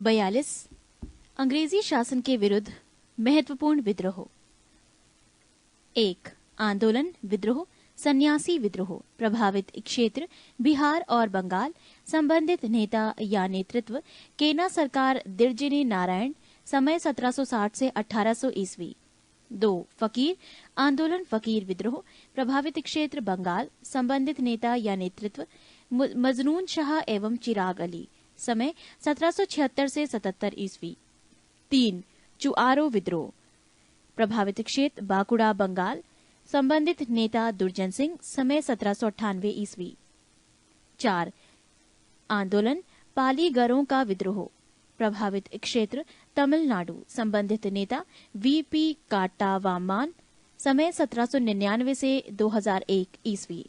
42 अंग्रेजी शासन के विरुद्ध महत्वपूर्ण विद्रोह। 1. आंदोलन विद्रोह सन्यासी विद्रोह। प्रभावित क्षेत्र बिहार और बंगाल। संबंधित नेता या नेतृत्व केना सरकार दिरजिनी नारायण। समय 1760 से 1800 ईस्वी। 2. फकीर आंदोलन फकीर विद्रोह। प्रभावित क्षेत्र बंगाल। संबंधित नेता या नेतृत्व मजनून शाह एवं चिराग अली। समय 1776 से 77 ईस्वी। 3. चुआरो विद्रोह। प्रभावित क्षेत्र बांकुड़ा बंगाल। संबंधित नेता दुर्जन सिंह। समय 1798 ईस्वी। 4. आंदोलन पालीगरों का विद्रोह। प्रभावित क्षेत्र तमिलनाडु। संबंधित नेता वीपी काट्टावाम्मान। समय 1799 से 2001 ईस्वी।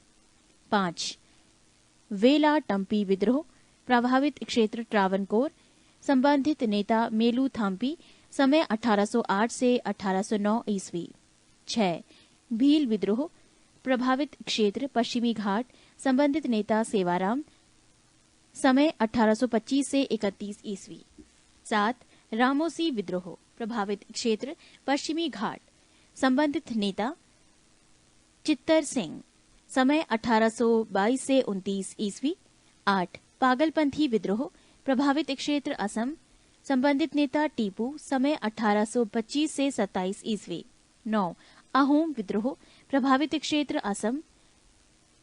5. वेला टम्पी विद्रोह। प्रभावित क्षेत्र ट्रावनकोर। संबंधित नेता मेलू थाम्पी। समय 1808 से 1809 ईस्वी। 6. भील विद्रोह। प्रभावित क्षेत्र पश्चिमी घाट। संबंधित नेता सेवाराम। समय 1825 से 31 ईस्वी। 7. रामोसी विद्रोह। प्रभावित क्षेत्र पश्चिमी घाट। संबंधित नेता चित्तर सिंह। समय 1822 से 29 ईस्वी। 8. पागलपंथी विद्रोह। प्रभावित क्षेत्र असम। संबंधित नेता टीपू। समय 1825 से 27 ईस्वी। 9. अहोम विद्रोह। प्रभावित क्षेत्र असम।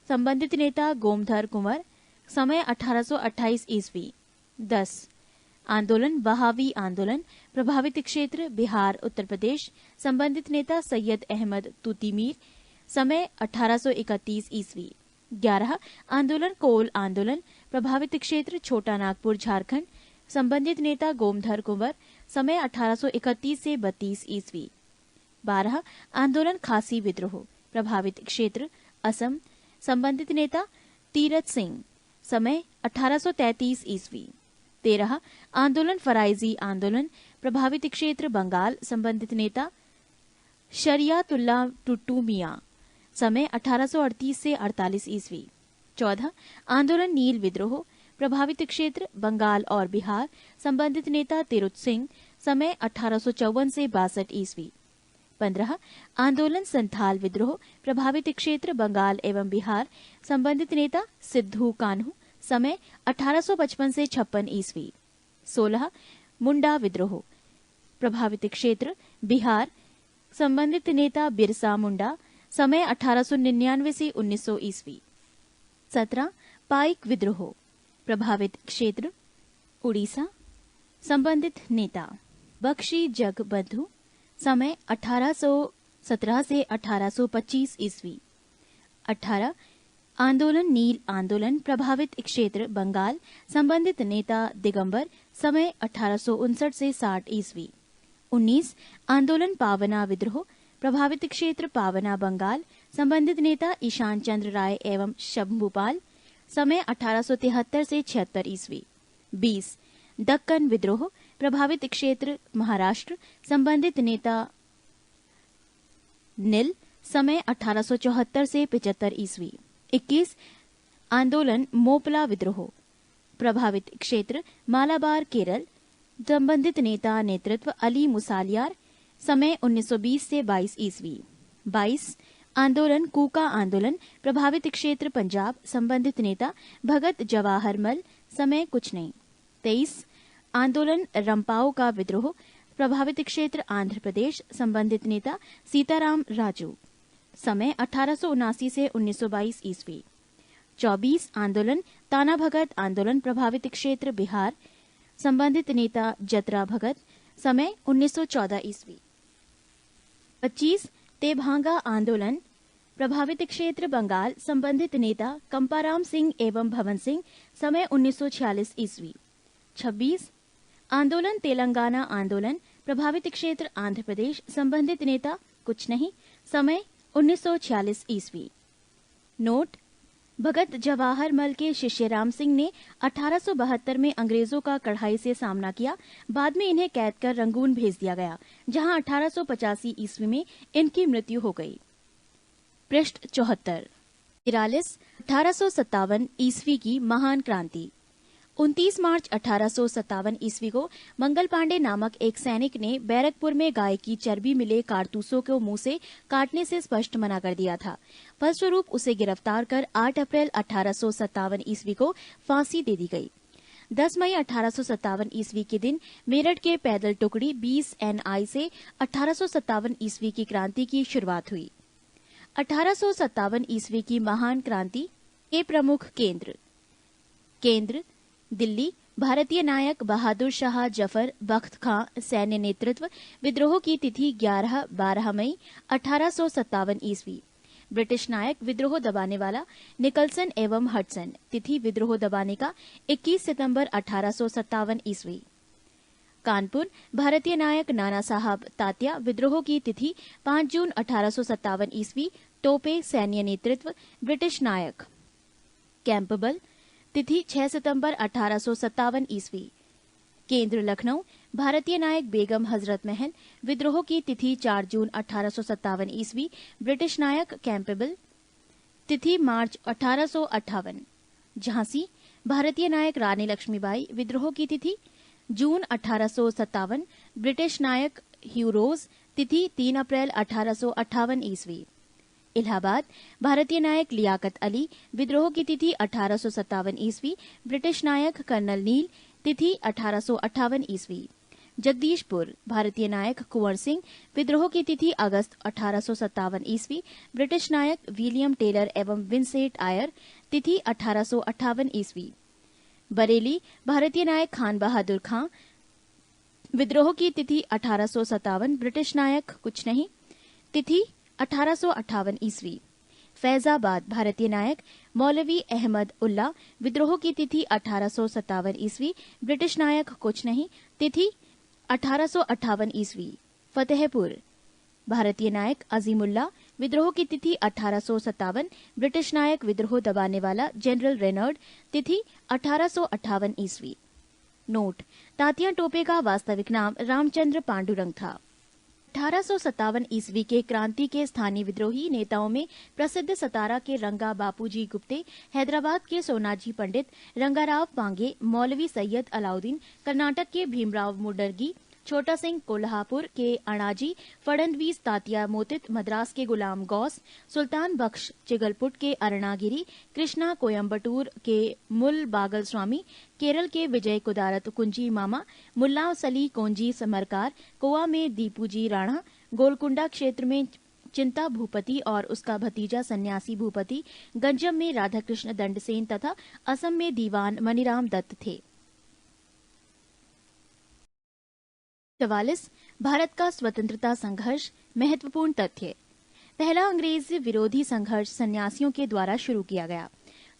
संबंधित नेता गोमधर कुंवर। समय 1828 ईस्वी। 10. आंदोलन वहावी आंदोलन। प्रभावित क्षेत्र बिहार उत्तर प्रदेश। संबंधित नेता सैयद अहमद तूतीमीर। समय 1831 ईस्वी। 11. आंदोलन कोल आंदोलन। प्रभावित क्षेत्र छोटा नागपुर झारखंड। संबंधित नेता गोमधर कुंवर। समय 1831 से 32 ईस्वी। 12. आंदोलन खासी विद्रोह। प्रभावित क्षेत्र असम। संबंधित नेता तीरथ सिंह। समय 1833 ईस्वी। 13. आंदोलन फराइजी आंदोलन। प्रभावित क्षेत्र बंगाल। संबंधित नेता शरियातुल्लाह टुट्टू मियां। समय 1838 से 48 ईस्वी। 14. आंदोलन नील विद्रोह। प्रभावित क्षेत्र बंगाल और बिहार। संबंधित नेता तिरुत सिंह। समय 1854 से 62 ईस्वी। 15. आंदोलन संथाल विद्रोह। प्रभावित क्षेत्र बंगाल एवं बिहार। संबंधित नेता सिद्धू कान्हू। समय 1855 से 56 ईस्वी। 16. मुंडा विद्रोह। प्रभावित क्षेत्र बिहार। संबंधित नेता बिरसा मुंडा। समय 1899 से 1900 ईस्वी। 17. पाइक विद्रोह। प्रभावित क्षेत्र उड़ीसा। संबंधित नेता बख्शी जगबंधु। समय 1817 से 1825 ईस्वी। 18. आंदोलन नील आंदोलन। प्रभावित क्षेत्र बंगाल। संबंधित नेता दिगंबर। समय 1859 से 60 ईस्वी। 19. आंदोलन पावना विद्रोह। प्रभावित क्षेत्र पावना बंगाल। संबंधित नेता ईशान चंद्र राय एवं शंभुपाल। समय 1873 से 76 ईस्वी। 20. दक्कन विद्रोह। प्रभावित क्षेत्र महाराष्ट्र। संबंधित नेता नील। समय 1874 से 75 ईस्वी। 21. आंदोलन मोपला विद्रोह। प्रभावित क्षेत्र मालाबार केरल। संबंधित नेता नेतृत्व अली मुसालियार। समय 1920 से 22 ईस्वी। 22. आंदोलन कूका आंदोलन। प्रभावित क्षेत्र पंजाब। संबंधित नेता भगत जवाहर मल। समय कुछ नहीं। 23. आंदोलन रंपाओ का विद्रोह। प्रभावित क्षेत्र आंध्र प्रदेश। संबंधित नेता सीताराम राजू। समय 1879 से 1922 ईस्वी। 24. आंदोलन ताना भगत आंदोलन। प्रभावित क्षेत्र बिहार। संबंधित नेता जतरा भगत। समय 1914 ईस्वी। 25. तेभांगा आंदोलन। प्रभावित क्षेत्र बंगाल। संबंधित नेता कंपाराम सिंह एवं भवन सिंह। समय 1946 ईस्वी। 26. आंदोलन तेलंगाना आंदोलन। प्रभावित क्षेत्र आंध्र प्रदेश। संबंधित नेता कुछ नहीं। समय 1946 ईस्वी। नोट: भगत जवाहर मल के शिष्य राम सिंह ने 1872 में अंग्रेजों का कड़ाई से सामना किया। बाद में इन्हें कैद कर रंगून भेज दिया गया, जहां 1885 ईस्वी में इनकी मृत्यु हो गई। पृष्ठ 74। 1857 ईस्वी की महान क्रांति। 29 मार्च 1857 ईस्वी को मंगल पांडे नामक एक सैनिक ने बैरकपुर में गाय की चर्बी मिले कारतूसों को मुंह से काटने से स्पष्ट मना कर दिया था। फलस्वरूप उसे गिरफ्तार कर 8 अप्रैल 1857 ईस्वी को फांसी दे दी गई। 10 मई 1857 ईस्वी के दिन मेरठ के पैदल टुकड़ी 20 NI से 1857 ईस्वी की क्रांति की शुरुआत हुई। 1857 ईस्वी की महान क्रांति के प्रमुख केंद्र दिल्ली, भारतीय नायक बहादुर शाह जफर बख्त खां सैन्य नेतृत्व, विद्रोह की तिथि 11-12 मई 1857 ईस्वी। ब्रिटिश नायक विद्रोह दबाने वाला निकलसन एवं हडसन, तिथि विद्रोह दबाने का 21 सितंबर 1857 ईस्वी। कानपुर, भारतीय नायक नाना साहब तात्या, विद्रोह की तिथि 5 जून 1857 ईस्वी। टोपे, सैन्य नेतृत्व, ब्रिटिश नायक। कैंपबेल, तिथि 6 सितंबर 1857 ईस्वी। केंद्र लखनऊ, भारतीय नायक बेगम हजरत महल, विद्रोह की तिथि 4 जून 1857 ईस्वी। ब्रिटिश नायक कैंपबेल, तिथि मार्च 1858। झांसी, भारतीय नायक रानी लक्ष्मीबाई, विद्रोह की तिथि जून 1857। ब्रिटिश नायक ह्यू रोज, तिथि 3 अप्रैल 1858 ईस्वी। इलाहाबाद, भारतीय नायक लियाकत अली, विद्रोह की तिथि 1857 ईस्वी। ब्रिटिश नायक कर्नल नील, तिथि 1858 ईस्वी। जगदीशपुर, भारतीय नायक कुंवर सिंह, विद्रोह की तिथि अगस्त 1857 ईस्वी। ब्रिटिश नायक विलियम टेलर एवं विंसेंट आयर, तिथि 1858 ईस्वी। बरेली, भारतीय नायक खान बहादुर खां, विद्रोह की तिथि 1857। ब्रिटिश नायक कुछ नहीं, तिथि 1858 ईस्वी। फैजाबाद, भारतीय नायक मौलवी अहमद उल्ला, विद्रोह की तिथि 1857 ईस्वी। ब्रिटिश नायक कुछ नहीं, तिथि 1858 ईस्वी। फतेहपुर, भारतीय नायक अजीमुल्ला, विद्रोह की तिथि 1857। ब्रिटिश नायक विद्रोह दबाने वाला जनरल रेनॉर्ड, तिथि 1858 ईस्वी। नोट: तात्या टोपे का वास्तविक नाम रामचंद्र पांडुरंग था। 1857 ईस्वी के क्रांति के स्थानीय विद्रोही नेताओं में प्रसिद्ध सतारा के रंगा बापूजी गुप्ते, हैदराबाद के सोनाजी पंडित, रंगाराव पांगे, मौलवी सैयद अलाउद्दीन, कर्नाटक के भीमराव मुडर्गी, छोटा सिंह कोल्हापुर के अणाजी, फडणवीस तात्या मोतित, मद्रास के गुलाम गौस, सुल्तान बख्श चिगलपुट के अरुणागिरी, कृष्णा कोयम्बटूर के मुल बागल स्वामी, केरल के विजय कुदारत कुंजी मामा, मुल्ला सली कोंजी समरकार, गोवा में दीपूजी राणा, गोलकुंडा क्षेत्र में चिंता भूपति और उसका भतीजा सन्यासी भूपति, गंजम में राधाकृष्ण दंडसेन तथा असम में दीवान मनीराम दत्त थे। 44 भारत का स्वतंत्रता संघर्ष, महत्वपूर्ण तथ्य। पहला अंग्रेज विरोधी संघर्ष सन्यासियों के द्वारा शुरू किया गया।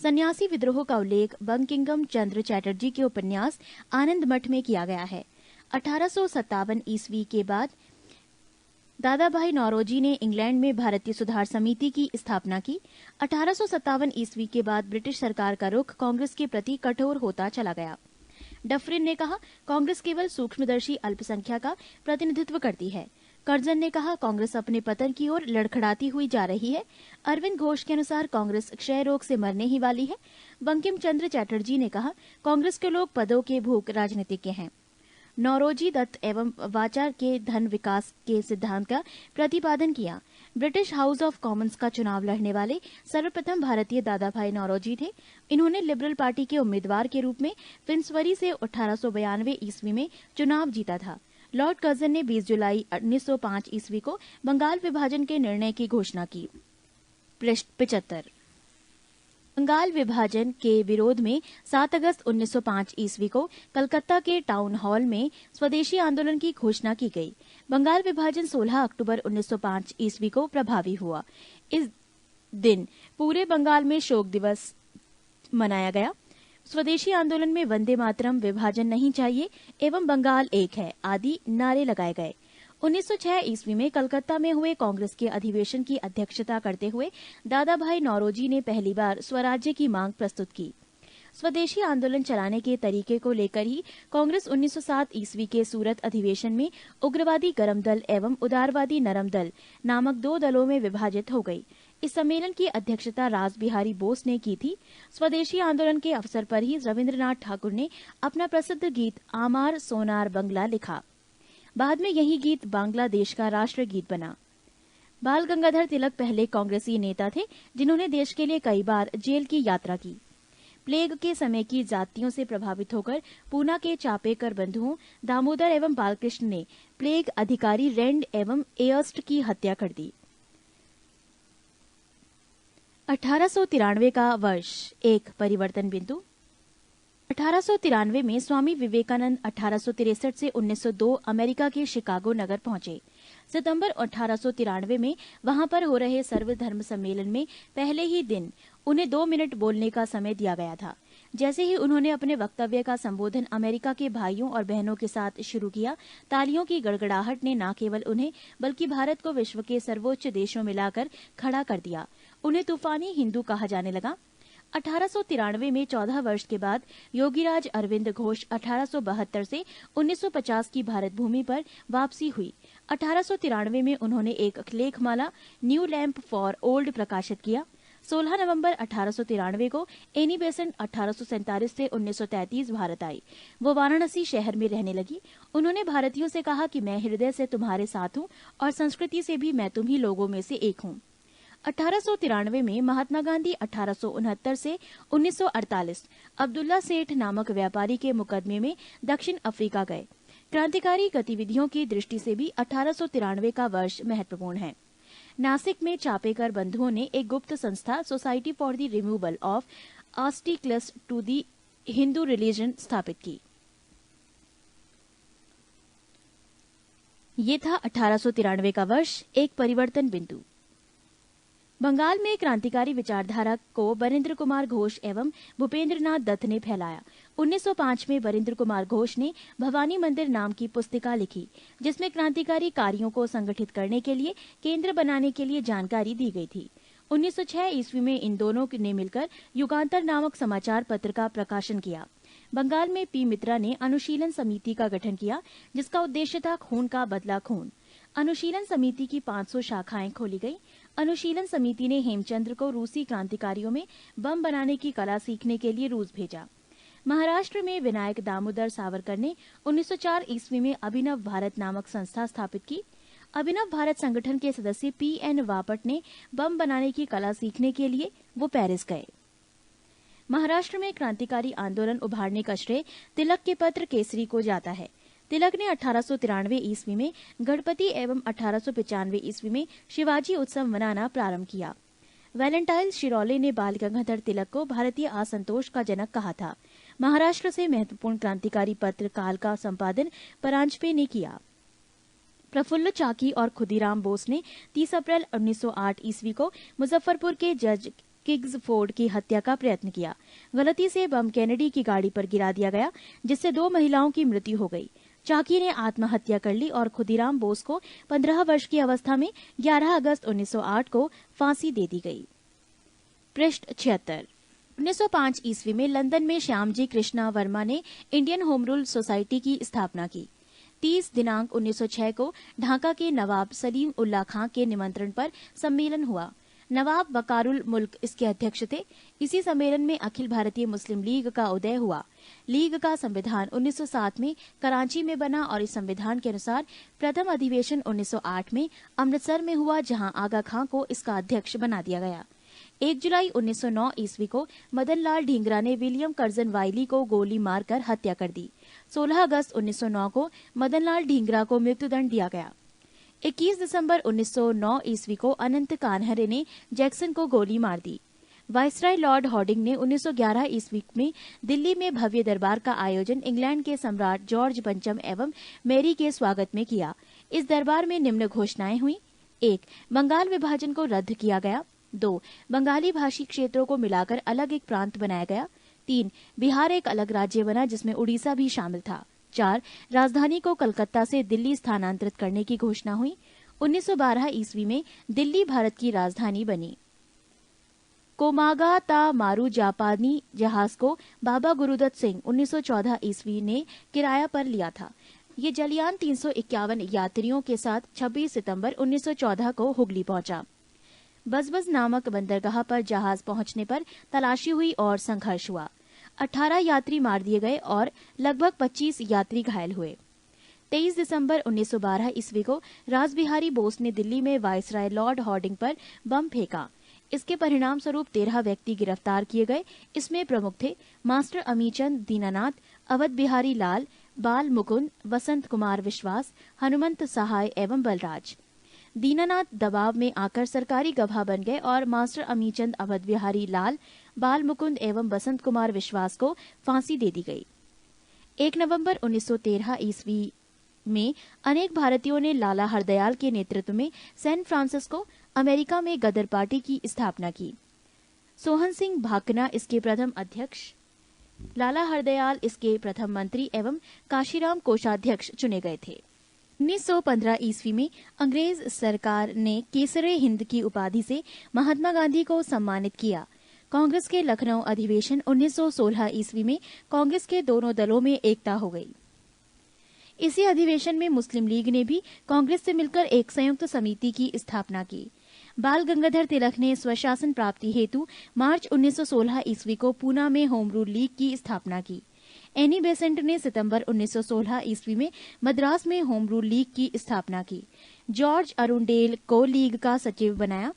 सन्यासी विद्रोह का उल्लेख बंकिमचंद्र चंद्र चैटर्जी के उपन्यास आनंद मठ में किया गया है। 1857 ईस्वी के बाद दादा भाई नौरोजी ने इंग्लैंड में भारतीय सुधार समिति की स्थापना की। 1857 ईस्वी के बाद ब्रिटिश सरकार का रुख कांग्रेस के प्रति कठोर होता चला गया। डफरिन ने कहा, कांग्रेस केवल सूक्ष्मदर्शी अल्पसंख्या का प्रतिनिधित्व करती है। कर्जन ने कहा, कांग्रेस अपने पतन की ओर लड़खड़ाती हुई जा रही है। अरविंद घोष के अनुसार कांग्रेस क्षय रोग से मरने ही वाली है। बंकिम चंद्र चैटर्जी ने कहा, कांग्रेस के लोग पदों के भूख राजनीतिज्ञ हैं। नौरोजी दत्त एवं वाचार के धन विकास के सिद्धांत का प्रतिपादन किया। ब्रिटिश हाउस ऑफ कॉमन्स का चुनाव लड़ने वाले सर्वप्रथम भारतीय दादा भाई नौरोजी थे। इन्होंने लिबरल पार्टी के उम्मीदवार के रूप में फिन्सबरी से 1892 ईस्वी में चुनाव जीता था। लॉर्ड कर्जन ने 20 जुलाई 1905 ईस्वी को बंगाल विभाजन के निर्णय की घोषणा की। 75 बंगाल विभाजन के विरोध में 7 अगस्त 1905 ईस्वी को कलकत्ता के टाउन हॉल में स्वदेशी आंदोलन की घोषणा की गई। बंगाल विभाजन 16 अक्टूबर 1905 ईस्वी को प्रभावी हुआ। इस दिन पूरे बंगाल में शोक दिवस मनाया गया। स्वदेशी आंदोलन में वंदे मातरम, विभाजन नहीं चाहिए एवं बंगाल एक है आदि नारे लगाए गए। 1906 ईस्वी में कलकत्ता में हुए कांग्रेस के अधिवेशन की अध्यक्षता करते हुए दादा भाई नौरोजी ने पहली बार स्वराज्य की मांग प्रस्तुत की। स्वदेशी आंदोलन चलाने के तरीके को लेकर ही कांग्रेस 1907 ईस्वी के सूरत अधिवेशन में उग्रवादी गरम दल एवं उदारवादी नरम दल नामक 2 दलों में विभाजित हो गई। इस सम्मेलन की अध्यक्षता रास बिहारी बोस ने की थी। स्वदेशी आंदोलन के अवसर पर ही रविंद्रनाथ ठाकुर ने अपना प्रसिद्ध गीत आमार सोनार बंगला लिखा। बाद में यही गीत बांग्लादेश का राष्ट्रगीत बना। बाल गंगाधर तिलक पहले कांग्रेसी नेता थे जिन्होंने देश के लिए कई बार जेल की यात्रा की। प्लेग के समय की जातियों से प्रभावित होकर पूना के चापेकर बंधुओं दामोदर एवं बालकृष्ण ने प्लेग अधिकारी रेंड एवं एयर्स्ट की हत्या कर दी। 1893 का वर्ष, एक परिवर्तन बिंदु। 1893 में स्वामी विवेकानंद 1863 से 1902 अमेरिका के शिकागो नगर पहुंचे। सितंबर 1893 में वहां पर हो रहे सर्वधर्म सम्मेलन में पहले ही दिन उन्हें 2 मिनट बोलने का समय दिया गया था। जैसे ही उन्होंने अपने वक्तव्य का संबोधन अमेरिका के भाइयों और बहनों के साथ शुरू किया, तालियों की गड़गड़ाहट ने न केवल उन्हें बल्कि भारत को विश्व के सर्वोच्च देशों में लाकर खड़ा कर दिया। उन्हें तूफानी हिंदू कहा जाने लगा। 1893 में 14 वर्ष के बाद योगीराज अरविंद घोष 1872 से 1950 की भारत भूमि पर वापसी हुई। 1893 में उन्होंने एक लेखमाला न्यू लैंप फॉर ओल्ड प्रकाशित किया। 16 नवंबर 1893 को एनी बेसेंट 1847 से 1933 भारत आई। वो वाराणसी शहर में रहने लगी। उन्होंने भारतीयों से कहा कि मैं हृदय से तुम्हारे साथ हूँ और संस्कृति से भी मैं तुम्ही लोगों में से एक हूँ। 1893 में महात्मा गांधी 1869 से 1948 अब्दुल्ला सेठ नामक व्यापारी के मुकदमे में दक्षिण अफ्रीका गए। क्रांतिकारी गतिविधियों की दृष्टि से भी 1893 का वर्ष महत्वपूर्ण है। नासिक में चापेकर बंधुओं ने एक गुप्त संस्था society for the removal of obstacles to the Hindu religion स्थापित की। ये था 1893 का वर्ष, एक परिवर्तन बिंदु। बंगाल में क्रांतिकारी विचारधारा को बरिंद्र कुमार घोष एवं भूपेंद्र नाथ दत्त ने फैलाया। 1905 में बरिंद्र कुमार घोष ने भवानी मंदिर नाम की पुस्तिका लिखी, जिसमें क्रांतिकारी कार्यों को संगठित करने के लिए केंद्र बनाने के लिए जानकारी दी गई थी। 1906 ईस्वी में इन दोनों ने मिलकर युगांतर नामक समाचार पत्र का प्रकाशन किया। बंगाल में पी मित्रा ने अनुशीलन समिति का गठन किया, जिसका उद्देश्य था खून का बदला खून। अनुशीलन समिति की 500 शाखाएं खोली गई। अनुशीलन समिति ने हेमचंद्र को रूसी क्रांतिकारियों में बम बनाने की कला सीखने के लिए रूस भेजा। महाराष्ट्र में विनायक दामोदर सावरकर ने 1904 ईस्वी में अभिनव भारत नामक संस्था स्थापित की। अभिनव भारत संगठन के सदस्य पी.एन. वापट ने बम बनाने की कला सीखने के लिए वो पेरिस गए। महाराष्ट्र में क्रांतिकारी आंदोलन उभारने का श्रेय तिलक के पत्र केसरी को जाता है। तिलक ने 1893 ईस्वी में गणपति एवं 1895 ईस्वी में शिवाजी उत्सव मनाना प्रारंभ किया। वैलेंटाइन शिरोले ने बाल गंगाधर तिलक को भारतीय असंतोष का जनक कहा था। महाराष्ट्र से महत्वपूर्ण क्रांतिकारी पत्र काल का संपादन परांजपे ने किया। प्रफुल्ल चाकी और खुदीराम बोस ने 30 अप्रैल 1908 ईस्वी को मुजफ्फरपुर के जज किग्सफोर्ड की हत्या का प्रयत्न किया। गलती से बम कैनेडी की गाड़ी पर गिरा दिया गया, जिससे 2 महिलाओं की मृत्यु हो गई। चाकी ने आत्महत्या कर ली और खुदीराम बोस को 15 वर्ष की अवस्था में 11 अगस्त 1908 को फांसी दे दी गई। पृष्ठ 76। 1905 ईस्वी में लंदन में श्यामजी कृष्णा वर्मा ने इंडियन होम रूल सोसाइटी की स्थापना की। 30 दिनांक 1906 को ढाका के नवाब सलीम उल्लाह खां के निमंत्रण पर सम्मेलन हुआ। नवाब वकारुल मुल्क इसके अध्यक्ष थे। इसी सम्मेलन में अखिल भारतीय मुस्लिम लीग का उदय हुआ। लीग का संविधान 1907 में कराची में बना और इस संविधान के अनुसार प्रथम अधिवेशन 1908 में अमृतसर में हुआ, जहां आगा खां को इसका अध्यक्ष बना दिया गया। 1 जुलाई 1909 ईस्वी को मदन लाल ढींगरा ने विलियम कर्जन वाइली को गोली मारकर हत्या कर दी। 16 अगस्त 1909 को मदन लाल ढींगरा को मृत्युदंड दिया गया। 21 दिसंबर 1909 ईस्वी को अनंत कान्हरे ने जैक्सन को गोली मार दी। वाइसराय लॉर्ड हॉर्डिंग ने 1911 ईस्वी में दिल्ली में भव्य दरबार का आयोजन इंग्लैंड के सम्राट जॉर्ज पंचम एवं मैरी के स्वागत में किया। इस दरबार में निम्न घोषणाएं हुई। 1. बंगाल विभाजन को रद्द किया गया। 2. बंगाली भाषी क्षेत्रों को मिलाकर अलग एक प्रांत बनाया गया। 3. बिहार एक अलग राज्य बना, जिसमें उड़ीसा भी शामिल था। 4. राजधानी को कलकत्ता से दिल्ली स्थानांतरित करने की घोषणा हुई। 1912 ईस्वी में दिल्ली भारत की राजधानी बनी। कोमागा ता मारू जापानी जहाज को बाबा गुरुदत्त सिंह 1914 ईस्वी ने किराया पर लिया था। ये जलयान 351 यात्रियों के साथ 26 सितंबर 1914 को हुगली पहुंचा। बजबज नामक बंदरगाह पर जहाज पहुंचने पर तलाशी हुई और संघर्ष हुआ। 18 यात्री मार दिए गए और लगभग 25 यात्री घायल हुए। 23 दिसंबर 1912 ईस्वी को रासबिहारी बोस ने दिल्ली में वायसराय लॉर्ड हॉर्डिंग पर बम फेंका। इसके परिणाम स्वरूप 13 व्यक्ति गिरफ्तार किए गए। इसमें प्रमुख थे मास्टर अमीचंद, दीनानाथ, अवध बिहारी लाल, बाल मुकुंद, वसंत कुमार विश्वास, हनुमंत सहाय एवं बलराज। दीनानाथ दबाव में आकर सरकारी गवाह बन गए और मास्टर अमीचंद, अवध बिहारी लाल, बाल मुकुंद एवं वसंत कुमार विश्वास को फांसी दे दी गई। 1 नवंबर 1913 ईस्वी में अनेक भारतीयों ने लाला हरदयाल के नेतृत्व में सैन फ्रांसिस्को, अमेरिका में गदर पार्टी की स्थापना की। सोहन सिंह भाकना इसके प्रथम अध्यक्ष, लाला हरदयाल इसके प्रथम मंत्री एवं काशीराम कोषाध्यक्ष चुने गए थे। 1915 ईस्वी में अंग्रेज सरकार ने केसरे हिंद की उपाधि से महात्मा गांधी को सम्मानित किया। कांग्रेस के लखनऊ अधिवेशन 1916 ईस्वी में कांग्रेस के दोनों दलों में एकता हो गई। इसी अधिवेशन में मुस्लिम लीग ने भी कांग्रेस से मिलकर एक संयुक्त समिति की स्थापना की। बाल गंगाधर तिलक ने स्वशासन प्राप्ति हेतु मार्च 1916 ईस्वी को पूना में होम रूल लीग की स्थापना की। एनी बेसेंट ने सितंबर 1916 ईस्वी में मद्रास में होम रूल लीग की स्थापना की। जॉर्ज अरुंडेल को लीग का सचिव बनाया।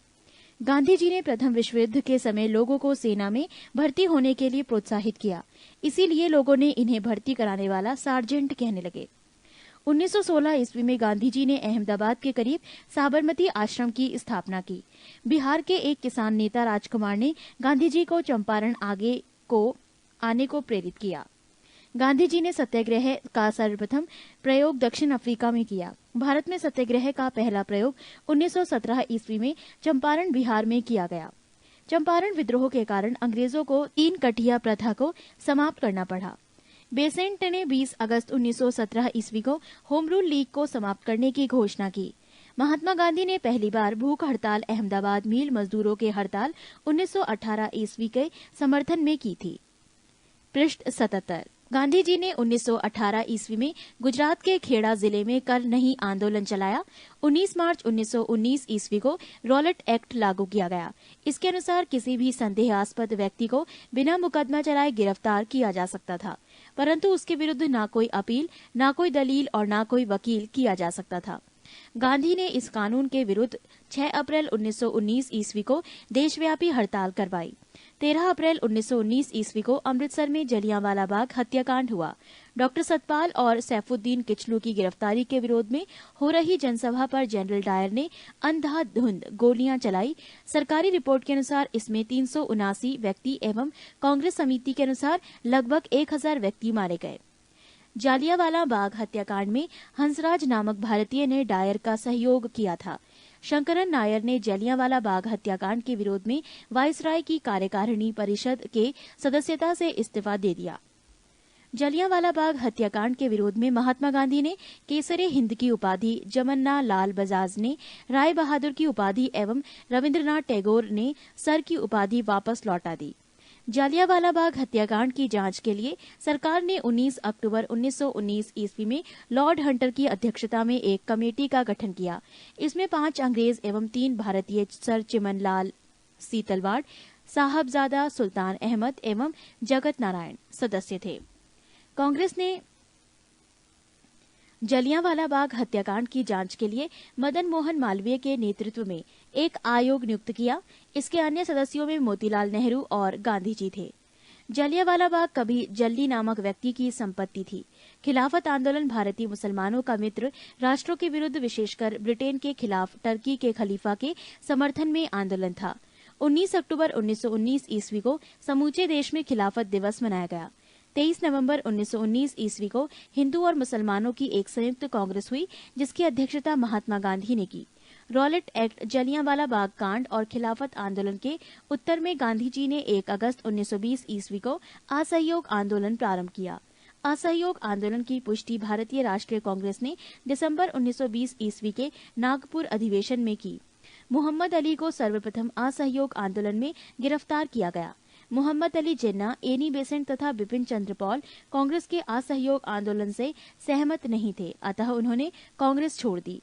गांधी जी ने प्रथम विश्व युद्ध के समय लोगों को सेना में भर्ती होने के लिए प्रोत्साहित किया, इसीलिए लोगों ने इन्हें भर्ती कराने वाला सार्जेंट कहने लगे। 1916 ईस्वी में गांधी जी ने अहमदाबाद के करीब साबरमती आश्रम की स्थापना की। बिहार के एक किसान नेता राजकुमार ने गांधी जी को चंपारण आने को प्रेरित किया। गांधी जी ने सत्याग्रह का सर्वप्रथम प्रयोग दक्षिण अफ्रीका में किया। भारत में सत्याग्रह का पहला प्रयोग 1917 ईस्वी में चंपारण बिहार में किया गया। चंपारण विद्रोह के कारण अंग्रेजों को 3 कठिया प्रथा को समाप्त करना पड़ा। बेसेंट ने 20 अगस्त 1917 ईस्वी को होम रूल लीग को समाप्त करने की घोषणा की। महात्मा गांधी ने पहली बार भूख हड़ताल अहमदाबाद मिल मजदूरों के हड़ताल 1918 ईस्वी के समर्थन में की थी। पृष्ठ 77। गांधी जी ने 1918 ईस्वी में गुजरात के खेड़ा जिले में कर नहीं आंदोलन चलाया। 19 मार्च 1919 ईस्वी को रॉलेट एक्ट लागू किया गया। इसके अनुसार किसी भी संदेहास्पद व्यक्ति को बिना मुकदमा चलाए गिरफ्तार किया जा सकता था, परंतु उसके विरुद्ध न कोई अपील, न कोई दलील और न कोई वकील किया जा सकता था। गांधी ने इस कानून के विरुद्ध 6 अप्रैल 1919 ईस्वी को देशव्यापी हड़ताल करवाई। 13 अप्रैल 1919 ईस्वी को अमृतसर में जलियांवाला बाग हत्याकांड हुआ। डॉक्टर सतपाल और सैफुद्दीन किचलू की गिरफ्तारी के विरोध में हो रही जनसभा पर जनरल डायर ने अंधाधुंध गोलियां चलाई। सरकारी रिपोर्ट के अनुसार इसमें 379 व्यक्ति एवं कांग्रेस समिति के अनुसार लगभग 1000 व्यक्ति मारे गए। जालियांवाला बाग हत्याकांड में हंसराज नामक भारतीय ने डायर का सहयोग किया था। शंकरन नायर ने जलियांवाला बाग हत्याकांड के विरोध में वायसराय की कार्यकारिणी परिषद के सदस्यता से इस्तीफा दे दिया। जलियांवाला बाग हत्याकांड के विरोध में महात्मा गांधी ने केसरे हिंद की उपाधि, जमन्ना लाल बजाज ने राय बहादुर की उपाधि एवं रविंद्रनाथ टैगोर ने सर की उपाधि वापस लौटा दी। जालियांवाला बाग हत्याकांड की जांच के लिए सरकार ने 19 अक्टूबर 1919 ईस्वी में लॉर्ड हंटर की अध्यक्षता में एक कमेटी का गठन किया। इसमें 5 अंग्रेज एवं 3 भारतीय सर चिमनलाल सीतलवाड़, साहबजादा सुल्तान अहमद एवं जगत नारायण सदस्य थे। कांग्रेस ने जलियांवाला बाग हत्याकांड की जांच के लिए मदन मोहन मालवीय के नेतृत्व में एक आयोग नियुक्त किया। इसके अन्य सदस्यों में मोतीलाल नेहरू और गांधी जी थे। जलियांवाला बाग कभी जल्ली नामक व्यक्ति की संपत्ति थी। खिलाफत आंदोलन भारतीय मुसलमानों का मित्र राष्ट्रों के विरुद्ध, विशेषकर ब्रिटेन के खिलाफ टर्की के खलीफा के समर्थन में आंदोलन था। 19 अक्टूबर 1919 ईस्वी को समूचे देश में खिलाफत दिवस मनाया गया। 23 नवंबर 1919 ईस्वी को हिंदू और मुसलमानों की एक संयुक्त कांग्रेस हुई, जिसकी अध्यक्षता महात्मा गांधी ने की। रॉलेट एक्ट, जलियांवाला बाग कांड और खिलाफत आंदोलन के उत्तर में गांधी जी ने 1 अगस्त 1920 ईस्वी को असहयोग आंदोलन प्रारंभ किया। असहयोग आंदोलन की पुष्टि भारतीय राष्ट्रीय कांग्रेस ने दिसंबर 1920 ईस्वी के नागपुर अधिवेशन में की। मोहम्मद अली को सर्वप्रथम असहयोग आंदोलन में गिरफ्तार किया गया। मोहम्मद अली जिन्ना, एनी बेसेंट तथा बिपिन चंद्र पॉल कांग्रेस के असहयोग आंदोलन से सहमत नहीं थे, अतः उन्होंने कांग्रेस छोड़ दी।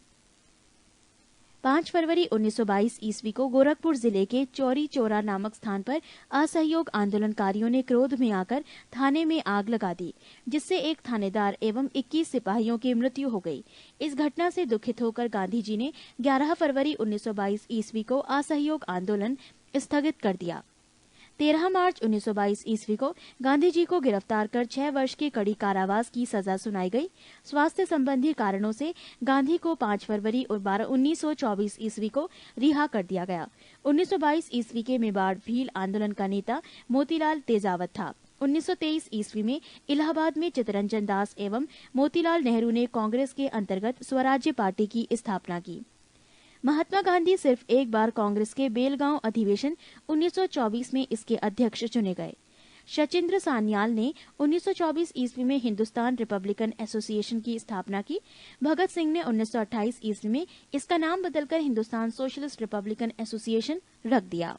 5 फरवरी 1922 ईस्वी को गोरखपुर जिले के चौरी चौरा नामक स्थान पर असहयोग आंदोलनकारियों ने क्रोध में आकर थाने में आग लगा दी, जिससे एक थानेदार एवं 21 सिपाहियों की मृत्यु हो गई। इस घटना से दुखित होकर गांधी जी ने 11 फरवरी 1922 ईस्वी को असहयोग आंदोलन स्थगित कर दिया। 13 मार्च 1922 ईस्वी को गांधी जी को गिरफ्तार कर 6 वर्ष की कड़ी कारावास की सजा सुनाई गई। स्वास्थ्य संबंधी कारणों से गांधी को 5 फरवरी 1924 ईस्वी को रिहा कर दिया गया। 1922 ईस्वी के मेवाड़ भील आंदोलन का नेता मोतीलाल तेजावत था। 1923 ईस्वी में इलाहाबाद में चित्तरंजन दास एवं मोतीलाल नेहरू ने कांग्रेस के अंतर्गत स्वराज्य पार्टी की स्थापना की। महात्मा गांधी सिर्फ एक बार कांग्रेस के बेलगांव अधिवेशन 1924 में इसके अध्यक्ष चुने गए। शचीन्द्र सान्याल ने 1924 ईस्वी में हिंदुस्तान रिपब्लिकन एसोसिएशन की स्थापना की। भगत सिंह ने 1928 ईस्वी में इसका नाम बदलकर हिंदुस्तान सोशलिस्ट रिपब्लिकन एसोसिएशन रख दिया।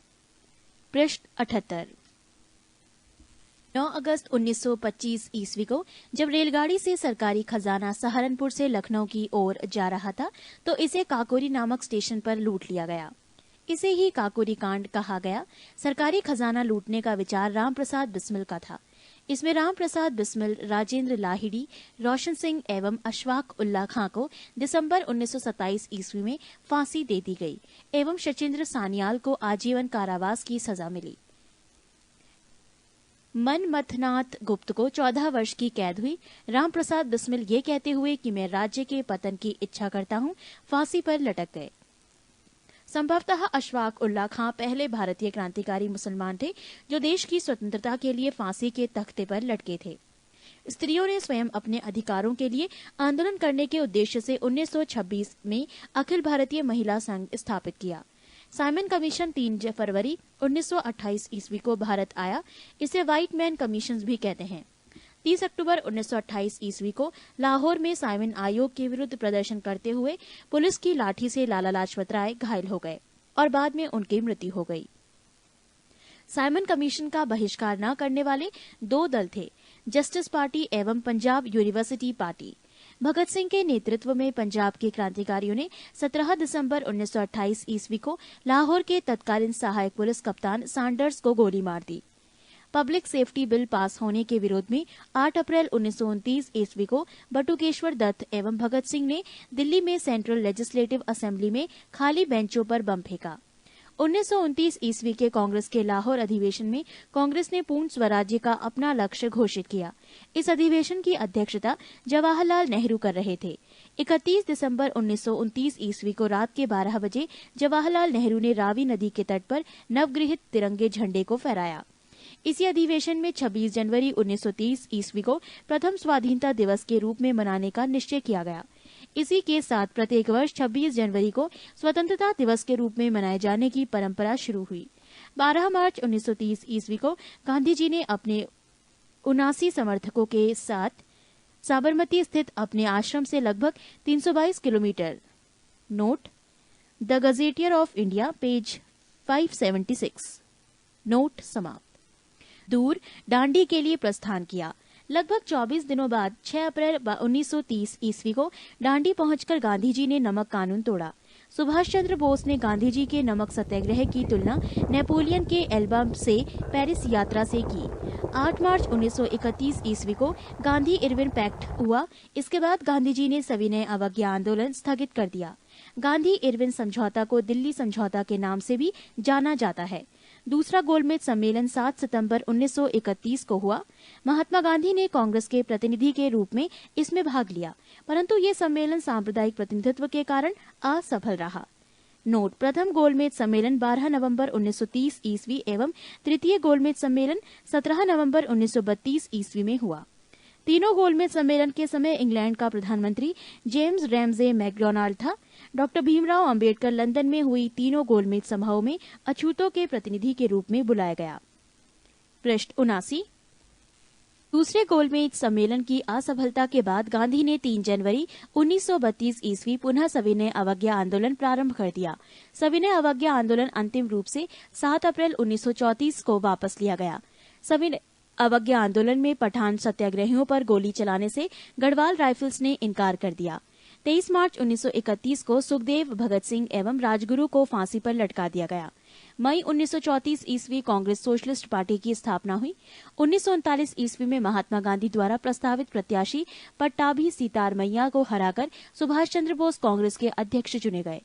पृष्ठ 78। 9 अगस्त 1925 ईस्वी को जब रेलगाड़ी से सरकारी खजाना सहारनपुर से लखनऊ की ओर जा रहा था तो इसे काकोरी नामक स्टेशन पर लूट लिया गया। इसे ही काकोरी कांड कहा गया। सरकारी खजाना लूटने का विचार रामप्रसाद बिस्मिल का था। इसमें रामप्रसाद बिस्मिल, राजेंद्र लाहिड़ी, रोशन सिंह एवं अशफाक उल्ला खां को दिसंबर 1927 ईस्वी में फांसी दे दी गई एवं शचीन्द्र सान्याल को आजीवन कारावास की सजा मिली। मनमथनाथ गुप्त को 14 वर्ष की कैद हुई। रामप्रसाद बिस्मिल ये कहते हुए कि मैं राज्य के पतन की इच्छा करता हूं, फांसी पर लटक गए। संभवतः अशफाक उल्ला खां पहले भारतीय क्रांतिकारी मुसलमान थे जो देश की स्वतंत्रता के लिए फांसी के तख्ते पर लटके थे। स्त्रियों ने स्वयं अपने अधिकारों के लिए आंदोलन करने के उद्देश्य से 1926 में अखिल भारतीय महिला संघ स्थापित किया। साइमन कमीशन 3 फरवरी 1928 ईस्वी को भारत आया। इसे व्हाइट मैन कमीशन भी कहते हैं। 30 अक्टूबर 1928 ईस्वी को लाहौर में साइमन आयोग के विरुद्ध प्रदर्शन करते हुए पुलिस की लाठी से लाला लाजपत राय घायल हो गए और बाद में उनकी मृत्यु हो गई। साइमन कमीशन का बहिष्कार न करने वाले 2 दल थे, जस्टिस पार्टी एवं पंजाब यूनिवर्सिटी पार्टी। भगत सिंह के नेतृत्व में पंजाब के क्रांतिकारियों ने 17 दिसंबर 1928 ईस्वी को लाहौर के तत्कालीन सहायक पुलिस कप्तान सैंडर्स को गोली मार दी। पब्लिक सेफ्टी बिल पास होने के विरोध में 8 अप्रैल 1929 ईस्वी को बटुकेश्वर दत्त एवं भगत सिंह ने दिल्ली में सेंट्रल लेजिस्लेटिव असेंबली में खाली बेंचों पर बम फेंका। 1929 ईस्वी के कांग्रेस के लाहौर अधिवेशन में कांग्रेस ने पूर्ण स्वराज्य का अपना लक्ष्य घोषित किया। इस अधिवेशन की अध्यक्षता जवाहरलाल नेहरू कर रहे थे। 31 दिसंबर 1929 ईस्वी को रात के 12 बजे जवाहरलाल नेहरू ने रावी नदी के तट पर नवगृहित तिरंगे झंडे को फहराया। इसी अधिवेशन में 26 जनवरी 1930 ईस्वी को प्रथम स्वाधीनता दिवस के रूप में मनाने का निश्चय किया गया। इसी के साथ प्रत्येक वर्ष 26 जनवरी को स्वतंत्रता दिवस के रूप में मनाए जाने की परंपरा शुरू हुई। 12 मार्च 1930 ईस्वी को गांधी जी ने अपने 79 समर्थकों के साथ साबरमती स्थित अपने आश्रम से लगभग 322 kilometre, note the gazetteer of India page 576, note समाप्त, दूर दांडी के लिए प्रस्थान किया। लगभग 24 दिनों बाद 6 अप्रैल 1930 ईस्वी को दांडी पहुंचकर गांधी जी ने नमक कानून तोड़ा। सुभाष चंद्र बोस ने गांधी जी के नमक सत्याग्रह की तुलना नेपोलियन के एल्बा से पेरिस यात्रा से की। 8 मार्च 1931 ईस्वी को गांधी इरविन पैक्ट हुआ। इसके बाद गांधी जी ने सविनय अवज्ञा आंदोलन स्थगित कर दिया। गांधी इरविन समझौता को दिल्ली समझौता के नाम से भी जाना जाता है। दूसरा गोलमेज सम्मेलन 7 सितंबर 1931 को हुआ। महात्मा गांधी ने कांग्रेस के प्रतिनिधि के रूप में इसमें भाग लिया, परंतु ये सम्मेलन सांप्रदायिक प्रतिनिधित्व के कारण असफल रहा। नोट, प्रथम गोलमेज सम्मेलन 12 नवंबर 1930 ईस्वी एवं तृतीय गोलमेज सम्मेलन 17 नवंबर 1932 ईस्वी में हुआ। तीनों गोलमेज सम्मेलन के समय इंग्लैंड का प्रधानमंत्री जेम्स रैमजे मैकडोनाल्ड था। डॉक्टर भीमराव अंबेडकर लंदन में हुई तीनों गोलमेज समारोह में अछूतों के प्रतिनिधि के रूप में बुलाया गया। पृष्ठ 79। दूसरे गोलमेज सम्मेलन की असफलता के बाद गांधी ने 3 जनवरी 1932 ईस्वी पुनः सविनय अवज्ञा आंदोलन प्रारंभ कर दिया। सविनय अवज्ञा आंदोलन अंतिम रूप से 7 अप्रैल 1934 को वापस लिया गया। सविनय अवज्ञा आंदोलन में पठान सत्याग्रहियों पर गोली चलाने से गढ़वाल राइफल्स ने इनकार कर दिया। 23 मार्च 1931 को सुखदेव, भगत सिंह एवं राजगुरु को फांसी पर लटका दिया गया। मई 1934 ईस्वी कांग्रेस सोशलिस्ट पार्टी की स्थापना हुई। 1939 ईस्वी में महात्मा गांधी द्वारा प्रस्तावित प्रत्याशी पट्टाभी सीतारमैया को हराकर सुभाष चंद्र बोस कांग्रेस के अध्यक्ष चुने गए।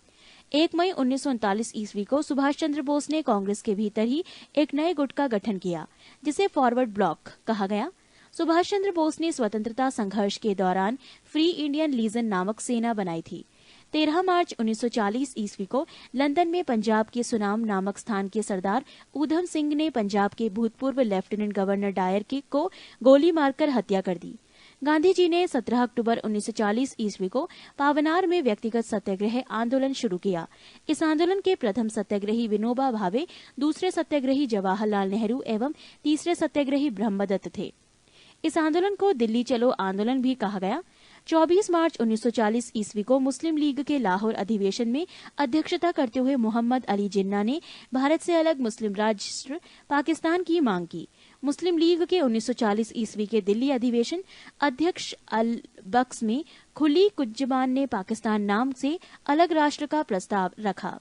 1 मई 1939 ईस्वी को सुभाष चंद्र बोस ने कांग्रेस के भीतर ही एक नए गुट का गठन किया, जिसे फॉरवर्ड ब्लॉक कहा गया। सुभाष चंद्र बोस ने स्वतंत्रता संघर्ष के दौरान फ्री इंडियन लीजन नामक सेना बनाई थी। 13 मार्च 1940 ईस्वी को लंदन में पंजाब के सुनाम नामक स्थान के सरदार ऊधम सिंह ने पंजाब के भूतपूर्व लेफ्टिनेंट गवर्नर डायर को गोली मारकर हत्या कर दी। गांधी जी ने 17 अक्टूबर 1940 ईस्वी को पावनार में व्यक्तिगत सत्याग्रह आंदोलन शुरू किया। इस आंदोलन के प्रथम सत्याग्रही विनोबा भावे, दूसरे सत्याग्रही जवाहरलाल नेहरू एवं तीसरे सत्याग्रही ब्रह्मदत्त थे। इस आंदोलन को दिल्ली चलो आंदोलन भी कहा गया। 24 मार्च 1940 ईस्वी को मुस्लिम लीग के लाहौर अधिवेशन में अध्यक्षता करते हुए मोहम्मद अली जिन्ना ने भारत से अलग मुस्लिम राष्ट्र पाकिस्तान की मांग की। मुस्लिम लीग के 1940 ईस्वी के दिल्ली अधिवेशन अध्यक्ष अल बक्स में खुली कुज्जमान ने पाकिस्तान नाम से अलग राष्ट्र का प्रस्ताव रखा।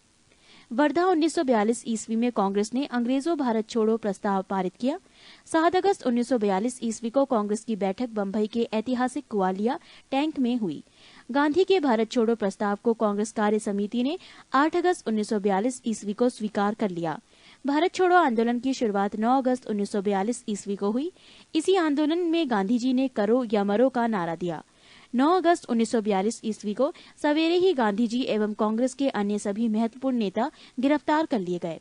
वर्धा 1942 ईस्वी में कांग्रेस ने अंग्रेजों भारत छोड़ो प्रस्ताव पारित किया। 7 अगस्त 1942 ईस्वी को कांग्रेस की बैठक बंबई के ऐतिहासिक कुआलिया टैंक में हुई। गांधी के भारत छोड़ो प्रस्ताव को कांग्रेस कार्य समिति ने 8 अगस्त 1942 ईस्वी को स्वीकार कर लिया। भारत छोड़ो आंदोलन की शुरुआत 9 अगस्त 1942 ईस्वी को हुई। इसी आंदोलन में गांधी जी ने करो या मरो का नारा दिया। 9 अगस्त 1942 ईस्वी को सवेरे ही गांधी जी एवं कांग्रेस के अन्य सभी महत्वपूर्ण नेता गिरफ्तार कर लिए गए।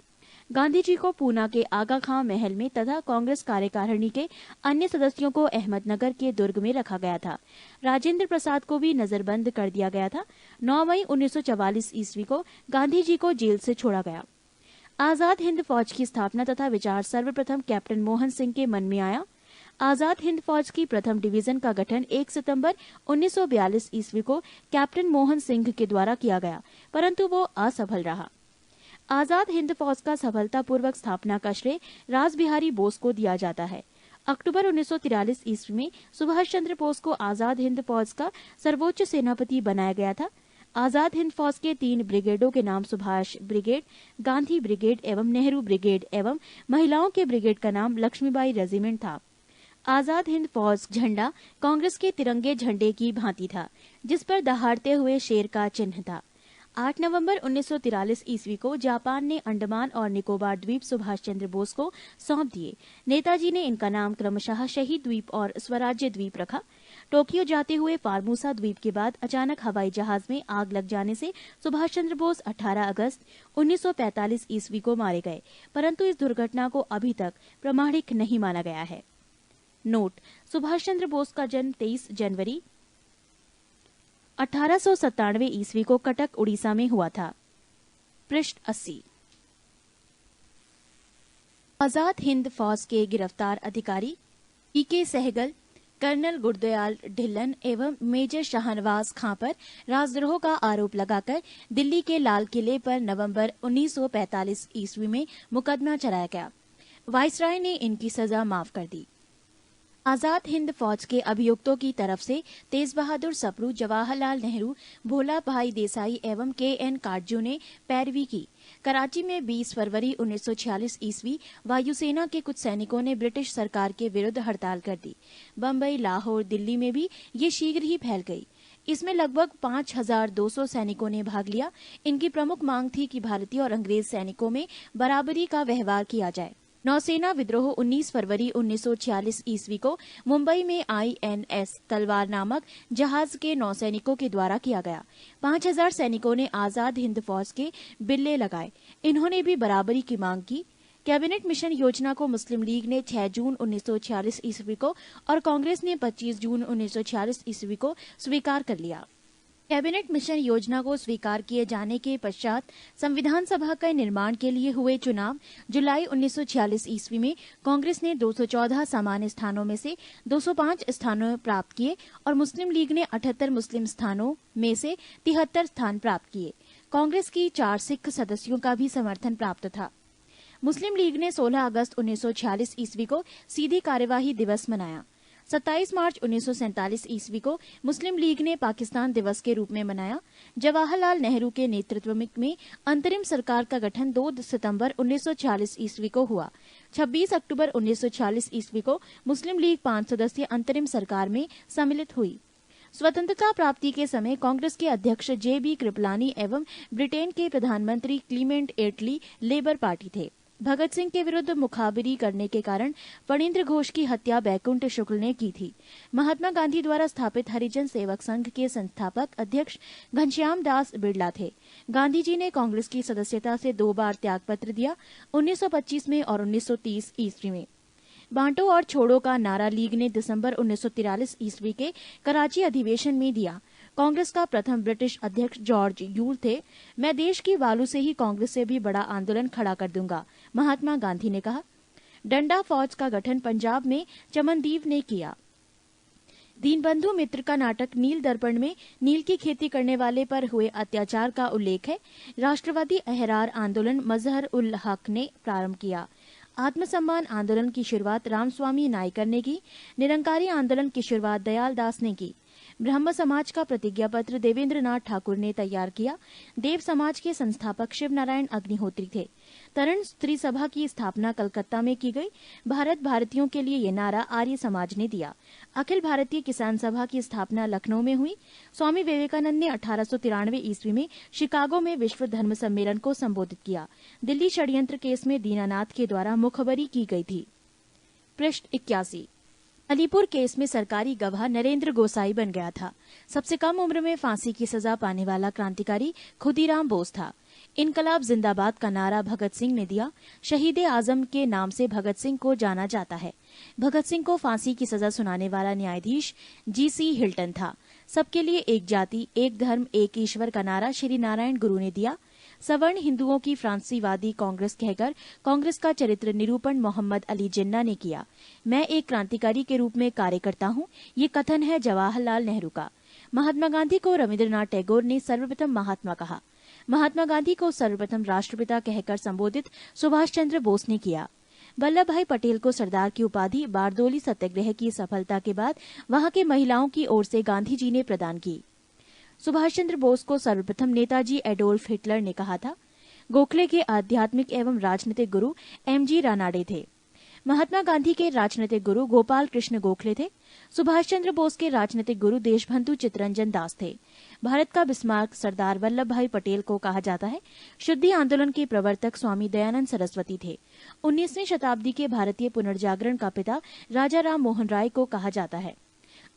गांधी जी को पूना के आगा खां महल में तथा कांग्रेस कार्यकारिणी के अन्य सदस्यों को अहमदनगर के दुर्ग में रखा गया था। राजेंद्र प्रसाद को भी नजरबंद कर दिया गया था। 9 मई 1944 ईस्वी को गांधी जी को जेल से छोड़ा गया। आजाद हिंद फौज की स्थापना तथा विचार सर्वप्रथम कैप्टन मोहन सिंह के मन में आया। आजाद हिंद फौज की प्रथम डिवीजन का गठन 1 सितंबर 1942 ईस्वी को कैप्टन मोहन सिंह के द्वारा किया गया, परंतु वो असफल रहा। आजाद हिंद फौज का सफलतापूर्वक स्थापना का श्रेय रासबिहारी बोस को दिया जाता है। अक्टूबर 1943 ईस्वी में सुभाष चंद्र बोस को आजाद हिंद फौज का सर्वोच्च सेनापति बनाया गया था। आजाद हिंद फौज के 3 ब्रिगेडों के नाम सुभाष ब्रिगेड, गांधी ब्रिगेड एवं नेहरू ब्रिगेड एवं महिलाओं के ब्रिगेड का नाम लक्ष्मीबाई रेजिमेंट था। आजाद हिंद फौज झंडा कांग्रेस के तिरंगे झंडे की भांति था, जिस पर दहाड़ते हुए शेर का चिन्ह था। 8 नवंबर 1943 ईस्वी को जापान ने अंडमान और निकोबार द्वीप सुभाष चंद्र बोस को सौंप दिए। नेताजी ने इनका नाम क्रमशः शहीद द्वीप और स्वराज्य द्वीप रखा। टोक्यो जाते हुए फार्मूसा द्वीप के बाद अचानक हवाई जहाज में आग लग जाने से सुभाष चंद्र बोस 18 अगस्त 1945 ईस्वी को मारे गए, परंतु इस दुर्घटना को अभी तक प्रामाणिक नहीं माना गया है। नोट: सुभाष चंद्र बोस का जन्म 23 जनवरी 1897 ईस्वी को कटक, उड़ीसा में हुआ था। पृष्ठ 80। आजाद हिंद फौज के गिरफ्तार अधिकारी पीके सहगल, कर्नल गुरदयाल ढिल्लन एवं मेजर शाहनवाज खां पर राजद्रोह का आरोप लगाकर दिल्ली के लाल किले पर नवंबर 1945 ईस्वी में मुकदमा चलाया गया। वाइसराय ने इनकी सजा माफ कर दी। आजाद हिंद फौज के अभियुक्तों की तरफ से तेज बहादुर सप्रू, जवाहरलाल नेहरू, भोला भाई देसाई एवं के.एन. काटजू ने पैरवी की। कराची में 20 फरवरी 1946 ईस्वी वायुसेना के कुछ सैनिकों ने ब्रिटिश सरकार के विरुद्ध हड़ताल कर दी। बम्बई, लाहौर, दिल्ली में भी ये शीघ्र ही फैल गई। इसमें लगभग 5200 सैनिकों ने भाग लिया। इनकी प्रमुख मांग थी कि भारतीय और अंग्रेज सैनिकों में बराबरी का व्यवहार किया जाए। नौसेना विद्रोह 19 फरवरी 1946 ईस्वी को मुंबई में INS तलवार नामक जहाज के नौसैनिकों के द्वारा किया गया। 5000 सैनिकों ने आजाद हिंद फौज के बिल्ले लगाए। इन्होंने भी बराबरी की मांग की। कैबिनेट मिशन योजना को मुस्लिम लीग ने 6 जून 1946 ईस्वी को और कांग्रेस ने 25 जून 1946 ईस्वी को स्वीकार कर लिया। कैबिनेट मिशन योजना को स्वीकार किए जाने के पश्चात संविधान सभा के निर्माण के लिए हुए चुनाव जुलाई 1946 ईस्वी में कांग्रेस ने 214 सामान्य स्थानों में से 205 स्थानों प्राप्त किए और मुस्लिम लीग ने 78 मुस्लिम स्थानों में से 73 स्थान प्राप्त किए। कांग्रेस की 4 सिख सदस्यों का भी समर्थन प्राप्त था। मुस्लिम लीग ने 16 अगस्त 1946 ईस्वी को सीधी कार्यवाही दिवस मनाया। 27 मार्च 1947 ईस्वी को मुस्लिम लीग ने पाकिस्तान दिवस के रूप में मनाया। जवाहरलाल नेहरू के नेतृत्व में अंतरिम सरकार का गठन 2 सितंबर 1946 ईस्वी को हुआ। 26 अक्टूबर 1946 ईस्वी को मुस्लिम लीग 5 सदस्यीय अंतरिम सरकार में सम्मिलित हुई। स्वतंत्रता प्राप्ति के समय कांग्रेस के अध्यक्ष जे.बी. कृपलानी एवं ब्रिटेन के प्रधानमंत्री क्लीमेंट एटली लेबर पार्टी थे। भगत सिंह के विरुद्ध मुखाबिरी करने के कारण फणींद्र घोष की हत्या बैकुंठ शुक्ल ने की थी। महात्मा गांधी द्वारा स्थापित हरिजन सेवक संघ के संस्थापक अध्यक्ष घनश्याम दास बिड़ला थे। गांधी जी ने कांग्रेस की सदस्यता से 2 बार त्यागपत्र दिया, 1925 में और 1930 ईस्वी में। बांटो और छोड़ो का नारा लीग ने दिसंबर 1943 ईस्वी के कराची अधिवेशन में दिया। कांग्रेस का प्रथम ब्रिटिश अध्यक्ष जॉर्ज यूल थे। मैं देश की बालू से ही कांग्रेस से भी बड़ा आंदोलन खड़ा कर दूंगा, महात्मा गांधी ने कहा। डंडा फौज का गठन पंजाब में चमनदीव ने किया। दीनबंधु मित्र का नाटक नील दर्पण में नील की खेती करने वाले पर हुए अत्याचार का उल्लेख है। राष्ट्रवादी अहरार आंदोलन मजहर उल हक ने प्रारंभ किया। आत्मसम्मान आंदोलन की शुरुआत रामस्वामी नायकर ने की। निरंकारी आंदोलन की शुरुआत दयाल दास ने की। ब्रह्म समाज का प्रतिज्ञा पत्र देवेंद्र नाथ ठाकुर ने तैयार किया। देव समाज के संस्थापक शिव नारायण अग्निहोत्री थे। तरण स्त्री सभा की स्थापना कलकत्ता में की गई। भारत भारतीयों के लिए ये नारा आर्य समाज ने दिया। अखिल भारतीय किसान सभा की स्थापना लखनऊ में हुई। स्वामी विवेकानंद ने 1893 ईस्वी में शिकागो में विश्व धर्म सम्मेलन को संबोधित किया। दिल्ली षड्यंत्र केस में दीनानाथ के द्वारा मुखबरी की गई थी। पृष्ठ 81। अलीपुर केस में सरकारी गवाह नरेंद्र गोसाई बन गया था। सबसे कम उम्र में फांसी की सजा पाने वाला क्रांतिकारी खुदीराम बोस था। इनकलाब जिंदाबाद का नारा भगत सिंह ने दिया। शहीद आजम के नाम से भगत सिंह को जाना जाता है। भगत सिंह को फांसी की सजा सुनाने वाला न्यायाधीश जी.सी. हिल्टन था। सबके लिए एक जाति, एक धर्म, एक ईश्वर का नारा श्री नारायण गुरु ने दिया। सवर्ण हिंदुओं की फ्रांसीवादी कांग्रेस कहकर कांग्रेस का चरित्र निरूपण मोहम्मद अली जिन्ना ने किया। मैं एक क्रांतिकारी के रूप में कार्य करता हूँ, ये कथन है जवाहरलाल नेहरू का। महात्मा गांधी को रविंद्रनाथ टैगोर ने सर्वप्रथम महात्मा कहा। महात्मा गांधी को सर्वप्रथम राष्ट्रपिता कहकर संबोधित सुभाष चंद्र बोस ने किया। वल्लभ भाई पटेल को सरदार की उपाधि बारदोली सत्याग्रह की सफलता के बाद वहां के महिलाओं की ओर से गांधी जी ने प्रदान की। सुभाष चंद्र बोस को सर्वप्रथम नेताजी एडोल्फ हिटलर ने कहा था। गोखले के आध्यात्मिक एवं राजनीतिक गुरु एम.जी. रानाडे थे। महात्मा गांधी के राजनीतिक गुरु गोपाल कृष्ण गोखले थे। सुभाष चंद्र बोस के राजनीतिक गुरु देशबंधु चित्तरंजन दास थे। भारत का बिस्मार्क सरदार वल्लभ भाई पटेल को कहा जाता है। शुद्धि आंदोलन के प्रवर्तक स्वामी दयानंद सरस्वती थे। 19वीं शताब्दी के भारतीय पुनर्जागरण का पिता राजा राम मोहन राय को कहा जाता है।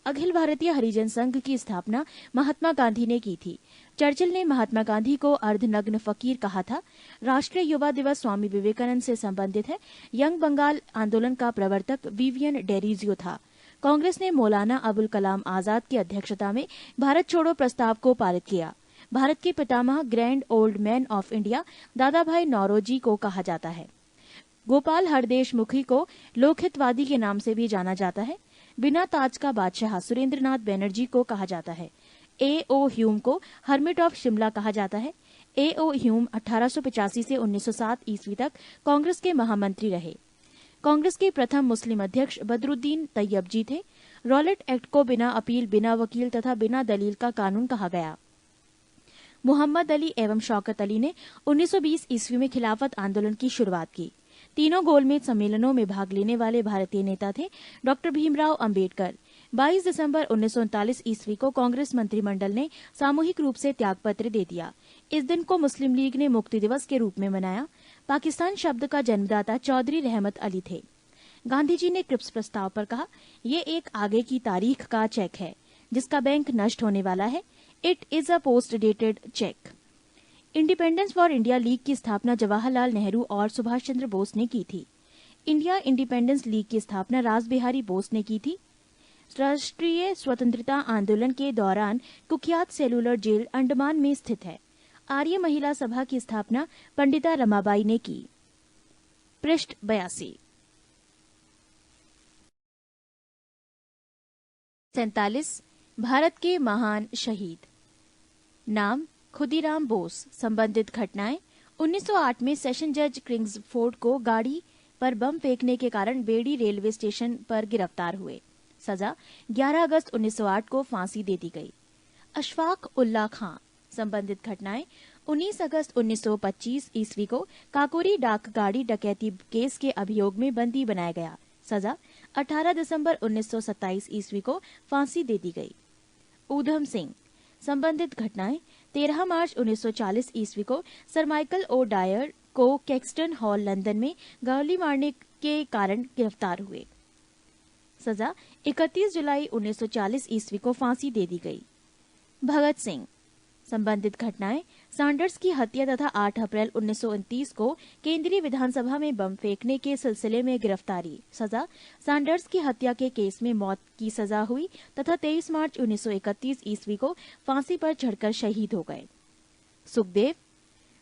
अखिल भारतीय हरिजन संघ की स्थापना महात्मा गांधी ने की थी। चर्चिल ने महात्मा गांधी को अर्धनग्न फकीर कहा था। राष्ट्रीय युवा दिवस स्वामी विवेकानंद से संबंधित है। यंग बंगाल आंदोलन का प्रवर्तक विवियन डेरिजियो था। कांग्रेस ने मौलाना अबुल कलाम आजाद की अध्यक्षता में भारत छोड़ो प्रस्ताव को पारित किया। भारत के पितामह grand old man of India Dadabhai Naoroji को कहा जाता है। गोपाल हरदेश मुखी को लोकहितवादी के नाम से भी जाना जाता है। बिना ताज का बादशाह सुरेंद्रनाथ बनर्जी को कहा जाता है। ए.ओ. ह्यूम को हर्मिट ऑफ शिमला कहा जाता है। ए.ओ. ह्यूम 1885 से 1907 ईस्वी तक कांग्रेस के महामंत्री रहे। कांग्रेस के प्रथम मुस्लिम अध्यक्ष बदरुद्दीन तैयब जी थे। रॉलेट एक्ट को बिना अपील, बिना वकील तथा बिना दलील का कानून कहा गया। मोहम्मद अली एवं शौकत अली ने 1920 ईस्वी में खिलाफत आंदोलन की शुरुआत की। तीनों गोलमेज सम्मेलनों में भाग लेने वाले भारतीय नेता थे डॉक्टर भीमराव अंबेडकर। 22 दिसंबर 1939 ईस्वी को कांग्रेस मंत्रिमंडल ने सामूहिक रूप से त्यागपत्र दे दिया। इस दिन को मुस्लिम लीग ने मुक्ति दिवस के रूप में मनाया। पाकिस्तान शब्द का जन्मदाता चौधरी रहमत अली थे। गांधी जी ने क्रिप्स प्रस्ताव पर कहा, ये एक आगे की तारीख का चेक है जिसका बैंक नष्ट होने वाला है। It is a post dated cheque. Independence for India league की स्थापना जवाहरलाल नेहरू और सुभाष चंद्र बोस ने की थी। इंडिया इंडिपेंडेंस लीग की स्थापना रासबिहारी बोस ने की थी। राष्ट्रीय स्वतंत्रता आंदोलन के दौरान कुख्यात सेलुलर जेल अंडमान में स्थित है। आर्य महिला सभा की स्थापना पंडिता रमाबाई ने की। पृष्ठ 82। 47 भारत के महान शहीद। नाम खुदीराम बोस। संबंधित घटनाएं 1908 में सेशन जज किंग्सफोर्ड को गाड़ी पर बम फेंकने के कारण बेड़ी रेलवे स्टेशन पर गिरफ्तार हुए। सजा 11 अगस्त 1908 को फांसी दे दी गई। अशफाक उल्लाह खां, संबंधित घटनाएं 19 अगस्त 1925 ईस्वी को काकोरी डाक गाड़ी डकैती केस के अभियोग में बंदी बनाया गया। सजा 18 दिसंबर 1927 ईस्वी को फांसी दे दी गई। ऊधम सिंह, संबंधित घटनाएं 13 मार्च 1940 ईस्वी को सर माइकल ओ डायर को कैक्सटन हॉल लंदन में गोली मारने के कारण गिरफ्तार हुए। सजा 31 जुलाई 1940 ईस्वी को फांसी दे दी गई। भगत सिंह, संबंधित घटनाएं सैंडर्स की हत्या तथा 8 अप्रैल 1929 को केंद्रीय विधानसभा में बम फेंकने के सिलसिले में गिरफ्तारी। सजा सैंडर्स की हत्या के केस में मौत की सजा हुई तथा 23 मार्च 1931 ईस्वी को फांसी पर चढ़कर शहीद हो गए। सुखदेव,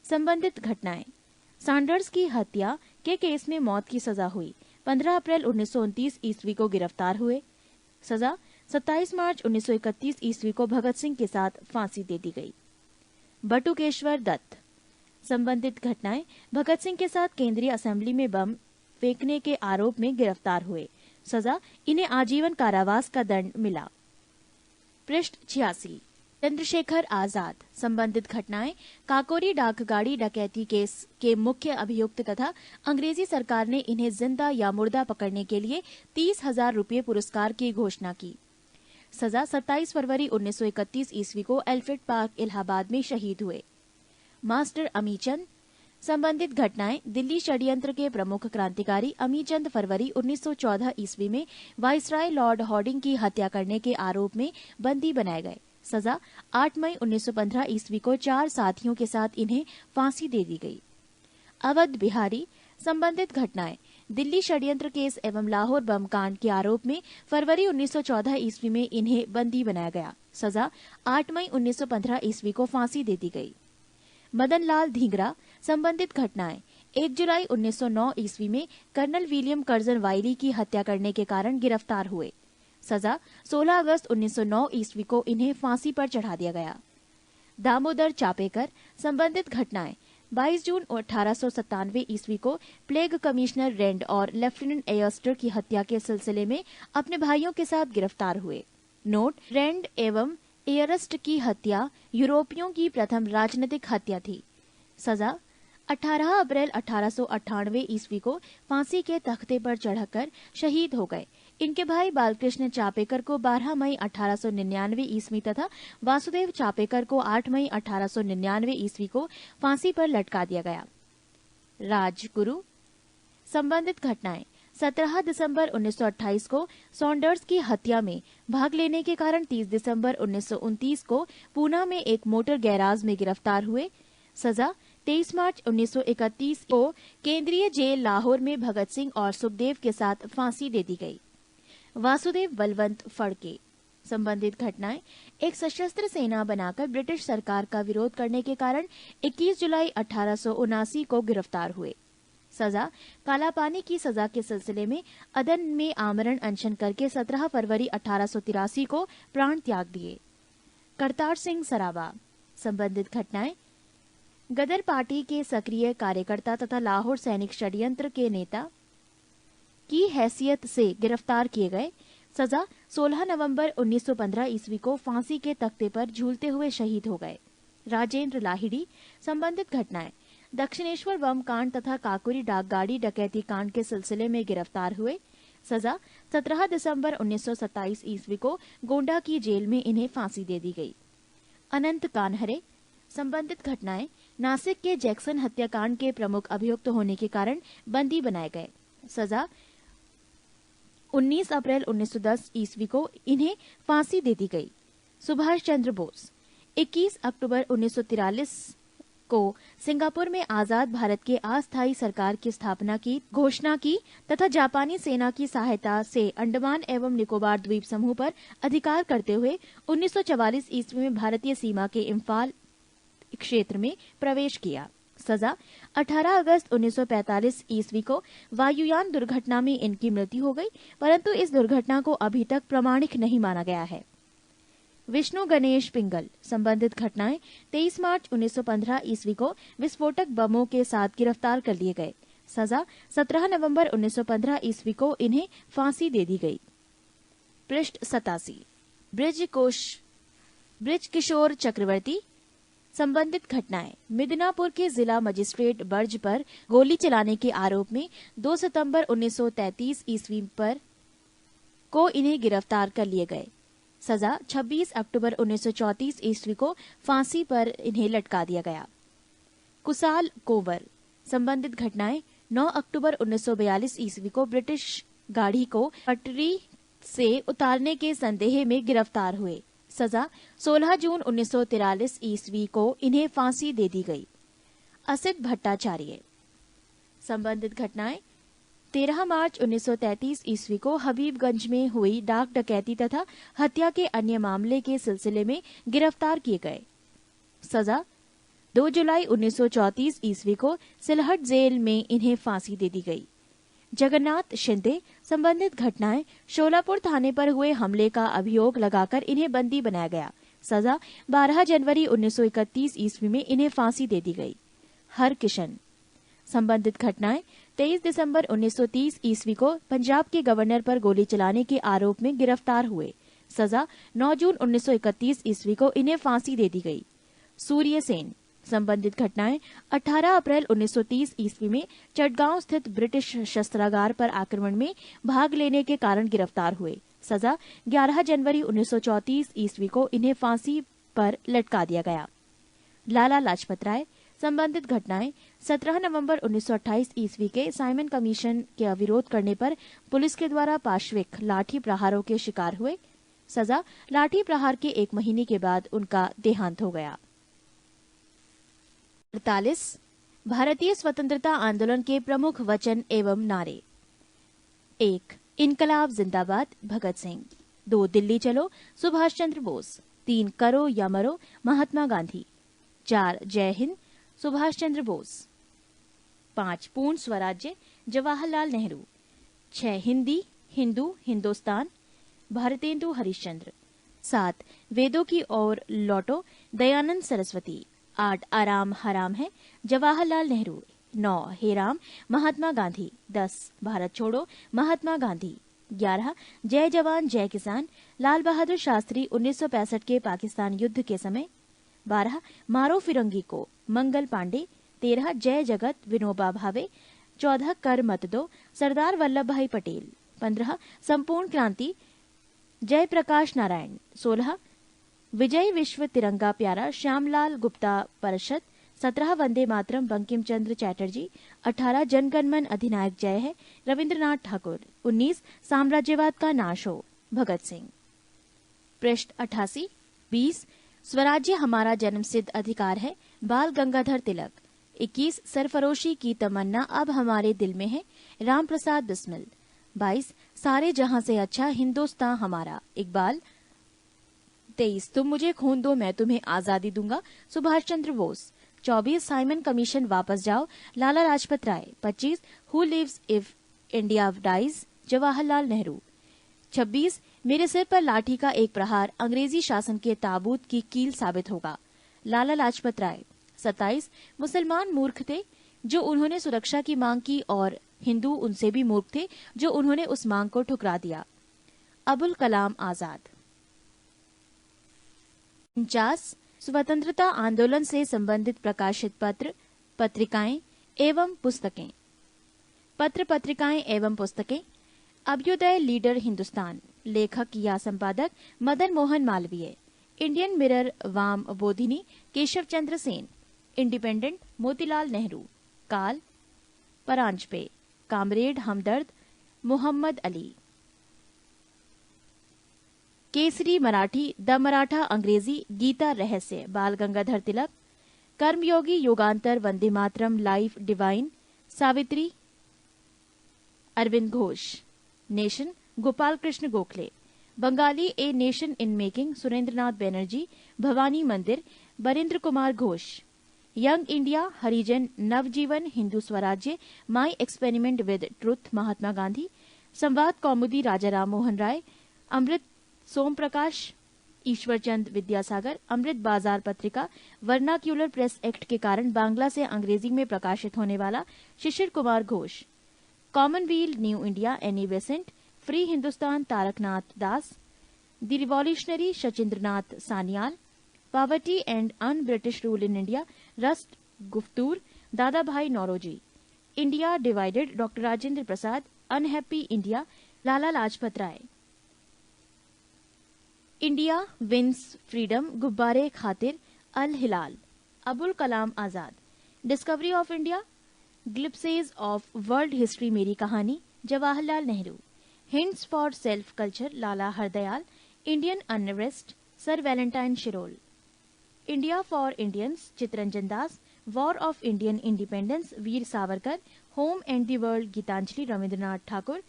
संबंधित घटनाएं सैंडर्स की हत्या के केस में मौत की सजा हुई। 15 अप्रैल 1929 ईस्वी को गिरफ्तार हुए। सजा 27 मार्च 1931 ईस्वी को भगत सिंह के साथ फांसी दे दी गई। बटुकेश्वर दत्त, संबंधित घटनाएं भगत सिंह के साथ केंद्रीय असेंबली में बम फेंकने के आरोप में गिरफ्तार हुए। सजा इन्हें आजीवन कारावास का दंड मिला। पृष्ठ 86। चंद्रशेखर आजाद, संबंधित घटनाएं काकोरी डाक गाड़ी डकैती केस के मुख्य अभियुक्त तथा अंग्रेजी सरकार ने इन्हें जिंदा या मुर्दा पकड़ने के लिए 30,000 रुपये पुरस्कार की घोषणा की। सजा 27 फरवरी 1931 ईस्वी को एल्फ्रेड पार्क इलाहाबाद में शहीद हुए। मास्टर अमीचंद, संबंधित घटनाएं दिल्ली षड्यंत्र के प्रमुख क्रांतिकारी अमीचंद फरवरी 1914 ईस्वी में वाइसराय लॉर्ड हॉर्डिंग की हत्या करने के आरोप में बंदी बनाए गए। सजा 8 मई 1915 ईस्वी को 4 साथियों के साथ इन्हें फांसी दे दी गई। अवध बिहारी, संबंधित घटनाएं दिल्ली षड्यंत्र केस एवं लाहौर बम कांड के आरोप में फरवरी 1914 ईस्वी में इन्हें बंदी बनाया गया। सजा 8 मई 1915 ईस्वी को फांसी दे दी गई। मदन लाल धींगरा, संबंधित घटनाएं 1 जुलाई 1909 ईस्वी में कर्नल विलियम कर्जन वाइली की हत्या करने के कारण गिरफ्तार हुए। सजा 16 अगस्त 1909 ईस्वी को इन्हें फांसी पर चढ़ा दिया गया। दामोदर चापेकर, संबंधित घटनाएं 22 जून 1897 ईस्वी को प्लेग कमिश्नर रेंड और लेफ्टिनेंट एयरस्टर की हत्या के सिलसिले में अपने भाइयों के साथ गिरफ्तार हुए। नोट, रेंड एवं एयरस्ट की हत्या यूरोपियों की प्रथम राजनीतिक हत्या थी। सजा 18 अप्रैल 1898 ईस्वी को फांसी के तख्ते पर चढ़कर शहीद हो गए। इनके भाई बालकृष्ण चापेकर को 12 मई 1899 ईस्वी तथा वासुदेव चापेकर को 8 मई 1899 ईस्वी को फांसी पर लटका दिया गया। राजगुरु, संबंधित घटनाएं 17 दिसंबर 1928 को सॉन्डर्स की हत्या में भाग लेने के कारण 30 दिसंबर 1929 को पूना में एक मोटर गैराज में गिरफ्तार हुए। सजा 23 मार्च 1931 को केंद्रीय जेल लाहौर में भगत सिंह और सुखदेव के साथ फांसी दे दी गई। वासुदेव बलवंत फड़के, संबंधित घटनाएं एक सशस्त्र सेना बनाकर ब्रिटिश सरकार का विरोध करने के कारण 21 जुलाई 1879 को गिरफ्तार हुए। सजा कालापानी की सजा के सिलसिले में अदन में आमरण अनशन करके 17 फरवरी 1883 को प्राण त्याग दिए। करतार सिंह सराबा, संबंधित घटनाएं गदर पार्टी के सक्रिय कार्यकर्ता तथा लाहौर सैनिक षड्यंत्र के नेता की हैसियत से गिरफ्तार किए गए। सजा 16 नवंबर 1915 ईस्वी को फांसी के तख्ते पर झूलते हुए शहीद हो गए। राजेंद्र लाहिड़ी, संबंधित घटनाएं दक्षिणेश्वर बम कांड तथा काकोरी डाक गाड़ी डकैती कांड के सिलसिले में गिरफ्तार हुए। सजा 17 दिसंबर 1927 ईस्वी को गोंडा की जेल में इन्हें फांसी दे दी गई। अनंत कान्हरे, संबंधित घटनाएं नासिक के जैक्सन हत्याकांड के प्रमुख अभियुक्त होने के कारण बंदी बनाए गए। सजा 19 अप्रैल 1910 ईस्वी को इन्हें फांसी दे दी गई। सुभाष चंद्र बोस, 21 अक्टूबर 1943 को सिंगापुर में आजाद भारत के अस्थायी सरकार की स्थापना की घोषणा की तथा जापानी सेना की सहायता से अंडमान एवं निकोबार द्वीप समूह पर अधिकार करते हुए 1944 ईस्वी में भारतीय सीमा के इम्फाल क्षेत्र में प्रवेश किया। सजा 18 अगस्त 1945 ईस्वी को वायुयान दुर्घटना में इनकी मृत्यु हो गई, परंतु इस दुर्घटना को अभी तक प्रामाणिक नहीं माना गया है। विष्णु गणेश पिंगल, संबंधित घटनाएं 23 मार्च 1915 ईस्वी को विस्फोटक बमों के साथ गिरफ्तार कर लिए गए। सजा 17 नवंबर 1915 ईस्वी को इन्हें फांसी दे दी गई। पृष्ठ 87। ब्रिज किशोर चक्रवर्ती। संबंधित घटनाएं। मिदनापुर के जिला मजिस्ट्रेट बर्ज पर गोली चलाने के आरोप में 2 सितंबर 1933 ईस्वी पर को इन्हें गिरफ्तार कर लिए गए। सजा 26 अक्टूबर 1934 ईस्वी को फांसी पर इन्हें लटका दिया गया। कुसाल कोवर। संबंधित घटनाएं। 9 अक्टूबर 1942 ईस्वी को ब्रिटिश गाड़ी को पटरी से उतारने के संदेह में गिरफ्तार हुए। सजा 16 जून 1943 ईस्वी को इन्हें फांसी दे दी गई। असित भट्टाचार्य। संबंधित घटनाएं। 13 मार्च 1933 ईस्वी को हबीबगंज में हुई डाक डकैती तथा हत्या के अन्य मामले के सिलसिले में गिरफ्तार किए गए। सजा 2 जुलाई 1934 ईस्वी को सिलहट जेल में इन्हें फांसी दे दी गई। जगन्नाथ शिंदे। संबंधित घटनाएं। शोलापुर थाने पर हुए हमले का अभियोग लगाकर इन्हें बंदी बनाया गया। सजा 12 जनवरी 1931 ईस्वी में इन्हें फांसी दे दी गई। हरकिशन। संबंधित घटनाएं। 23 दिसंबर 1930 ईस्वी को पंजाब के गवर्नर पर गोली चलाने के आरोप में गिरफ्तार हुए। सजा 9 जून 1931 ईस्वी को इन्हें फांसी दे दी गई। सूर्य सेन। संबंधित घटनाएं। 18 अप्रैल 1930 ईस्वी में चटगांव स्थित ब्रिटिश शस्त्रागार पर आक्रमण में भाग लेने के कारण गिरफ्तार हुए। सजा 11 जनवरी 1934 ईस्वी को इन्हें फांसी पर लटका दिया गया। लाला लाजपत राय। संबंधित घटनाएं। 17 नवंबर 1928 ईस्वी के साइमन कमीशन के विरोध करने पर पुलिस के द्वारा पाशविक लाठी प्रहारों के शिकार हुए। सजा लाठी प्रहार के 1 महीने के बाद उनका देहांत हो गया। 48 भारतीय स्वतंत्रता आंदोलन के प्रमुख वचन एवं नारे। 1 इनकलाब जिंदाबाद भगत सिंह। 2 दिल्ली चलो सुभाष चंद्र बोस। 3 करो या मरो महात्मा गांधी। 4 जय हिंद सुभाष चंद्र बोस। 5 पूर्ण स्वराज्य जवाहरलाल नेहरू। 6 हिंदी हिंदू हिंदुस्तान भारतेंदु हरिश्चंद्र। 7 वेदों की ओर लौटो दयानंद सरस्वती। 8 आराम हराम है जवाहरलाल नेहरू। 9 हे राम महात्मा गांधी। 10 भारत छोड़ो महात्मा गांधी। 11 जय जवान जय किसान लाल बहादुर शास्त्री 1965 के पाकिस्तान युद्ध के समय। 12 मारो फिरंगी को मंगल पांडे। 13 जय जगत विनोबा भावे। 14 कर मत दो सरदार वल्लभ भाई पटेल। 15 संपूर्ण क्रांति जय प्रकाश नारायण। 16 विजय विश्व तिरंगा प्यारा श्यामलाल गुप्ता परिषद। 17 वंदे मातरम बंकिम चंद्र चैटर्जी। 18 जनगणमन अधिनायक जय है रविंद्रनाथ ठाकुर। 19 साम्राज्यवाद का नाश हो भगत सिंह। पृष्ठ 88। 20 स्वराज्य हमारा जन्मसिद्ध अधिकार है बाल गंगाधर तिलक। 21 सरफरोशी की तमन्ना अब हमारे दिल में है राम प्रसाद बिस्मिल। 22 सारे जहां से अच्छा हिंदुस्तान हमारा इकबाल। 23 तुम मुझे खून दो मैं तुम्हें आजादी दूंगा सुभाष चंद्र बोस। 24 साइमन कमीशन वापस जाओ Lala Lajpat Rai. 25 who lives if India dies Jawaharlal Nehru. 26 मेरे सिर पर लाठी का एक प्रहार अंग्रेजी शासन के ताबूत की कील साबित होगा लाला लाजपत राय। 27 मुसलमान मूर्ख थे जो उन्होंने सुरक्षा की मांग की और हिंदू उनसे भी मूर्ख थे जो उन्होंने उस मांग को ठुकरा दिया अबुल कलाम आजाद। 49 स्वतंत्रता आंदोलन से संबंधित प्रकाशित पत्र पत्रिकाएं एवं पुस्तकें। पत्र पत्रिकाएं एवं पुस्तकें। अभ्युदय लीडर हिंदुस्तान लेखक या संपादक Madan Mohan Malaviya. Indian Mirror Vama Bodhini Keshav Chandra Sen. Independent Motilal Nehru. Kal Paranjpe comrade Hamdard Mohammad Ali. Kesari Marathi the Maratha अंग्रेजी Gita Rahasya Bal Gangadhar Tilak. Karmayogi Yugantar Vande Mataram life divine Savitri Arvind Ghosh. Nation Gopal Krishna Gokhale. Bengali a nation in making Surendranath Banerjee Bhavani Mandir Barindra Kumar Ghosh. Young India Harijan Navjivan Hindu Swarajya my experiment with truth Mahatma Gandhi. संवाद कौमुदी राजा राम मोहन राय। अमृत सोम प्रकाश ईश्वरचंद विद्यासागर। अमृत बाजार पत्रिका वर्नाक्यूलर प्रेस एक्ट के कारण बांग्ला से अंग्रेजी में प्रकाशित होने वाला Shishir Kumar Ghosh. Commonwealth new India Annie Besant. Free Hindustan Taraknath Das, the revolutionary Sachindranath Sanyal, poverty and un British rule in India Rast Goftar, Dadabhai Naoroji, India divided doctor Rajendra Prasad, unhappy India Lala Lajpat Rai, India wins freedom Ghubar Khatir Al Hilal, Abul Kalam Azad, discovery of India, glimpses of world history Meri Kahani Jawaharlal Nehru, hints for self culture Lala Hardayal, Indian unrest sir Valentine Chirol, India for Indians Chittaranjan Das, war of Indian independence Veer Savarkar, home and the world Gitanjali Rabindranath Thakur,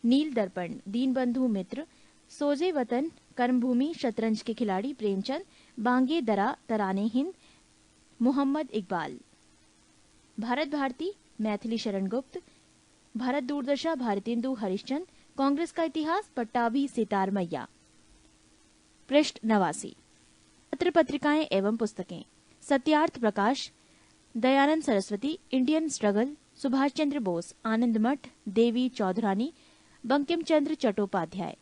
Neel Darpan Dinabandhu मित्र, सोजे वतन कर्मभूमि शतरंज के खिलाड़ी प्रेमचंद, बांगे दरा तराने हिंद मोहम्मद इकबाल, भारत भारती मैथिली शरण गुप्त, भारत दूरदर्शा भारतेंदु हरिश्चंद, कांग्रेस का इतिहास पट्टाभी सितार मैया। पृष्ठ 89। पत्र पत्रिकाएं एवं पुस्तकें। सत्यार्थ प्रकाश, दयानंद सरस्वती, इंडियन स्ट्रगल, सुभाष चंद्र बोस, आनंद मठ, देवी चौधरानी, बंकिम चंद्र चट्टोपाध्याय।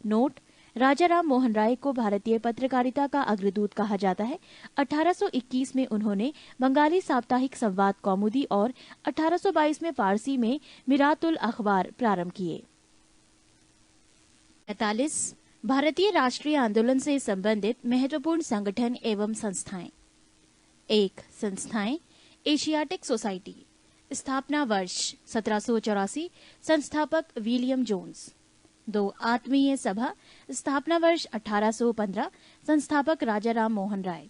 नोट: राजा राम मोहन राय को भारतीय पत्रकारिता का अग्रदूत कहा जाता है। 1821 में उन्होंने बंगाली साप्ताहिक संवाद कौमुदी और 1822 में फारसी में मिरातुल अखबार प्रारंभ किए। 45 भारतीय राष्ट्रीय आंदोलन से संबंधित महत्वपूर्ण संगठन एवं संस्थाएं। 1. संस्थाएं। एशियाटिक सोसाइटी, स्थापना वर्ष 1784, संस्थापक विलियम जोन्स। 2. आत्मीय सभा, स्थापना वर्ष 1815, संस्थापक राजा राम मोहन राय।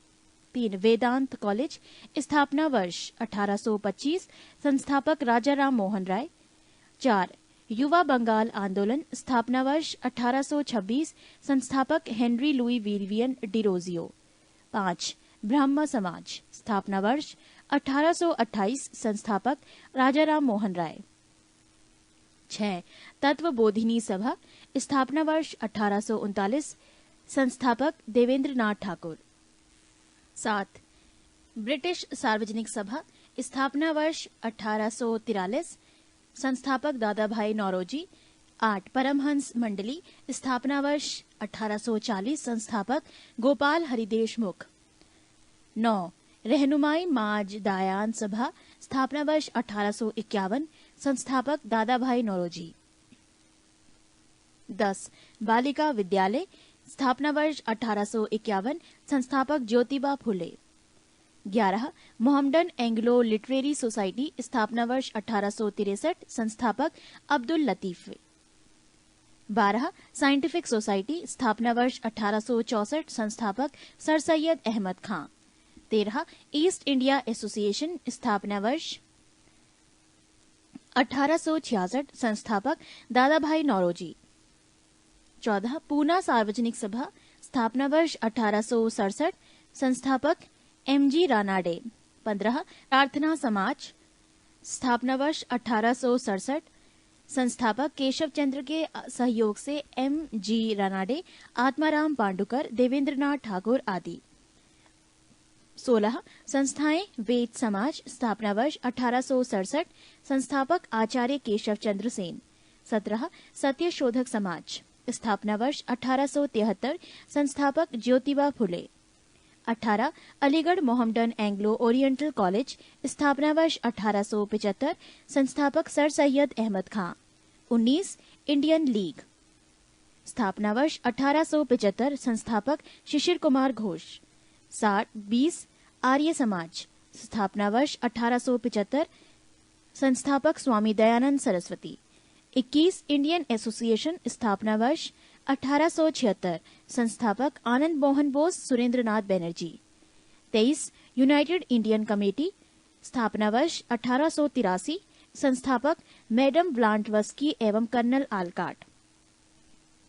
3. वेदांत कॉलेज, स्थापना वर्ष 1825, संस्थापक राजा राम मोहन राय। 4. युवा बंगाल आंदोलन, स्थापना वर्ष 1826, संस्थापक हेनरी लुई विवियन डिरोजियो। 5. ब्रह्म समाज, स्थापना वर्ष 1828, संस्थापक राजा राम मोहन राय। 6. तत्व बोधिनी सभा, स्थापना वर्ष 1839, संस्थापक देवेंद्र नाथ ठाकुर। 7. ब्रिटिश सार्वजनिक सभा, स्थापना वर्ष 1843, संस्थापक दादा भाई नौरोजी। 8. परमहंस मंडली, स्थापना वर्ष 1840, संस्थापक गोपाल हरिदेशमुख। 9. रहनुमाई माज दायान सभा, स्थापना वर्ष 1851, संस्थापक दादा भाई नौरोजी। 10. बालिका विद्यालय, स्थापना वर्ष 1851, संस्थापक Jyotiba Phule. 11. Mohammedan Anglo literary society, स्थापना वर्ष 1863, संस्थापक अब्दुल लतीफ। 12. साइंटिफिक सोसाइटी, स्थापना वर्ष 1864, संस्थापक सर सैयद अहमद खां। 13. ईस्ट इंडिया एसोसिएशन, स्थापना वर्ष 1866, संस्थापक दादा भाई नौरोजी। 14. पूना सार्वजनिक सभा, स्थापना वर्ष 1867, संस्थापक एमजी रानाडे। 15. प्रार्थना समाज, स्थापना वर्ष 1867, संस्थापक केशव चंद्र के सहयोग से एमजी रानाडे, आत्माराम पांडुकर, देवेंद्रनाथ ठाकुर आदि। 16. संस्थाएं वेद समाज, स्थापना वर्ष 1867, संस्थापक आचार्य केशव चंद्र सेन। 17. सत्य शोधक समाज, स्थापना वर्ष 1873, संस्थापक Jyotiba Phule. 18. Aligarh Mohammedan Anglo oriental college, स्थापना वर्ष 1875, संस्थापक सर सैयद अहमद खां। 19. इंडियन लीग, स्थापना वर्ष 1875, संस्थापक शिशिर कुमार घोष। 20. आर्य समाज, स्थापना वर्ष 1875, संस्थापक स्वामी दयानंद सरस्वती। 21. इंडियन एसोसिएशन, स्थापना वर्ष 1876, संस्थापक Anand Mohan Bose, Surendranath Banerjee. 23. United Indian committee, स्थापना वर्ष 1883, संस्थापक मैडम ब्लांटवस्की एवं colonel Olcott.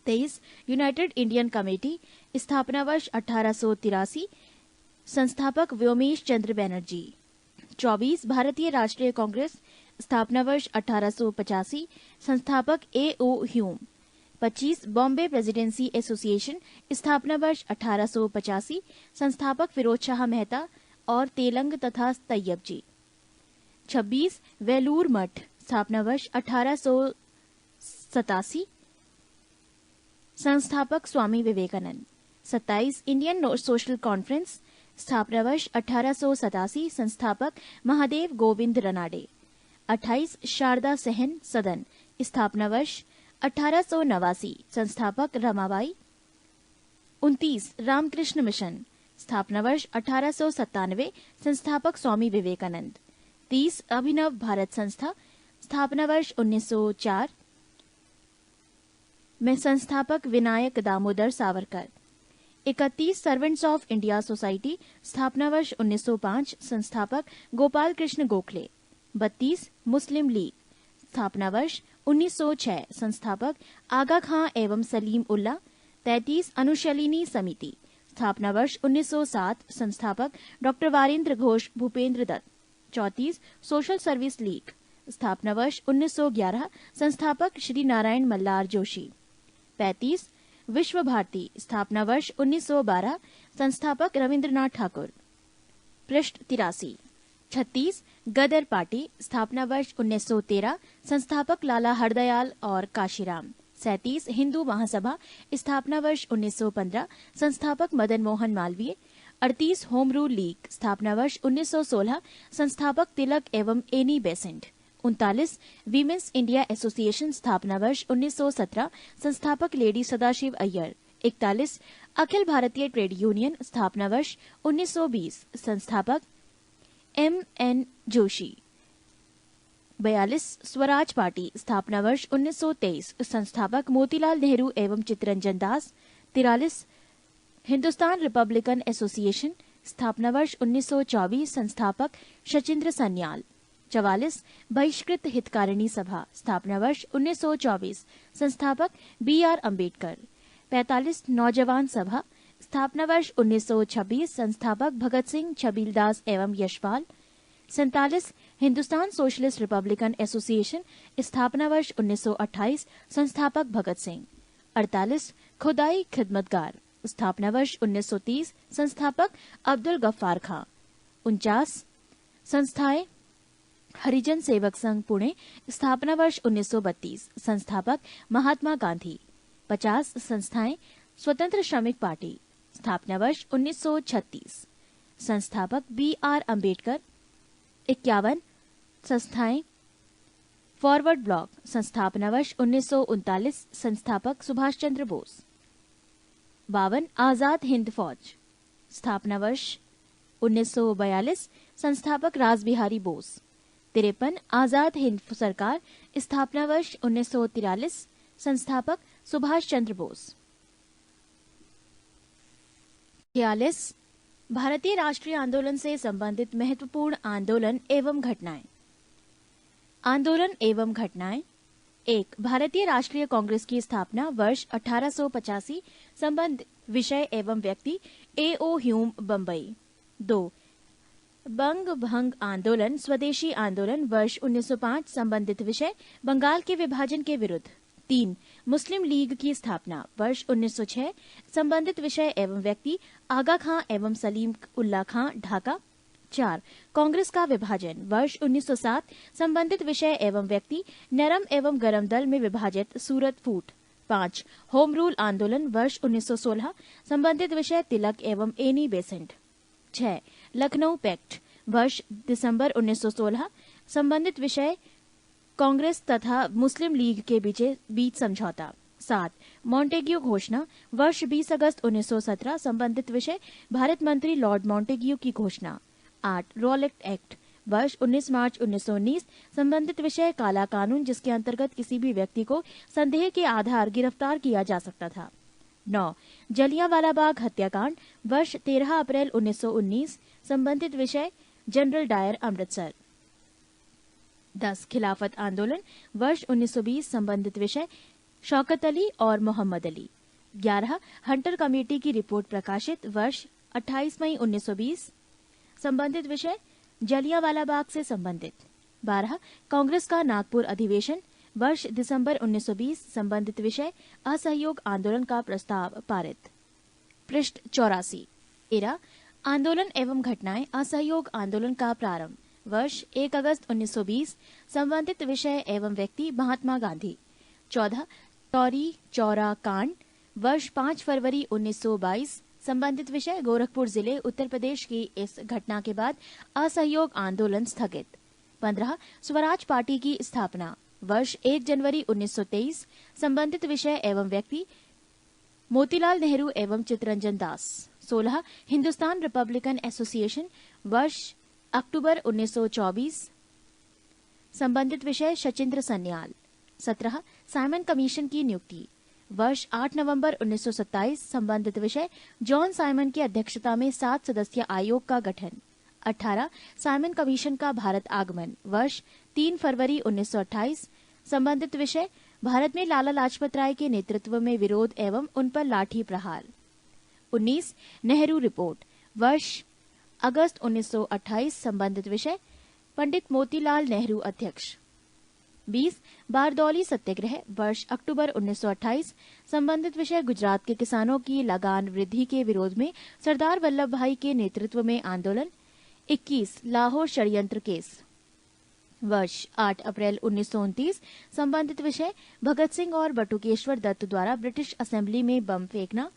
23. United Indian committee, स्थापना वर्ष 1883, संस्थापक व्योमेश चंद्र बनर्जी। 24. भारतीय राष्ट्रीय कांग्रेस, स्थापना वर्ष 1885, संस्थापक A.O.. Hume. 25. Bombay presidency association, स्थापना वर्ष 1885, संस्थापक फिरोज शाह मेहता और तेलंग तथा तैयब जी। 26. वेलूर मठ, स्थापना वर्ष 87 संस्थापक Swami Vivekananda. 27 Indian social conference, स्थापना वर्ष 1887, संस्थापक महादेव गोविंद रनाडे। 28 शारदा सहन सदन, स्थापना वर्ष 1889, संस्थापक रमाबाई। 29 रामकृष्ण मिशन, स्थापना वर्ष 1897, संस्थापक स्वामी विवेकानंद। 30 अभिनव भारत संस्था, स्थापना वर्ष 1904 में संस्थापक Vinayak Damodar Savarkar. 31 servants of India society, स्थापना वर्ष 1905, संस्थापक गोपाल कृष्ण गोखले। 32 मुस्लिम लीग, स्थापना वर्ष 1906, संस्थापक आगा खां एवं सलीम उल्ला। 33 अनुशलिनी समिति, स्थापना वर्ष 1907, संस्थापक doctor Varendra Ghosh Bhupendra Dutt. 34 Social Service League, स्थापना वर्ष 1911, संस्थापक श्री नारायण मल्लार जोशी। 35 विश्व भारती, स्थापना वर्ष 1912, संस्थापक रविंद्रनाथ ठाकुर। पृष्ठ 83। 36 गदर पार्टी, स्थापना वर्ष 1913, संस्थापक लाला हरदयाल और काशीराम। 37 हिंदू महासभा, स्थापना वर्ष 1915, संस्थापक Madan Mohan Malviya. 38 home rule league, स्थापना वर्ष 1916, संस्थापक तिलक एवं Annie Besant. 39 women's India association, स्थापना वर्ष 1917, संस्थापक lady Sadashiv Iyer. 41 Akhil Bharatiya trade union, स्थापना वर्ष 1920, संस्थापक M.N. जोशी। 42 स्वराज पार्टी, स्थापना वर्ष 1923, संस्थापक मोतीलाल नेहरू एवं चित्तरंजन दास। 43 हिंदुस्तान रिपब्लिकन एसोसिएशन, स्थापना वर्ष 1924, संस्थापक शचीन्द्र सन्याल। 44 बहिष्कृत हितकारिणी सभा, स्थापना वर्ष 1924, संस्थापक B.R. अम्बेडकर। 45 नौजवान सभा, स्थापना वर्ष 1926, संस्थापक भगत सिंह, छबीलदास एवं Yashpal. 47 Hindustan socialist Republican association, स्थापना वर्ष 1928, संस्थापक भगत सिंह। 48 खुदाई खिदमतगार, स्थापना वर्ष 1930, संस्थापक अब्दुल गफ्फार खां। 49 संस्थाएं हरिजन सेवक संघ पुणे, स्थापना वर्ष 1932, संस्थापक महात्मा गांधी। 50 संस्थाएं स्वतंत्र श्रमिक पार्टी, स्थापना वर्ष 1936, संस्थापक B.R. अम्बेडकर। 51 संस्थाएं फॉरवर्ड ब्लॉक, संस्थापना वर्ष 1939, संस्थापक सुभाष चंद्र बोस। 52 आजाद हिंद फौज, स्थापना वर्ष 1942, संस्थापक रासबिहारी बोस। 53 आजाद हिंद सरकार, स्थापना वर्ष 1943, संस्थापक सुभाष चंद्र बोस। 46 भारतीय राष्ट्रीय आंदोलन से संबंधित महत्वपूर्ण आंदोलन एवं घटनाएं। आंदोलन एवं घटनाएं। 1 भारतीय राष्ट्रीय कांग्रेस की स्थापना वर्ष 1885, संबंध विषय एवं व्यक्ति A.O. ह्यूम बम्बई। 2 बंग भंग आंदोलन स्वदेशी आंदोलन वर्ष 1905, संबंधित विषय बंगाल के विभाजन के विरुद्ध। 3 मुस्लिम लीग की स्थापना वर्ष 1906, संबंधित विषय एवं व्यक्ति आगा खां एवं सलीम उल्ला खां ढाका। 4 कांग्रेस का विभाजन वर्ष 1907, संबंधित विषय एवं व्यक्ति नरम एवं गरम दल में विभाजित सूरत फूट। 5 होम रूल आंदोलन वर्ष 1916, संबंधित विषय तिलक एवं एनी बेसेंट। 6 लखनऊ पैक्ट वर्ष दिसंबर 1916, संबंधित विषय कांग्रेस तथा मुस्लिम लीग के बीच समझौता। 7 मॉन्टेग्यू घोषणा वर्ष 20 अगस्त 1917, संबंधित विषय भारत मंत्री लॉर्ड मॉन्टेग्यू की घोषणा। 8 रॉलेट एक्ट वर्ष 19 मार्च 1919, संबंधित विषय काला कानून जिसके अंतर्गत किसी भी व्यक्ति को संदेह के आधार गिरफ्तार किया जा सकता था। 9 जलियांवाला बाग हत्याकांड वर्ष 13 अप्रैल 1919, संबंधित विषय जनरल डायर अमृतसर। 10 खिलाफत आंदोलन वर्ष 1920, संबंधित विषय शौकत अली और मोहम्मद अली। 11 हंटर कमेटी की रिपोर्ट प्रकाशित वर्ष 28 मई 1920, संबंधित विषय जलियांवाला बाग से संबंधित। 12 कांग्रेस का नागपुर अधिवेशन वर्ष दिसंबर 1920, संबंधित विषय असहयोग आंदोलन का प्रस्ताव पारित। पृष्ठ 84। 13 आंदोलन एवं घटनाएं असहयोग आंदोलन का प्रारंभ वर्ष 1 अगस्त 1920, संबंधित विषय एवं व्यक्ति महात्मा गांधी। 14 चौरी चौरा कांड, वर्ष 5 फरवरी 1922, संबंधित विषय गोरखपुर जिले उत्तर प्रदेश की इस घटना के बाद असहयोग आंदोलन स्थगित। 15 स्वराज पार्टी की स्थापना, वर्ष 1 जनवरी 1923, संबंधित विषय एवं व्यक्ति मोतीलाल नेहरू एवं चित्तरंजन दास। 16 हिंदुस्तान रिपब्लिकन एसोसिएशन, वर्ष अक्टूबर 1924, संबंधित विषय शचीन्द्र सन्याल। 17 साइमन कमीशन की नियुक्ति, वर्ष 8 नवंबर 1927, संबंधित विषय जॉन साइमन की अध्यक्षता में 7 सदस्यीय आयोग का गठन। 18 साइमन कमीशन का भारत आगमन, वर्ष 3 फरवरी 1928, संबंधित विषय भारत में लाला लाजपत राय के नेतृत्व में विरोध एवं उन पर लाठी प्रहार। 19 नेहरू रिपोर्ट, वर्ष अगस्त 1928, संबंधित विषय पंडित मोतीलाल नेहरू अध्यक्ष। 20 बारदौली सत्याग्रह, वर्ष अक्टूबर 1928, संबंधित विषय गुजरात के किसानों की लगान वृद्धि के विरोध में सरदार वल्लभ भाई के नेतृत्व में आंदोलन। 21 लाहौर षड्यंत्र केस, वर्ष 8 अप्रैल 1929, संबंधित विषय भगत सिंह और बटुकेश्वर दत्त द्वारा ब्रिटिश असेंबली में बम फेंकना।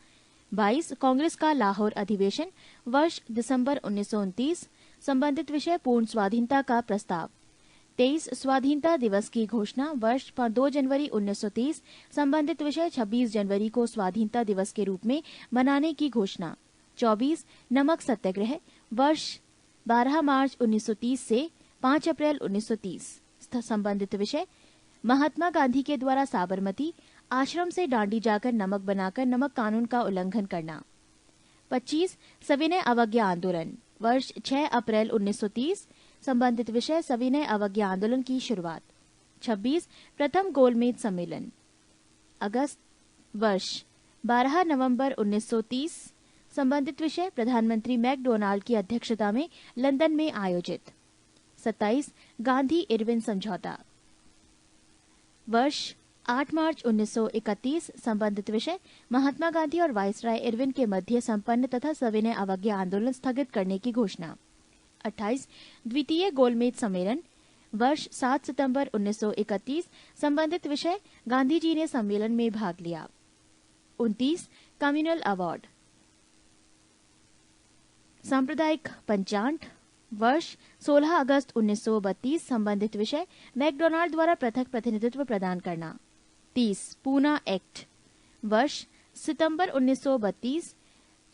22 कांग्रेस का लाहौर अधिवेशन, वर्ष दिसंबर 1929, संबंधित विषय पूर्ण स्वाधीनता का प्रस्ताव। 23 स्वाधीनता दिवस की घोषणा, वर्ष 2 जनवरी 1930, संबंधित विषय 26 जनवरी को स्वाधीनता दिवस के रूप में मनाने की घोषणा। 24 नमक सत्याग्रह, वर्ष 12 मार्च 1930 से 5 अप्रैल 1930, संबंधित विषय महात्मा गांधी के द्वारा साबरमती आश्रम से डांडी जाकर नमक बनाकर नमक कानून का उल्लंघन करना। 25 सविनय अवज्ञा आंदोलन, वर्ष 6 अप्रैल 1930, संबंधित विषय सविनय अवज्ञा आंदोलन की शुरुआत। 26 प्रथम गोलमेज सम्मेलन, अगस्त, वर्ष 12 नवंबर 1930, संबंधित विषय प्रधानमंत्री मैकडोनाल्ड की अध्यक्षता में लंदन में आयोजित। 27 गांधी इरविन समझौता, वर्ष 8 मार्च 1931, संबंधित विषय महात्मा गांधी और वाइसराय इरविन के मध्य संपन्न तथा सविनय अवज्ञा आंदोलन स्थगित करने की घोषणा। 28 द्वितीय गोलमेज सम्मेलन, वर्ष 7 सितंबर 1931, संबंधित विषय गांधी जी ने सम्मेलन में भाग लिया। 29 कम्युनल अवार्ड, सांप्रदायिक पंचांग, वर्ष 16 अगस्त 1932, संबंधित विषय मैकडोनाल्ड द्वारा पृथक प्रतिनिधित्व प्रदान करना। 30 पूना एक्ट, वर्ष सितंबर 1932,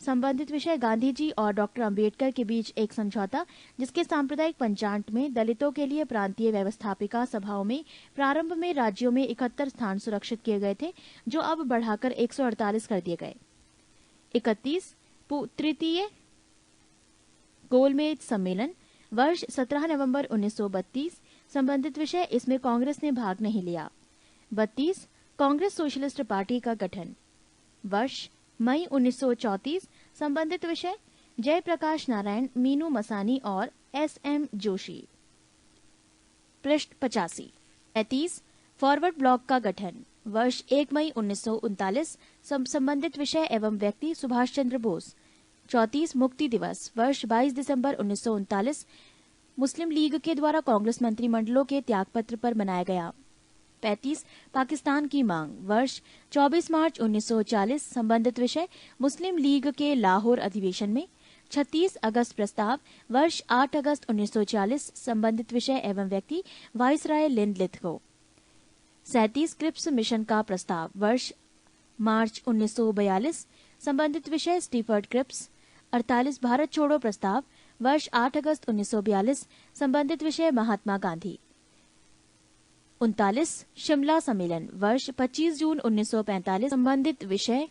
संबंधित विषय गांधी जी और डॉक्टर अंबेडकर के बीच एक समझौता जिसके सांप्रदायिक पंचांग में दलितों के लिए प्रांतीय व्यवस्थापिका सभाओं में प्रारंभ में राज्यों में 71 स्थान सुरक्षित किए गए थे, जो अब बढ़ाकर 148 कर दिए गए। 31 तृतीय गोलमेज सम्मेलन, वर्ष 17 नवंबर 1932, संबंधित विषय इसमें कांग्रेस ने भाग नहीं लिया। 32 कांग्रेस सोशलिस्ट पार्टी का गठन, वर्ष मई 1934, संबंधित विषय जयप्रकाश नारायण, मीनू मसानी और एस.एम. जोशी। पृष्ठ 85। 35 फॉरवर्ड ब्लॉक का गठन, वर्ष 1 मई 1939, संबंधित विषय एवं व्यक्ति सुभाष चंद्र बोस। 34 मुक्ति दिवस, वर्ष 22 दिसंबर 1939, मुस्लिम लीग के द्वारा कांग्रेस मंत्रिमंडलों के त्यागपत्र पर मनाया गया। 35 पाकिस्तान की मांग, वर्ष 24 मार्च 1940, संबंधित विषय मुस्लिम लीग के लाहौर अधिवेशन में। 36 अगस्त प्रस्ताव, वर्ष 8 अगस्त 1940, संबंधित विषय एवं व्यक्ति वाइसराय लिंड लिथगो। 37 क्रिप्स मिशन का प्रस्ताव, वर्ष मार्च 1942, संबंधित विषय स्टीफर्ड क्रिप्स। 48 भारत छोड़ो प्रस्ताव, वर्ष 8 अगस्त 1942, संबंधित विषय महात्मा गांधी। 39 शिमला सम्मेलन, वर्ष 25 जून 1945, संबंधित विषय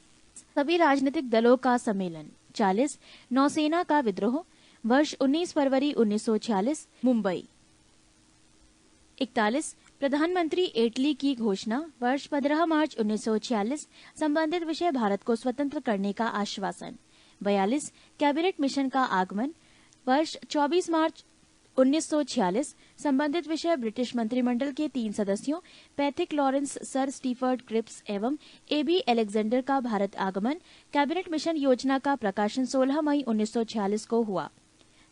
सभी राजनीतिक दलों का सम्मेलन। 40 नौसेना का विद्रोह, वर्ष 19 फरवरी 1946, मुंबई। 41 प्रधानमंत्री इटली की घोषणा, वर्ष 15 मार्च 1946, संबंधित विषय भारत को स्वतंत्र करने का आश्वासन। 42 कैबिनेट मिशन का आगमन, वर्ष 24 मार्च 1946, संबंधित विषय ब्रिटिश मंत्रिमंडल के 3 सदस्यों Pethick Lawrence, sir Stafford Cripps एवं ए.बी. अलेक्जेंडर का भारत आगमन। कैबिनेट मिशन योजना का प्रकाशन 16 मई 1946 को हुआ।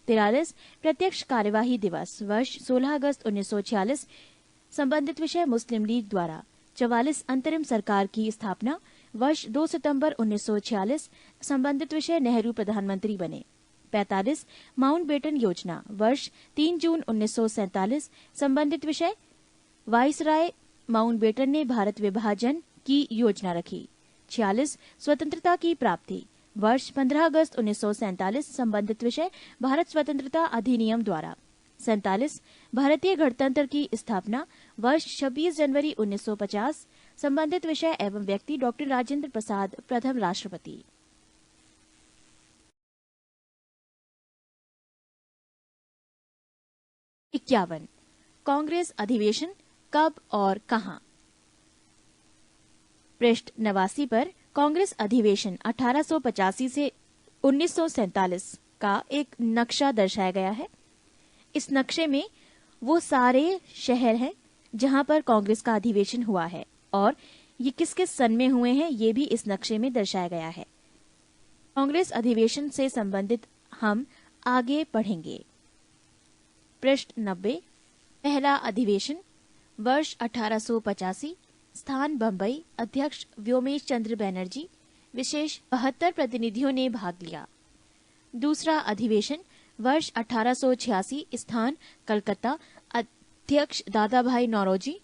43 प्रत्यक्ष कार्यवाही दिवस, वर्ष 16 अगस्त 1946, संबंधित विषय मुस्लिम लीग द्वारा। 44 अंतरिम सरकार की स्थापना वर्ष 2 सितंबर 1946, संबंधित विषय नेहरू प्रधानमंत्री बने। 45 माउंटबेटन योजना वर्ष 3 जून 1947, संबंधित विषय वाइसराय माउंटबेटन ने भारत विभाजन की योजना रखी। 46 स्वतंत्रता की प्राप्ति वर्ष 15 अगस्त 1947, संबंधित विषय भारत स्वतंत्रता अधिनियम द्वारा। 47 भारतीय गणतंत्र की स्थापना वर्ष 26 जनवरी 1950, संबंधित विषय एवं व्यक्ति डॉक्टर राजेंद्र प्रसाद प्रथम राष्ट्रपति। इक्यावन कांग्रेस अधिवेशन कब और कहां। पृष्ठ 89 पर कांग्रेस अधिवेशन 1885 से 1947 का एक नक्शा दर्शाया गया है। इस नक्शे में वो सारे शहर हैं जहां पर कांग्रेस का अधिवेशन हुआ है और ये किस किस सन में हुए हैं ये भी इस नक्शे में दर्शाया गया है। कांग्रेस अधिवेशन से संबंधित हम आगे पढ़ेंगे। पृष्ठ 90 पहला अधिवेशन वर्ष 1885, स्थान बम्बई, अध्यक्ष व्योमेश चंद्र बनर्जी, विशेष 72 प्रतिनिधियों ने भाग लिया। दूसरा अधिवेशन वर्ष 1886, स्थान कलकत्ता, अध्यक्ष दादा भाई नौरोजी।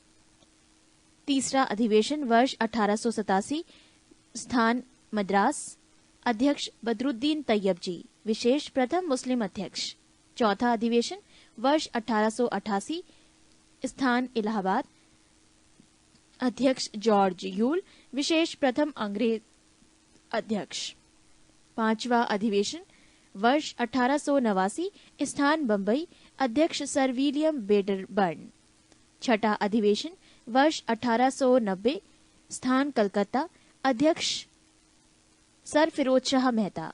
तीसरा अधिवेशन वर्ष 1887, स्थान मद्रास, अध्यक्ष बदरुद्दीन तैयब जी, विशेष प्रथम मुस्लिम अध्यक्ष। चौथा अधिवेशन वर्ष 1888, स्थान इलाहाबाद, अध्यक्ष जॉर्ज यूल, विशेष प्रथम अंग्रेज अध्यक्ष। पांचवा अधिवेशन वर्ष 1889, स्थान बम्बई, अध्यक्ष सर विलियम वेडरबर्न। छठा अधिवेशन वर्ष 1890, स्थान कलकत्ता, अध्यक्ष सर फिरोज शाह मेहता।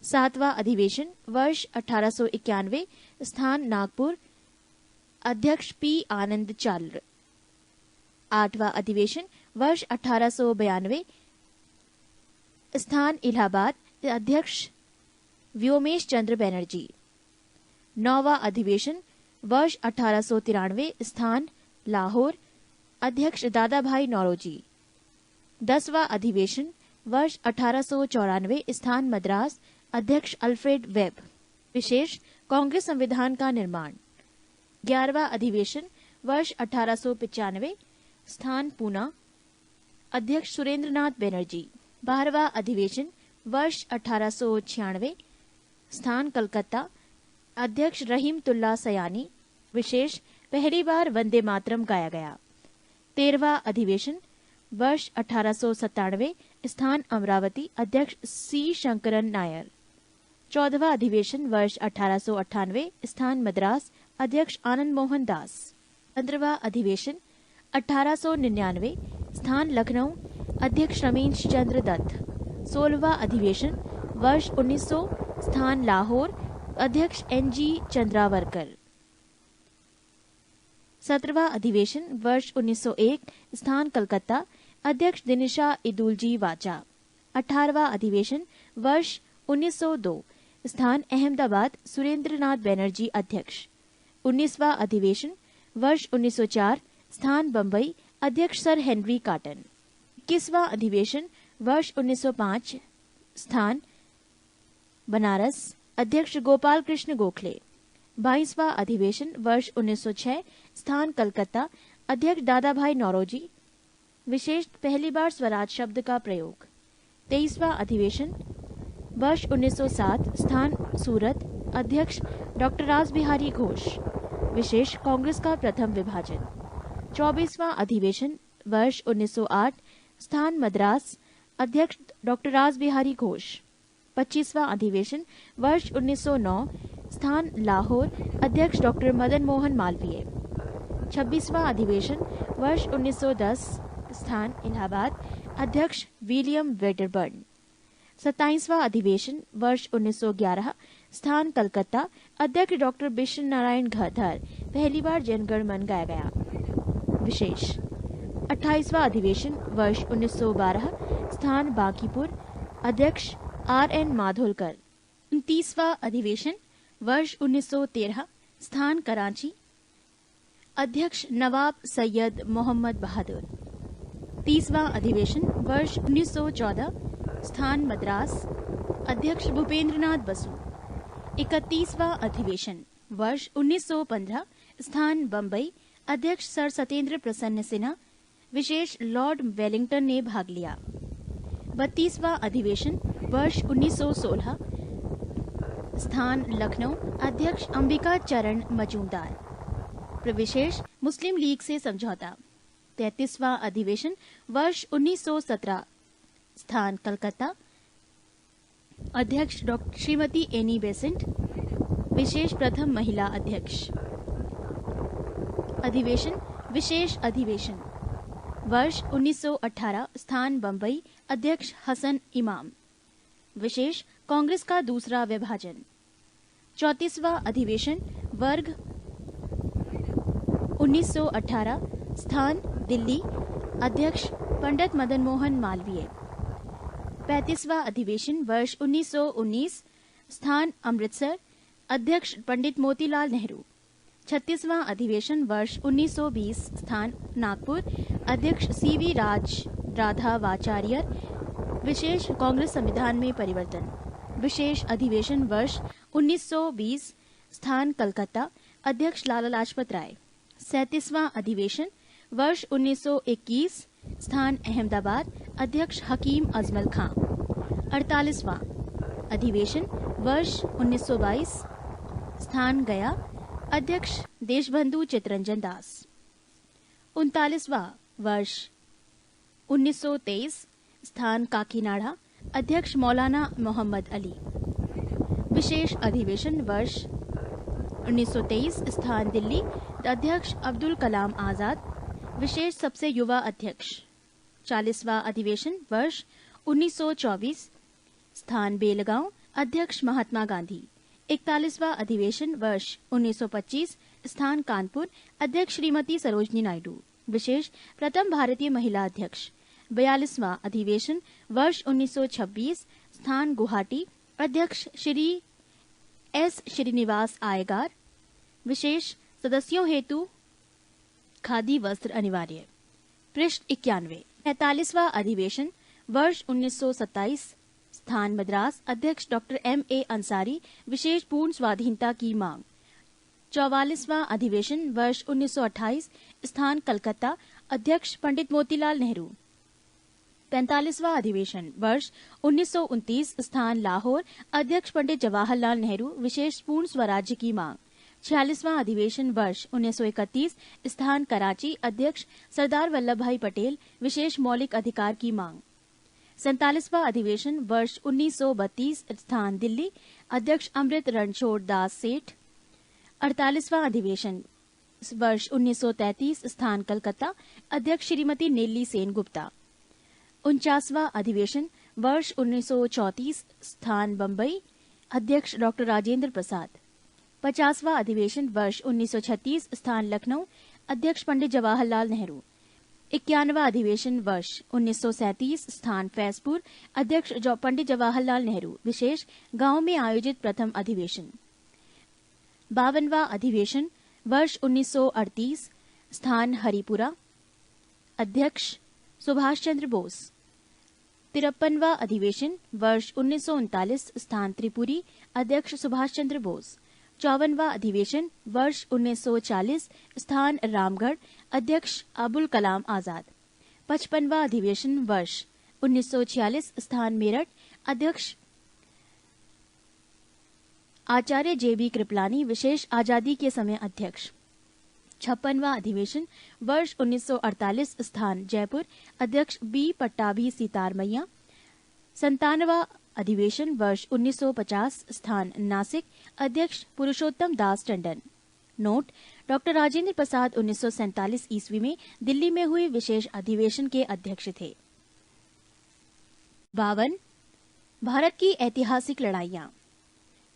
सातवां अधिवेशन वर्ष 1891, स्थान नागपुर, अध्यक्ष पी आनंद चाल्र। आठवां अधिवेशन वर्ष 1892, स्थान इलाहाबाद, अध्यक्ष व्योमेश चंद्र बनर्जी। नौवां अधिवेशन वर्ष 1893, स्थान लाहौर, अध्यक्ष दादा भाई नौरोजी। 10वां अधिवेशन वर्ष 1894, स्थान मद्रास, अध्यक्ष अल्फ्रेड वेब, विशेष कांग्रेस संविधान का निर्माण। 11वां अधिवेशन वर्ष 1895, स्थान पूना, अध्यक्ष सुरेंद्रनाथ बनर्जी। 12वां अधिवेशन वर्ष 1896, स्थान कलकत्ता, अध्यक्ष रहीमतुल्ला सयानी, विशेष पहली बार वंदे मातरम गाया गया। 13वां अधिवेशन वर्ष 1897, स्थान अमरावती, अध्यक्ष सी शंकरन नायर। 14वां अधिवेशन वर्ष 1898, स्थान मद्रास, अध्यक्ष आनंद मोहन दास। 15वां अधिवेशन 1899, स्थान लखनऊ, अध्यक्ष रमेश चंद्र दत्त। 16वां अधिवेशन वर्ष 1900, स्थान लाहौर, अध्यक्ष एनजी चंद्रावरकर। 17वां अधिवेशन वर्ष 1901, स्थान कलकत्ता, अध्यक्ष दिनिशा इदुलजी वाचा। 18वां अधिवेशन वर्ष 1902, स्थान अहमदाबाद, सुरेंद्रनाथ बनर्जी अध्यक्ष। 19वां अधिवेशन वर्ष 1904, स्थान बम्बई, अध्यक्ष सर हेनरी काटन। 21वां अधिवेशन वर्ष 1905, स्थान बनारस, अध्यक्ष गोपाल कृष्ण गोखले। 22वां अधिवेशन वर्ष 1906, स्थान कलकत्ता, अध्यक्ष दादा भाई नौरोजी, विशेष पहली बार स्वराज शब्द का प्रयोग। 23वां अधिवेशन वर्ष 1907, स्थान सूरत, अध्यक्ष डॉक्टर रास बिहारी घोष, विशेष कांग्रेस का प्रथम विभाजन। 24वां अधिवेशन वर्ष 1908, स्थान मद्रास, अध्यक्ष डॉक्टर रास बिहारी घोष। 25वां अधिवेशन वर्ष 1909, स्थान लाहौर, अध्यक्ष डॉक्टर मदन मोहन मालवीय। 26वां अधिवेशन वर्ष 1910, स्थान इलाहाबाद, अध्यक्ष विलियम वेडरबर्न। 27वां अधिवेशन वर्ष 1911, स्थान कलकत्ता, अध्यक्ष डॉक्टर बिशन नारायण धर, पहली बार जनगण मन गाया गया, विशेष। 28वां अधिवेशन वर्ष 1912, स्थान बांकीपुर, अध्यक्ष आर.एन. माधोलकर। 29वां अधिवेशन वर्ष 1913, स्थान कराची, अध्यक्ष नवाब सैयद मोहम्मद बहादुर। 30वां अधिवेशन वर्ष 1914, स्थान मद्रास, अध्यक्ष भूपेंद्रनाथ बसु। 31वां अधिवेशन वर्ष 1915, स्थान बम्बई, अध्यक्ष सर सत्येंद्र प्रसन्न सिन्हा, विशेष लॉर्ड वेलिंगटन ने भाग लिया। 32वां अधिवेशन वर्ष 1916, स्थान लखनऊ, अध्यक्ष अंबिका चरण मजूमदार, विशेष मुस्लिम लीग से समझौता। 33वां अधिवेशन वर्ष 1917, स्थान कलकत्ता, अध्यक्ष डॉक्टर श्रीमती एनी बेसेंट, विशेष प्रथम महिला अध्यक्ष। अधिवेशन विशेष अधिवेशन वर्ष 1918, स्थान बम्बई, अध्यक्ष हसन इमाम, विशेष कांग्रेस का दूसरा विभाजन। 34वां अधिवेशन वर्ग 1918, स्थान दिल्ली, अध्यक्ष पंडित मदन मोहन मालवीय। 35वां अधिवेशन वर्ष 1919, स्थान अमृतसर, अध्यक्ष पंडित मोतीलाल नेहरू। 36वां अधिवेशन वर्ष 1920, स्थान नागपुर, अध्यक्ष सीवी राधावाचार्य, विशेष कांग्रेस संविधान में परिवर्तन। विशेष अधिवेशन वर्ष 1920, स्थान कलकत्ता, अध्यक्ष लाला लाजपत राय। 37वां अधिवेशन वर्ष 1921, स्थान अहमदाबाद, अध्यक्ष हकीम अजमल खां। 48वां अधिवेशन वर्ष 1922, स्थान गया, अध्यक्ष देशबंधु चितरंजन दास। 39वां वर्ष 1923, स्थान काकीनाडा, अध्यक्ष मौलाना मोहम्मद अली। विशेष अधिवेशन वर्ष 1923, स्थान दिल्ली, अध्यक्ष अब्दुल कलाम आजाद, विशेष सबसे युवा अध्यक्ष। 40वां अधिवेशन वर्ष 1924, स्थान बेलगांव, अध्यक्ष महात्मा गांधी। 41वां अधिवेशन वर्ष 1925, स्थान कानपुर, अध्यक्ष श्रीमती सरोजनी नायडू, विशेष प्रथम भारतीय महिला अध्यक्ष। 42वां अधिवेशन वर्ष 1926, स्थान गुवाहाटी, अध्यक्ष श्री एस श्रीनिवास आयगार, विशेष सदस्यों हेतु खादी वस्त्र अनिवार्य। पृष्ठ 91। 45वां अधिवेशन वर्ष 1927, स्थान मद्रास, अध्यक्ष डॉक्टर M.A. अंसारी, विशेष पूर्ण स्वाधीनता की मांग। 44वां अधिवेशन वर्ष 1928, स्थान कलकत्ता, अध्यक्ष पंडित मोतीलाल नेहरू। 45वां अधिवेशन वर्ष 1929, स्थान लाहौर, अध्यक्ष पंडित जवाहरलाल नेहरू, विशेष पूर्ण स्वराज्य की मांग। 46वां अधिवेशन वर्ष 1931, स्थान कराची, अध्यक्ष सरदार वल्लभ भाई पटेल, विशेष मौलिक अधिकार की मांग। 47वां अधिवेशन वर्ष 1932, स्थान दिल्ली, अध्यक्ष अमृत रणछोड़ दास सेठ। 48वां अधिवेशन वर्ष 1933, स्थान कलकत्ता, अध्यक्ष श्रीमती नेल्ली सेन गुप्ता। 49वां अधिवेशन वर्ष 1934, स्थान बम्बई, अध्यक्ष डॉक्टर राजेंद्र प्रसाद। 50वां अधिवेशन वर्ष 1936, स्थान लखनऊ, अध्यक्ष पंडित जवाहरलाल नेहरू। 51वां अधिवेशन वर्ष 1937, स्थान फैजपुर, अध्यक्ष पंडित जवाहरलाल नेहरू, विशेष गांव में आयोजित प्रथम अधिवेशन। 52वां अधिवेशन वर्ष 1938, स्थान हरिपुरा, अध्यक्ष सुभाष चंद्र बोस। 53वां अधिवेशन वर्ष 1939, स्थान त्रिपुरी, अध्यक्ष सुभाष चंद्र बोस। 54वां अधिवेशन वर्ष 1940, स्थान रामगढ़, अध्यक्ष अबुल कलाम आजाद। 55वां अधिवेशन वर्ष 1946, स्थान मेरठ, अध्यक्ष आचार्य JB कृपलानी, विशेष आजादी के समय अध्यक्ष। 56वां अधिवेशन वर्ष 1948, स्थान जयपुर, अध्यक्ष B पट्टाभी सीतारमैया। 57वां अधिवेशन वर्ष 1950, स्थान नासिक, अध्यक्ष पुरुषोत्तम दास टंडन। नोट: डॉक्टर राजेंद्र प्रसाद 1947 ईस्वी में दिल्ली में हुए विशेष अधिवेशन के अध्यक्ष थे। 52 भारत की ऐतिहासिक लड़ाइयां।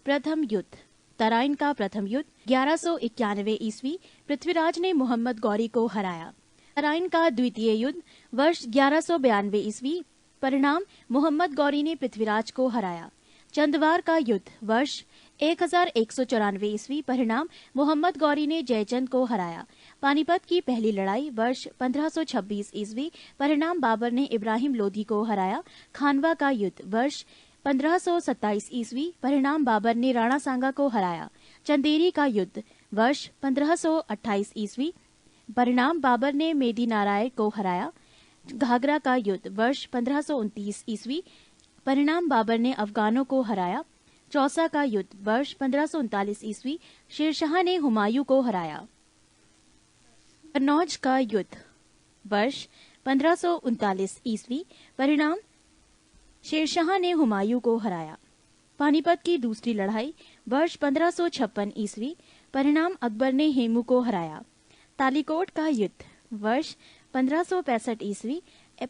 प्रथम युद्ध, तराइन का प्रथम युद्ध 1191 ईस्वी, पृथ्वीराज ने मोहम्मद गौरी को हराया। तराइन का द्वितीय युद्ध वर्ष 1192 ईस्वी, परिणाम मोहम्मद गौरी ने पृथ्वीराज को हराया। चंदवार का युद्ध वर्ष 1194 ईस्वी परिणाम मोहम्मद गौरी ने जयचंद को हराया। पानीपत की पहली लड़ाई वर्ष 1526 ईस्वी परिणाम बाबर ने इब्राहिम लोधी को हराया। खानवा का युद्ध वर्ष 1527 ईस्वी परिणाम बाबर ने राणा सांगा को हराया। चंदेरी का युद्ध वर्ष 1528 ईस्वी परिणाम बाबर ने मेदी नारायण को हराया। घाघरा का युद्ध वर्ष 1529 ईस्वी परिणाम बाबर ने अफगानों को हराया। चौसा का युद्ध वर्ष 1539 ईस्वी शेरशाह ने हुमायूं को हराया। कन्नौज का युद्ध वर्ष 1539 ईस्वी परिणाम शेरशाह ने हुमायूं को हराया। पानीपत की दूसरी लड़ाई वर्ष 1556 ईस्वी परिणाम अकबर ने हेमू को हराया। तालीकोट का युद्ध वर्ष 1565 ईस्वी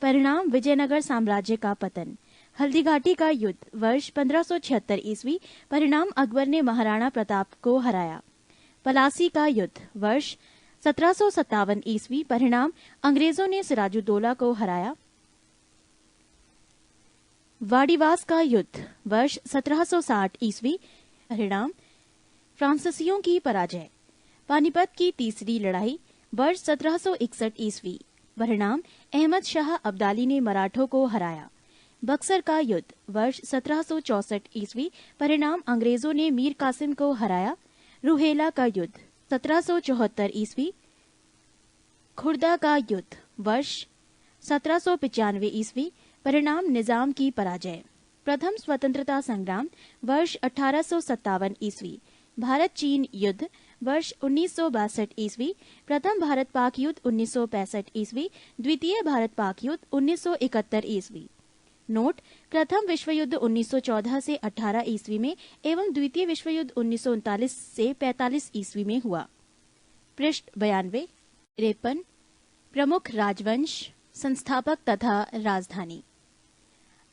परिणाम विजयनगर साम्राज्य का पतन। हल्दीघाटी का युद्ध वर्ष 1576 ईस्वी परिणाम अकबर ने महाराणा प्रताप को हराया। पलासी का युद्ध वर्ष 1757 ईस्वी परिणाम अंग्रेजों ने सिराजुद्दौला को हराया। वाडीवास का युद्ध वर्ष 1760 ईस्वी परिणाम फ्रांसीसियों की पराजय। पानीपत की तीसरी लड़ाई वर्ष 1761 ईस्वी परिणाम अहमद शाह अब्दाली ने मराठों को हराया। बक्सर का युद्ध वर्ष 1764 ईस्वी परिणाम अंग्रेजों ने मीर कासिम को हराया। रुहेला का युद्ध 1774 ईस्वी। खुर्दा का युद्ध वर्ष 1795 ईस्वी परिणाम निजाम की पराजय। प्रथम स्वतंत्रता संग्राम वर्ष 1857 ईस्वी। भारत चीन युद्ध वर्ष 1962 ईस्वी। प्रथम भारत पाक युद्ध 1965 ईस्वी। द्वितीय भारत पाक युद्ध 1971 ईस्वी। नोट: प्रथम विश्व युद्ध 1914 से 18 ईस्वी में एवं द्वितीय विश्व युद्ध 1939 से 45 ईस्वी में हुआ। पृष्ठ 92। 53 प्रमुख राजवंश, संस्थापक तथा राजधानी।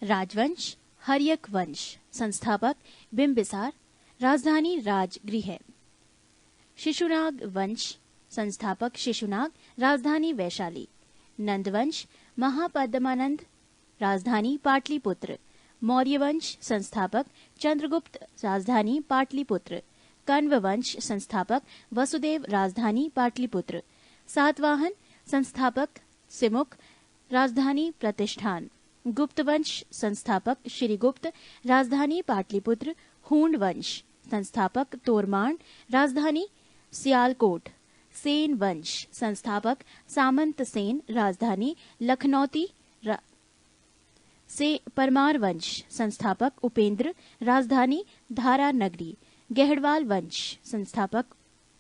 राजवंश हर्यक वंश, संस्थापक बिंबिसार, राजधानी राजगृह। शिशुनाग वंश, संस्थापक शिशुनाग, राजधानी वैशाली। नंदवंश महापद्मानंद, राजधानी पाटलिपुत्र। मौर्यवंश संस्थापक चंद्रगुप्त, राजधानी पाटलिपुत्र। कण्व वंश संस्थापक वसुदेव, राजधानी पाटलिपुत्र। सातवाहन संस्थापक सिमुक, राजधानी प्रतिष्ठान। गुप्त वंश संस्थापक श्रीगुप्त, राजधानी पाटलिपुत्र। हूण वंश संस्थापक तोरमाण, राजधानी सियालकोट। सेन वंश संस्थापक सामंत सेन, राजधानी लखनौती। से परमार वंश संस्थापक उपेंद्र, राजधानी धारा नगरी। गहड़वाल वंश संस्थापक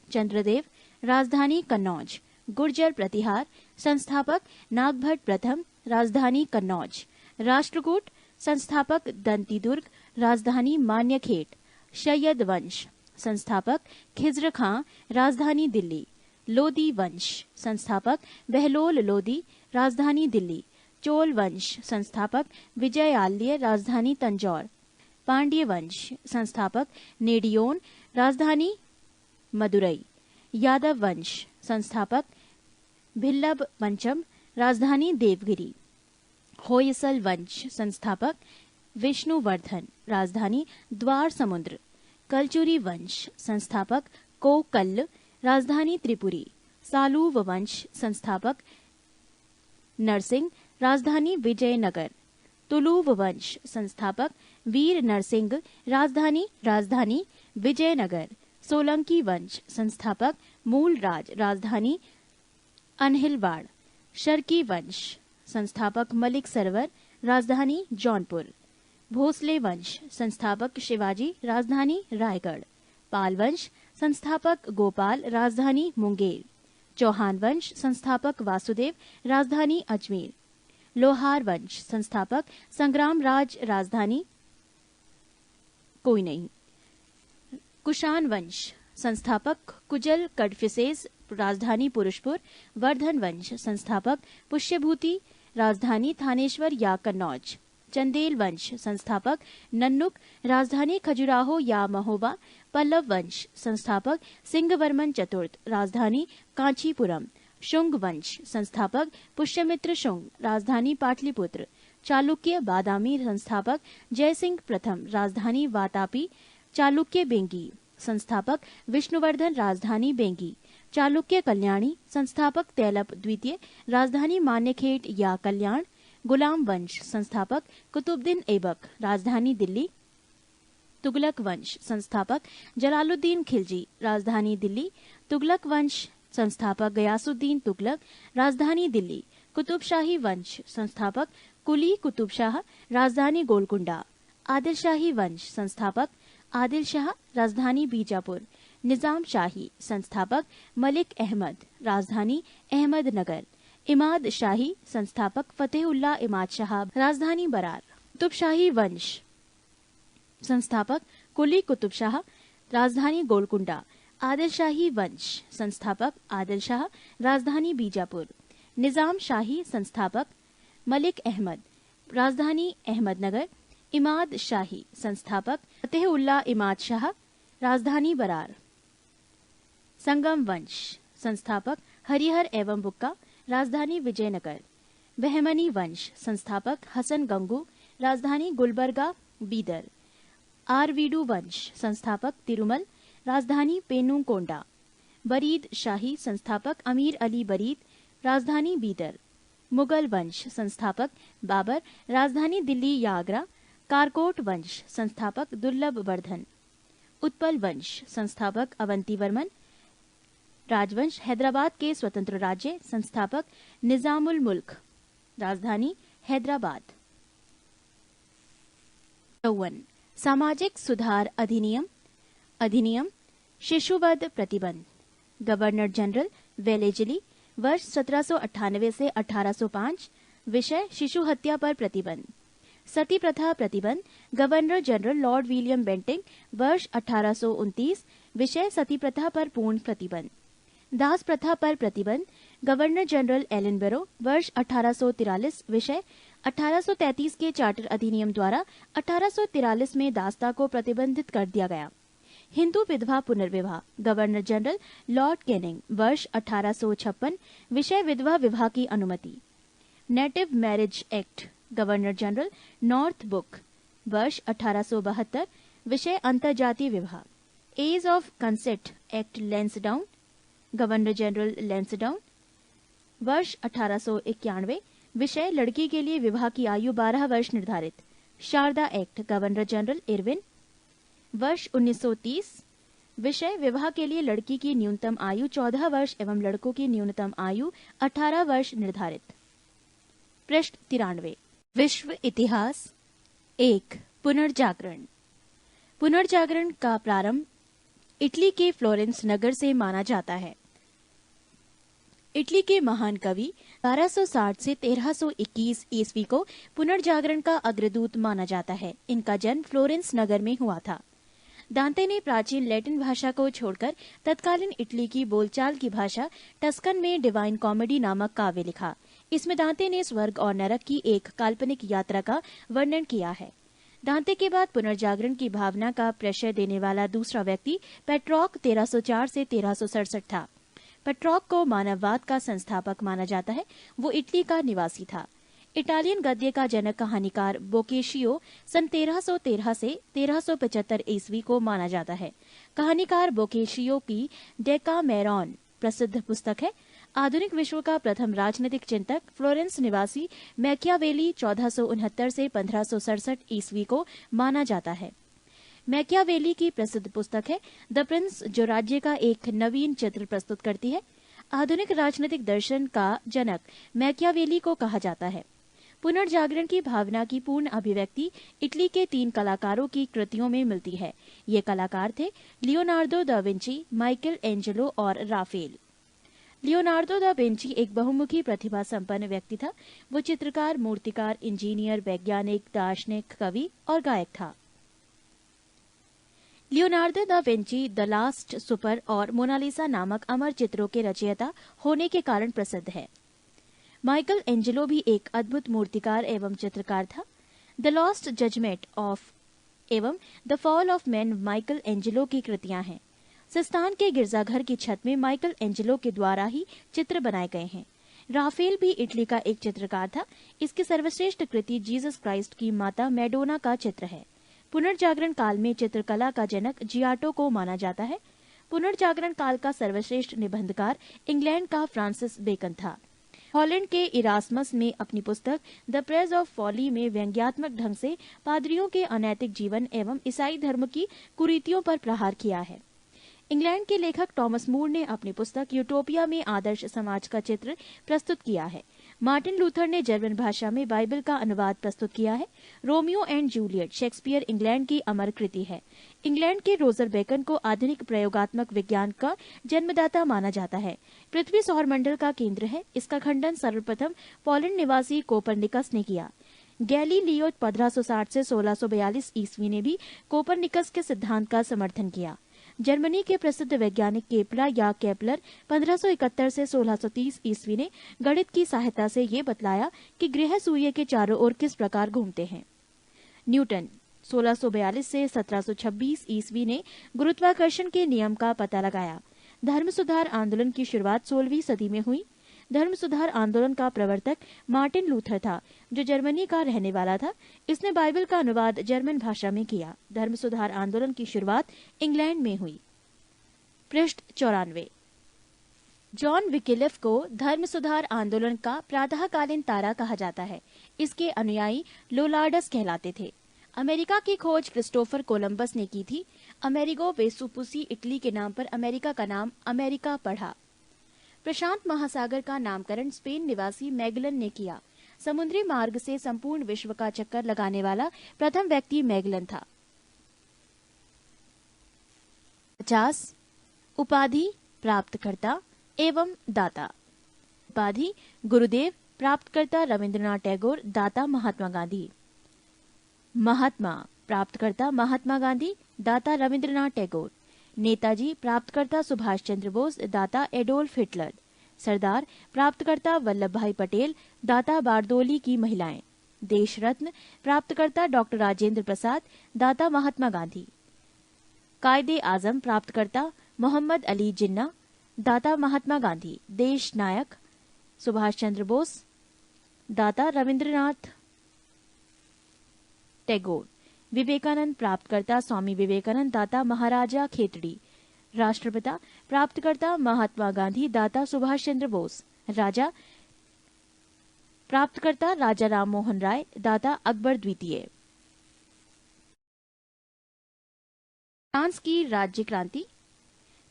चंद्रदेव, राजधानी कन्नौज। गुर्जर प्रतिहार संस्थापक नागभट्ट प्रथम, राजधानी कन्नौज। राष्ट्रकूट संस्थापक दंतीदुर्ग, राजधानी मान्यखेट। शैयद वंश संस्थापक खिज्र खां, राजधानी दिल्ली। लोदी वंश संस्थापक बहलोल लोदी, राजधानी दिल्ली। चोल वंश संस्थापक विजय आल्य, राजधानी तंजौर। पांड्य वंश संस्थापक नेडियोन, राजधानी मदुरई। यादव वंश संस्थापक भिल्लब पंचम, राजधानी देवगिरी। होयसल वंश संस्थापक विष्णुवर्धन, राजधानी द्वार समुद्र। कलचुरी वंश संस्थापक कोकल्ल, राजधानी त्रिपुरी। सालूव वंश संस्थापक नरसिंह, राजधानी विजयनगर। तुलुव वंश संस्थापक वीर नरसिंह, राजधानी विजयनगर। सोलंकी वंश संस्थापक मूलराज, राजधानी अनहिलवाड़। शर्की वंश संस्थापक मलिक सरवर, राजधानी जौनपुर। भोसले वंश संस्थापक शिवाजी, राजधानी रायगढ़। पाल वंश संस्थापक गोपाल, राजधानी मुंगेर। चौहान वंश संस्थापक वासुदेव, राजधानी अजमेर। लोहार वंश संस्थापक संग्राम राज, राजधानी कोई नहीं। कुषाण वंश संस्थापक कुजल कडफिसेस, राजधानी पुरुषपुर। वर्धन वंश संस्थापक पुष्यभूति, राजधानी थानेश्वर या कन्नौज। चंदेल वंश संस्थापक नन्नुक, राजधानी खजुराहो या महोबा। पल्लव वंश संस्थापक सिंहवर्मन चतुर्थ, राजधानी कांचीपुरम। शुंग वंश संस्थापक पुष्यमित्र शुंग, राजधानी पाटलिपुत्र। चालुक्य बादामी संस्थापक जयसिंह प्रथम, राजधानी वातापी। चालुक्य बेंगी, संस्थापक विष्णुवर्धन, राजधानी बेंगी। चालुक्य कल्याणी, संस्थापक तैलप द्वितीय, राजधानी मान्यखेट या कल्याण। गुलाम वंश, संस्थापक कुतुबुद्दीन ऐबक, राजधानी दिल्ली। तुगलक वंश, संस्थापक जलालुद्दीन खिलजी, राजधानी दिल्ली। तुगलक वंश संस्थापक गयासुद्दीन तुगलक, राजधानी दिल्ली। कुतुबशाही वंश संस्थापक कुली कुतुब शाह, राजधानी गोलकुंडा। आदिल शाही वंश संस्थापक आदिल शाह, राजधानी बीजापुर। निजाम शाही संस्थापक मलिक अहमद, राजधानी अहमदनगर। इमाद शाही संस्थापक फतेहुल्लाह इमाद शाह, राजधानी बरार। कुतुब शाही वंश संस्थापक कुली कुतुब शाह, राजधानी गोलकुंडा। आदिल शाही वंश संस्थापक आदिल शाह, राजधानी बीजापुर। निजाम शाही संस्थापक मलिक अहमद, राजधानी अहमदनगर। इमाद शाही संस्थापक फतेहुल्लाह इमाद शाह, राजधानी बरार। संगम वंश संस्थापक हरिहर एवं बुक्का, राजधानी विजयनगर। बहमनी वंश संस्थापक हसन गंगू, राजधानी गुलबर्गा बीदर। आरवीडू वंश संस्थापक तिरुमल, राजधानी पेनुकोंडा। बरीद शाही संस्थापक अमीर अली बरीद, राजधानी बीदर। मुगल वंश संस्थापक बाबर, राजधानी दिल्ली या आगरा। कारकोट वंश संस्थापक दुर्लभ वर्धन। उत्पल वंश संस्थापक अवंतीवर्मन। राजवंश हैदराबाद के स्वतंत्र राज्य, संस्थापक निजामुल मुल्क, राजधानी हैदराबाद। 54 सामाजिक सुधार अधिनियम शिशुवध प्रतिबंध। गवर्नर जनरल वेलेजली, वर्ष 1798 से 1805। विषय शिशु हत्या पर प्रतिबंध। सती प्रथा प्रतिबंध। Governor general Lord William Bentinck, वर्ष 1829। विषय सती प्रथा पर पूर्ण प्रतिबंध। दास प्रथा पर प्रतिबंध। गवर्नर जनरल एलिनबरो, वर्ष 1843। विषय 1833 के चार्टर अधिनियम द्वारा 1843 में दासता को प्रतिबंधित कर दिया गया। हिंदू विधवा पुनर्विवाह। गवर्नर जनरल लॉर्ड कैनिंग, वर्ष 1856। विषय विधवा विवाह की अनुमति। Native Marriage Act. Governor general Northbrook, वर्ष 1872। विषय अंतर्जातीय विवाह। Age of Consent Act Lansdowne. Governor general Lansdowne, वर्ष 1891। विषय लड़की के लिए विवाह की आयु 12 वर्ष निर्धारित। Sharda Act. Governor general Irwin, वर्ष 1930। विषय विवाह के लिए लड़की की न्यूनतम आयु 14 वर्ष एवं लड़कों की न्यूनतम आयु 18 वर्ष निर्धारित। पृष्ठ 93। विश्व इतिहास। 1 पुनर्जागरण। पुनर्जागरण का प्रारंभ इटली के फ्लोरेंस नगर से माना जाता है। इटली के महान कवि 1260 से 1321 ईस्वी को पुनर्जागरण का अग्रदूत माना जाता है। इनका जन्म फ्लोरेंस नगर में हुआ था। दांते ने प्राचीन लैटिन भाषा को छोड़कर तत्कालीन इटली की बोलचाल की भाषा टस्कन में डिवाइन कॉमेडी नामक काव्य लिखा। इसमें दांते ने स्वर्ग और नरक की एक काल्पनिक यात्रा का वर्णन किया है। दांते के बाद पुनर्जागरण की भावना का प्रशय देने वाला दूसरा व्यक्ति पेट्रॉक 1304 से 1367 था। पेट्रॉक को मानववाद का संस्थापक माना जाता है। वो इटली का निवासी था। इटालियन गद्य का जनक कहानीकार बोकेशियो सन 1313 से 1375 ईस्वी को माना जाता है। कहानीकार बोकेशियो की डेकामेरॉन प्रसिद्ध पुस्तक है। आधुनिक विश्व का प्रथम राजनीतिक चिंतक फ्लोरेंस निवासी मैकियावेली 1469 से 1567 ईस्वी को माना जाता है। मैकियावेली की प्रसिद्ध पुस्तक है द प्रिंस, जो राज्य का एक नवीन चित्र प्रस्तुत करती है। आधुनिक राजनीतिक दर्शन का जनक मैकियावेली को कहा जाता है। पुनर्जागरण की भावना की पूर्ण अभिव्यक्ति इटली के 3 कलाकारों की कृतियों में मिलती है। ये कलाकार थे Leonardo da Vinci, Michael Angelo और राफेल। लियोनार्दो दा विंची एक बहुमुखी प्रतिभा संपन्न व्यक्ति था। वो चित्रकार, मूर्तिकार, इंजीनियर, वैज्ञानिक, दार्शनिक, कवि और गायक था। Leonardo da Vinci the last super और मोनालिसा नामक अमर चित्रों के रचयिता होने के कारण प्रसिद्ध है। माइकल एंजेलो भी एक अद्भुत मूर्तिकार एवं चित्रकार था। द लॉस्ट जजमेंट ऑफ एवं the fall of man Michael Angelo की कृतियां हैं। सिस्तान के गिरजाघर की छत में माइकल एंजेलो के द्वारा ही चित्र बनाए गए हैं। राफेल भी इटली का एक चित्रकार था। इसकी सर्वश्रेष्ठ कृति जीसस क्राइस्ट की माता मैडोना का चित्र है। पुनर्जागरण काल में चित्रकला का जनक जियाटो को माना जाता है। पुनर्जागरण काल का सर्वश्रेष्ठ निबंधकार इंग्लैंड का फ्रांसिस बेकन था। हॉलैंड के इरास्मस में अपनी पुस्तक द प्रेज ऑफ फॉली में व्यंग्यात्मक ढंग से पादरियों के अनैतिक जीवन एवं ईसाई धर्म की कुरीतियों पर प्रहार किया है। इंग्लैंड के लेखक टॉमस मूर ने अपनी पुस्तक यूटोपिया में आदर्श समाज का चित्र प्रस्तुत किया है। मार्टिन लूथर ने जर्मन भाषा में बाइबल का अनुवाद प्रस्तुत किया है। Romeo and Juliet Shakespeare England की अमर कृति है। इंग्लैंड के रोजर बेकन को आधुनिक प्रयोगात्मक विज्ञान का जन्मदाता माना जाता है। पृथ्वी सौरमंडल का केंद्र है। इसका खंडन सर्वप्रथम पोलैंड निवासी कोपरनिकस ने किया। गैलीलियो 1560 से 1642 ईस्वी ने भी कोपरनिकस के सिद्धांत का समर्थन किया। जर्मनी के प्रसिद्ध वैज्ञानिक केपला या केपलर 1571 से 1630 ईस्वी ने गणित की सहायता से ये बतलाया कि ग्रह सूर्य के चारों ओर किस प्रकार घूमते हैं। न्यूटन 1642 से 1726 ईस्वी ने गुरुत्वाकर्षण के नियम का पता लगाया। धर्म सुधार आंदोलन की शुरुआत 16वीं सदी में हुई। धर्म सुधार आंदोलन का प्रवर्तक मार्टिन लूथर था, जो जर्मनी का रहने वाला था। इसने बाइबल का अनुवाद जर्मन भाषा में किया। धर्म सुधार आंदोलन की शुरुआत इंग्लैंड में हुई। पृष्ठ 94। जॉन विकिलिफ को धर्म सुधार आंदोलन का प्रातःकालीन तारा कहा जाता है। इसके अनुयायी लोलार्डस कहलाते थे। अमेरिका की खोज क्रिस्टोफर कोलंबस ने की थी। अमेरिगो वेसुपुसी इटली के नाम पर अमेरिका का नाम अमेरिका पढ़ा। प्रशांत महासागर का नामकरण स्पेन निवासी मैगलन ने किया। समुद्री मार्ग से संपूर्ण विश्व का चक्कर लगाने वाला प्रथम व्यक्ति मैगलन था। 50 उपाधि प्राप्तकर्ता एवं दाता। उपाधि गुरुदेव, प्राप्तकर्ता रविंद्रनाथ टैगोर, दाता महात्मा गांधी। महात्मा प्राप्तकर्ता महात्मा गांधी, दाता रविंद्रनाथ टैगोर। नेताजी प्राप्तकर्ता सुभाष चंद्र बोस, दाता एडोल्फ हिटलर। सरदार प्राप्तकर्ता वल्लभ भाई पटेल, दाता बारदोली की महिलाएं। देश रत्न प्राप्तकर्ता डॉक्टर राजेंद्र प्रसाद, दाता महात्मा गांधी। कायदे आजम प्राप्तकर्ता मोहम्मद अली जिन्ना, दाता महात्मा गांधी। देश नायक सुभाष चंद्र बोस, दाता रविंद्रनाथ टैगोर। विवेकानंद प्राप्तकर्ता स्वामी विवेकानंद, दाता महाराजा खेतड़ी। राष्ट्रपिता प्राप्तकर्ता महात्मा गांधी, दाता सुभाष चंद्र बोस। राजा प्राप्तकर्ता राजा राम मोहन राय, दाता अकबर द्वितीय। फ्रांस की राज्य क्रांति।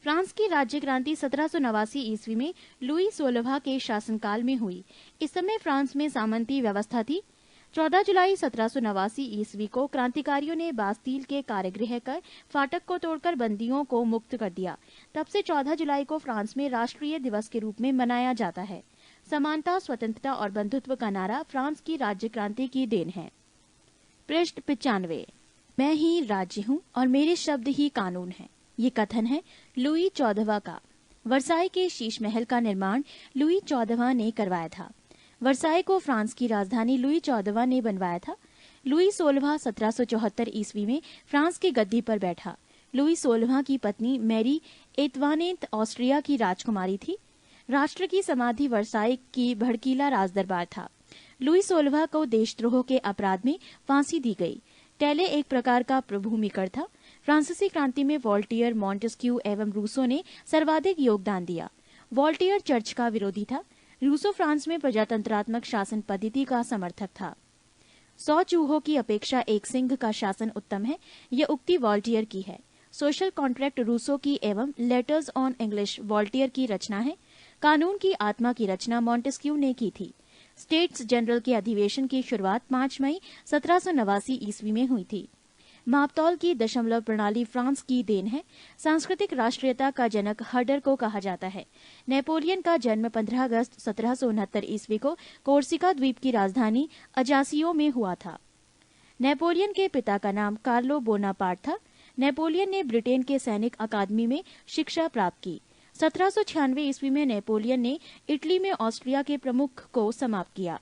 फ्रांस की राज्य क्रांति 1789 ईस्वी में लुई 16वां के शासनकाल में हुई। इस समय फ्रांस में सामंती व्यवस्था थी। 14 जुलाई 1789 ईस्वी को क्रांतिकारियों ने बास्तील के कारागृह कर फाटक को तोड़कर बंदियों को मुक्त कर दिया। तब से 14 जुलाई को फ्रांस में राष्ट्रीय दिवस के रूप में मनाया जाता है। समानता, स्वतंत्रता और बंधुत्व का नारा फ्रांस की राज्य क्रांति की देन है। पृष्ठ 95। मैं ही राज्य हूँ और मेरे शब्द ही कानून है। ये कथन है लुई 14वां का। वर्साई के शीश महल का निर्माण लुई 14वां ने करवाया था। वर्साई को फ्रांस की राजधानी लुई 14वां ने बनवाया था। लुई 16वां 1774 ईस्वी में फ्रांस की गद्दी पर बैठा। लुई 16वां की पत्नी मैरी एतवानेत ऑस्ट्रिया की राजकुमारी थी। राष्ट्र की समाधि वर्साई की भड़कीला राजदरबार था। लुई 16वां को देशद्रोह के अपराध में फांसी दी गई। टैले एक प्रकार का प्रभूमिकर था। फ्रांसीसी क्रांति में वॉल्टियर, मॉन्टेस्क्यू एवं रूसो ने सर्वाधिक योगदान दिया। वॉल्टियर चर्च का विरोधी था। रूसो फ्रांस में प्रजातंत्रात्मक शासन पद्धति का समर्थक था। 100 चूहों की अपेक्षा एक सिंह का शासन उत्तम है, यह उक्ति वॉल्टियर की है। सोशल कॉन्ट्रैक्ट रूसो की एवं लेटर्स ऑन इंग्लिश वॉल्टियर की रचना है। कानून की आत्मा की रचना मॉन्टेस्क्यू ने की थी। स्टेट्स जनरल के अधिवेशन की शुरुआत 5 मई 1789 ईस्वी में हुई थी। मापतौल की दशमलव प्रणाली फ्रांस की देन है। सांस्कृतिक राष्ट्रीयता का जनक हर्डर को कहा जाता है। नेपोलियन का जन्म 15 अगस्त 1769 ईस्वी को कोर्सिका द्वीप की राजधानी अजासियो में हुआ था। नेपोलियन के पिता का नाम कार्लो बोनापार्ट था। नेपोलियन ने ब्रिटेन के सैनिक अकादमी में शिक्षा प्राप्त की। 1796 ईस्वी में नेपोलियन ने इटली में ऑस्ट्रिया के प्रमुख को समाप्त किया।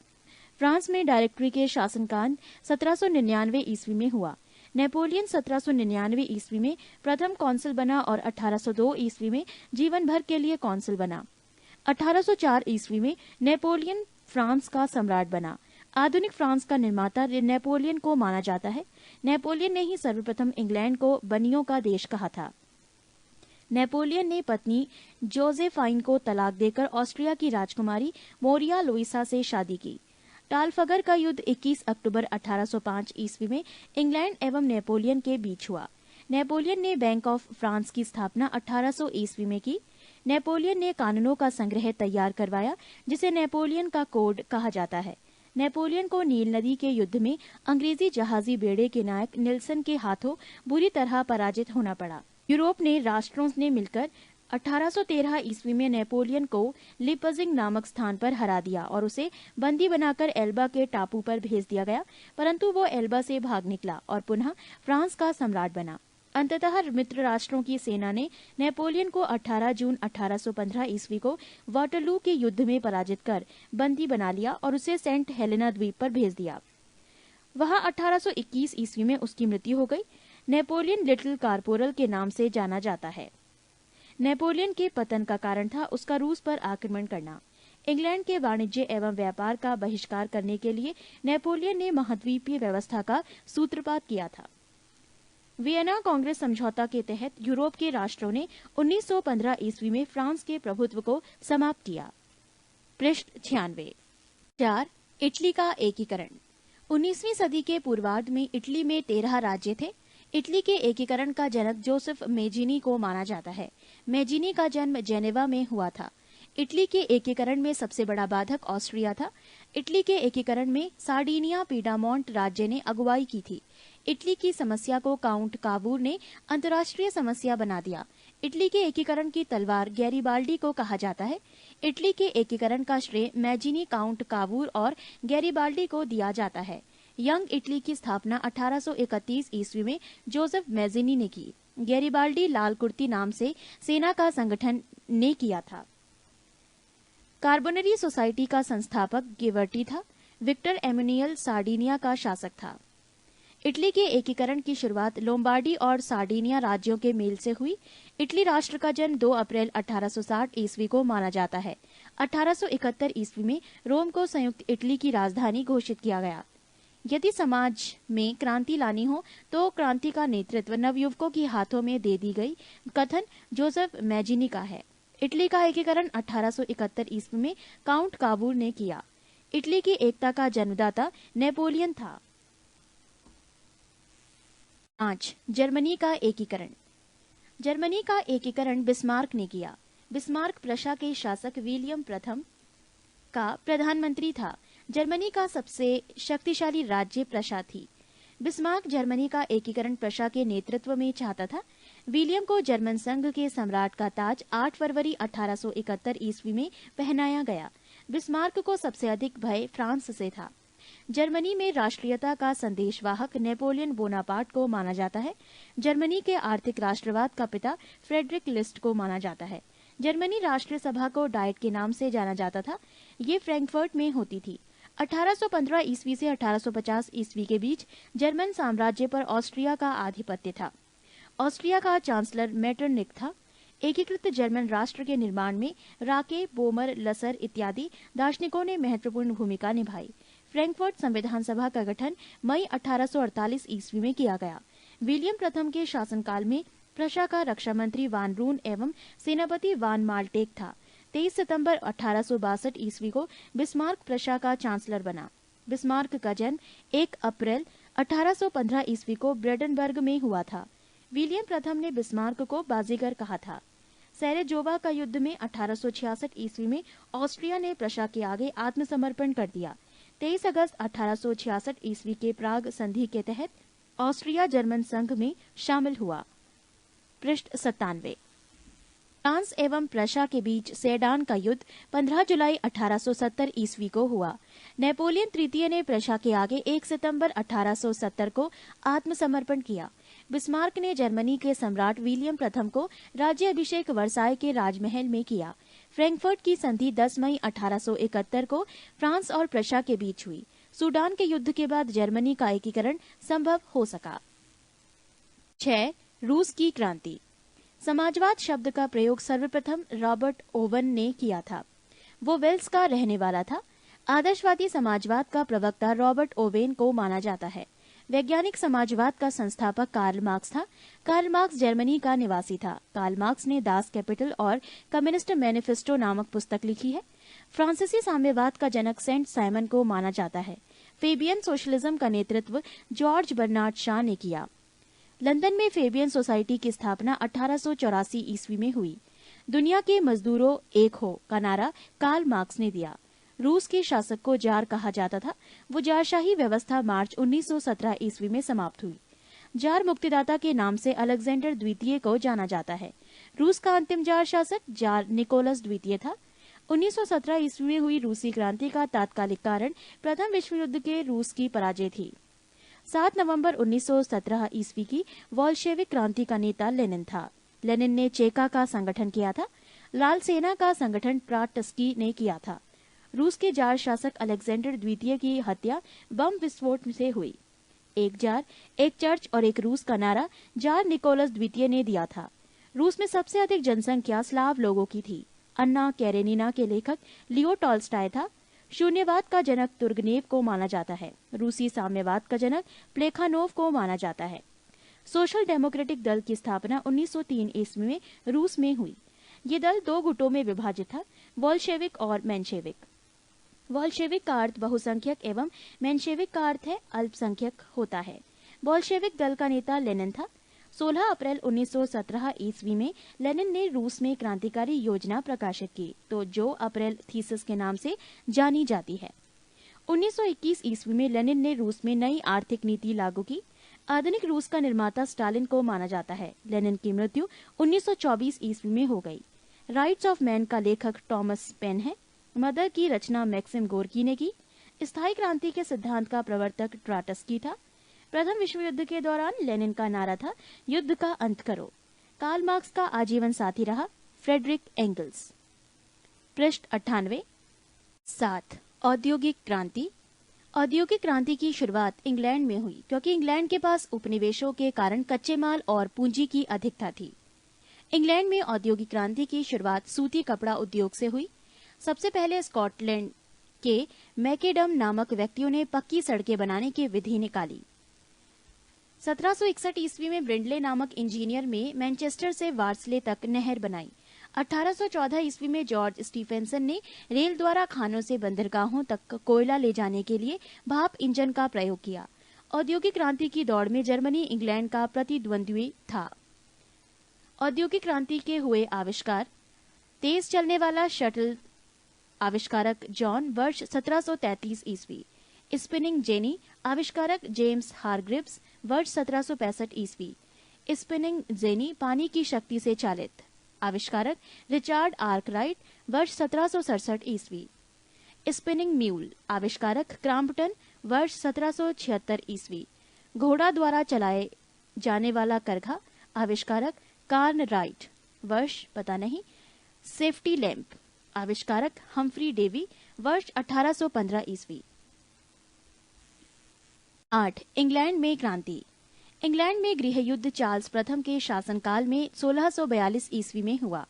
फ्रांस में डायरेक्टरी के शासनकाल 1799 ईस्वी में हुआ। नेपोलियन 1799 ईस्वी में प्रथम कौंसिल बना और 1802 ईस्वी में जीवन भर के लिए कौंसिल बना। 1804 ईस्वी में नेपोलियन फ्रांस का सम्राट बना। आधुनिक फ्रांस का निर्माता नेपोलियन को माना जाता है। नेपोलियन ने ही सर्वप्रथम इंग्लैंड को बनियों का देश कहा था। नेपोलियन ने पत्नी जोसेफाइन को तलाक देकर ऑस्ट्रिया की राजकुमारी मोरिया लुइसा से शादी की। ट्राफलगर का युद्ध 21 अक्टूबर 1805 ईस्वी में इंग्लैंड एवं नेपोलियन के बीच हुआ। नेपोलियन ने बैंक ऑफ फ्रांस की स्थापना 1800 ईस्वी में की। नेपोलियन ने कानूनों का संग्रह तैयार करवाया, जिसे नेपोलियन का कोड कहा जाता है। नेपोलियन को नील नदी के युद्ध में अंग्रेजी जहाजी बेड़े के नायक निल्सन के हाथों बुरी तरह पराजित होना पड़ा। यूरोप ने राष्ट्रों ने मिलकर 1813 ईस्वी में नेपोलियन को लिपजिंग नामक स्थान पर हरा दिया और उसे बंदी बनाकर एल्बा के टापू पर भेज दिया गया, परंतु वो एल्बा से भाग निकला और पुनः फ्रांस का सम्राट बना। अंततः मित्र राष्ट्रों की सेना ने नेपोलियन को 18 जून 1815 ईस्वी को वाटरलू के युद्ध में पराजित कर बंदी बना लिया और उसे सेंट हेलेना द्वीप पर भेज दिया। वहां 1821 ईस्वी में उसकी मृत्यु हो गई। नेपोलियन लिटिल कारपोरल के नाम से जाना जाता है। नेपोलियन के पतन का कारण था उसका रूस पर आक्रमण करना। इंग्लैंड के वाणिज्य एवं व्यापार का बहिष्कार करने के लिए नेपोलियन ने महाद्वीपीय व्यवस्था का सूत्रपात किया था। वियना कांग्रेस समझौता के तहत यूरोप के राष्ट्रों ने 1915 ईस्वी में फ्रांस के प्रभुत्व को समाप्त किया। पृष्ठ 96। 4. इटली का एकीकरण। 19वीं सदी के पूर्वार्ध में इटली में 13 राज्य थे। इटली के एकीकरण का जनक जोसेफ मेजिनी को माना जाता है। मेजिनी का जन्म जेनेवा में हुआ था। इटली के एकीकरण में सबसे बड़ा बाधक ऑस्ट्रिया था। इटली के एकीकरण में सार्डिनिया पीडामोंट राज्य ने अगुवाई की थी। इटली की समस्या को काउंट कावूर ने अंतर्राष्ट्रीय समस्या बना दिया। इटली के एकीकरण की तलवार गैरिबाल्डी को कहा जाता है। इटली के एकीकरण का श्रेय मैजिनी, काउंट कावूर और गैरिबाल्डी को दिया जाता है। यंग इटली की स्थापना 1831 ईस्वी में जोसेफ मैजिनी ने की। गैरिबाल्डी लाल कुर्ती नाम से सेना का संगठन ने किया था। कार्बोनरी सोसाइटी का संस्थापक गिवर्टी था। विक्टर एमुनियल सार्डिनिया का शासक था। इटली के एकीकरण की शुरुआत लोम्बार्डी और सार्डिनिया राज्यों के मेल से हुई। इटली राष्ट्र का जन्म 2 अप्रैल 1860 ईस्वी को माना जाता है। 1871 ईस्वी में रोम को संयुक्त इटली की राजधानी घोषित किया गया। यदि समाज में क्रांति लानी हो तो क्रांति का नेतृत्व नवयुवकों के हाथों में दे दी गई कथन जोसेफ मैजिनी का है। इटली का एकीकरण 1871 ईस्वी में काउंट कावूर ने किया। इटली की एकता का जन्मदाता नेपोलियन था। 5. जर्मनी का एकीकरण। जर्मनी का एकीकरण बिस्मार्क ने किया। बिस्मार्क प्रशा के शासक विलियम प्रथम का प्रधानमंत्री था। जर्मनी का सबसे शक्तिशाली राज्य प्रशा थी। बिस्मार्क जर्मनी का एकीकरण प्रशा के नेतृत्व में चाहता था। विलियम को जर्मन संघ के सम्राट का ताज 8 फरवरी 1871 ईस्वी में पहनाया गया। बिस्मार्क को सबसे अधिक भय फ्रांस से था। जर्मनी में राष्ट्रीयता का संदेशवाहक नेपोलियन बोनापार्ट को माना जाता है। जर्मनी के आर्थिक राष्ट्रवाद का पिता फ्रेडरिक लिस्ट को माना जाता है। जर्मनी राष्ट्रीय सभा को डाइट के नाम से जाना जाता था। ये फ्रैंकफर्ट में होती थी। 1815 ईस्वी से 1850 ईस्वी के बीच जर्मन साम्राज्य पर ऑस्ट्रिया का आधिपत्य था। ऑस्ट्रिया का चांसलर मेटरनिक था। एकीकृत जर्मन राष्ट्र के निर्माण में राके, बोमर, लसर इत्यादि दार्शनिकों ने महत्वपूर्ण भूमिका निभाई। फ्रैंकफर्ट संविधान सभा का गठन मई 1848 ईस्वी में किया गया। विलियम प्रथम के शासनकाल में प्रशा का रक्षा मंत्री वान रून एवं सेनापति वान माल्टेक था। 23 सितंबर 1862 ईस्वी को बिस्मार्क प्रशा का चांसलर बना। बिस्मार्क का जन्म 1 अप्रैल 1815 ईस्वी को ब्रेडनबर्ग में हुआ था। विलियम प्रथम ने बिस्मार्क को बाजीगर कहा था। सैरेजोवा का युद्ध में 1866 ईस्वी में ऑस्ट्रिया ने प्रशा के आगे आत्मसमर्पण कर दिया। 23 अगस्त 1866 ईस्वी के प्राग संधि के तहत ऑस्ट्रिया जर्मन संघ में शामिल हुआ। पृष्ठ 97। फ्रांस एवं प्रशा के बीच सेडान का युद्ध 15 जुलाई 1870 ईस्वी को हुआ। नेपोलियन तृतीय ने प्रशा के आगे 1 सितंबर 1870 को आत्मसमर्पण किया। बिस्मार्क ने जर्मनी के सम्राट विलियम प्रथम को राज्य अभिषेक वर्साय के राजमहल में किया। फ्रैंकफर्ट की संधि 10 मई 1871 को फ्रांस और प्रशा के बीच हुई। सूडान के युद्ध के बाद जर्मनी का एकीकरण संभव हो सका। 6. रूस की क्रांति। समाजवाद शब्द का प्रयोग सर्वप्रथम रॉबर्ट ओवन ने किया था। वो वेल्स का रहने वाला था। आदर्शवादी समाजवाद का प्रवक्ता रॉबर्ट ओवेन को माना जाता है। वैज्ञानिक समाजवाद का संस्थापक कार्ल मार्क्स था। कार्ल मार्क्स जर्मनी का निवासी था। कार्ल मार्क्स ने दास कैपिटल और कम्युनिस्ट मैनिफेस्टो नामक पुस्तक लिखी है। फ्रांसीसी साम्यवाद का जनक सेंट साइमन को माना जाता है। फेबियन सोशलिज्म का नेतृत्व जॉर्ज बर्नार्ड शॉ ने किया। लंदन में फेबियन सोसाइटी की स्थापना 1884 ईस्वी में हुई। दुनिया के मजदूरों एक हो का नारा कार्ल मार्क्स ने दिया। रूस के शासक को जार कहा जाता था। वो जारशाही व्यवस्था मार्च 1917 ईस्वी में समाप्त हुई। जार मुक्तिदाता के नाम से अलेक्जेंडर द्वितीय को जाना जाता है। रूस का अंतिम जार शासक जार निकोलस द्वितीय था। 1917 ईस्वी में हुई रूसी क्रांति का तात्कालिक कारण प्रथम विश्व युद्ध के रूस की पराजय थी। 7 नवंबर 1917 ईस्वी की वोल्शेविक क्रांति का नेता लेनिन था। लेनिन ने चेका का संगठन किया था। लाल सेना का संगठन ट्रॉट्स्की ने किया था। रूस के जार शासक अलेक्जेंडर द्वितीय की हत्या बम विस्फोट से हुई। एक जार, एक चर्च और एक रूस का नारा जार निकोलस द्वितीय ने दिया था। रूस में सबसे अधिक जनसंख्या स्लाव लोगों की थी। अन्ना कैरेनिना के लेखक लियो टॉल्स्टॉय था। शून्यवाद का जनक तुर्गनेव को माना जाता है। रूसी साम्यवाद का जनक प्लेखानोव को माना जाता है। सोशल डेमोक्रेटिक दल की स्थापना 1903 ईस्वी में रूस में हुई। ये दल 2 गुटों में विभाजित था, बोल्शेविक और मेंशेविक। बोल्शेविक का अर्थ बहुसंख्यक एवं मेंशेविक का अर्थ है अल्पसंख्यक होता है। बोल्शेविक दल का नेता लेनिन था। 16 अप्रैल 1917 ईस्वी में लेनिन ने रूस में क्रांतिकारी योजना प्रकाशित की, तो जो अप्रैल थीसिस के नाम से जानी जाती है। 1921 ईस्वी में लेनिन ने रूस में नई आर्थिक नीति लागू की। आधुनिक रूस का निर्माता स्टालिन को माना जाता है। लेनिन की मृत्यु 1924 ईस्वी में हो गई। राइट्स ऑफ मैन का लेखक टॉमस पेन है। मदर की रचना मैक्सिम गोर्की ने की। स्थायी क्रांति के सिद्धांत का प्रवर्तक ट्रॉट्स्की था। प्रथम विश्व युद्ध के दौरान लेनिन का नारा था, युद्ध का अंत करो। कार्ल मार्क्स का आजीवन साथी रहा फ्रेडरिक एंगल्स। पृष्ठ 98। 7. औद्योगिक क्रांति। औद्योगिक क्रांति की शुरुआत इंग्लैंड में हुई, क्योंकि इंग्लैंड के पास उपनिवेशों के कारण कच्चे माल और पूंजी की अधिकता थी। इंग्लैंड में औद्योगिक क्रांति की शुरुआत सूती कपड़ा उद्योग से हुई। सबसे पहले स्कॉटलैंड के मैकेडम नामक व्यक्तियों ने पक्की सड़कें बनाने की विधि निकाली। 1761 ईस्वी में ब्रिंडले नामक इंजीनियर में मैनचेस्टर से वार्सले तक नहर बनाई। 1814 ईस्वी में जॉर्ज स्टीफेंसन ने रेल द्वारा खानों से बंदरगाहों तक कोयला ले जाने के लिए भाप इंजन का प्रयोग किया। औद्योगिक क्रांति की दौड़ में जर्मनी इंग्लैंड का प्रतिद्वंद्वी था। औद्योगिक क्रांति के हुए आविष्कार। तेज चलने वाला शटल आविष्कारक जॉन, वर्ष 1733 ईस्वी। स्पिनिंग जेनी आविष्कारक जेम्स हारग्रिव्स, वर्ष 1765 ईस्वी। स्पिनिंग जेनी पानी की शक्ति से चालित, आविष्कारक रिचार्ड आर्कराइट, वर्ष 1767 ईस्वी। स्पिनिंग म्यूल आविष्कारक क्रॉम्पटन, वर्ष 1776 ईस्वी। घोड़ा द्वारा चलाए जाने वाला करघा, आविष्कारक कार्न राइट, वर्ष पता नहीं। सेफ्टी लैंप आविष्कारक हम्फ्री डेवी, वर्ष 1815 ईस्वी। 8. इंग्लैंड में क्रांति। इंग्लैंड में गृह युद्ध चार्ल्स प्रथम के शासनकाल में 1642 ईस्वी में हुआ।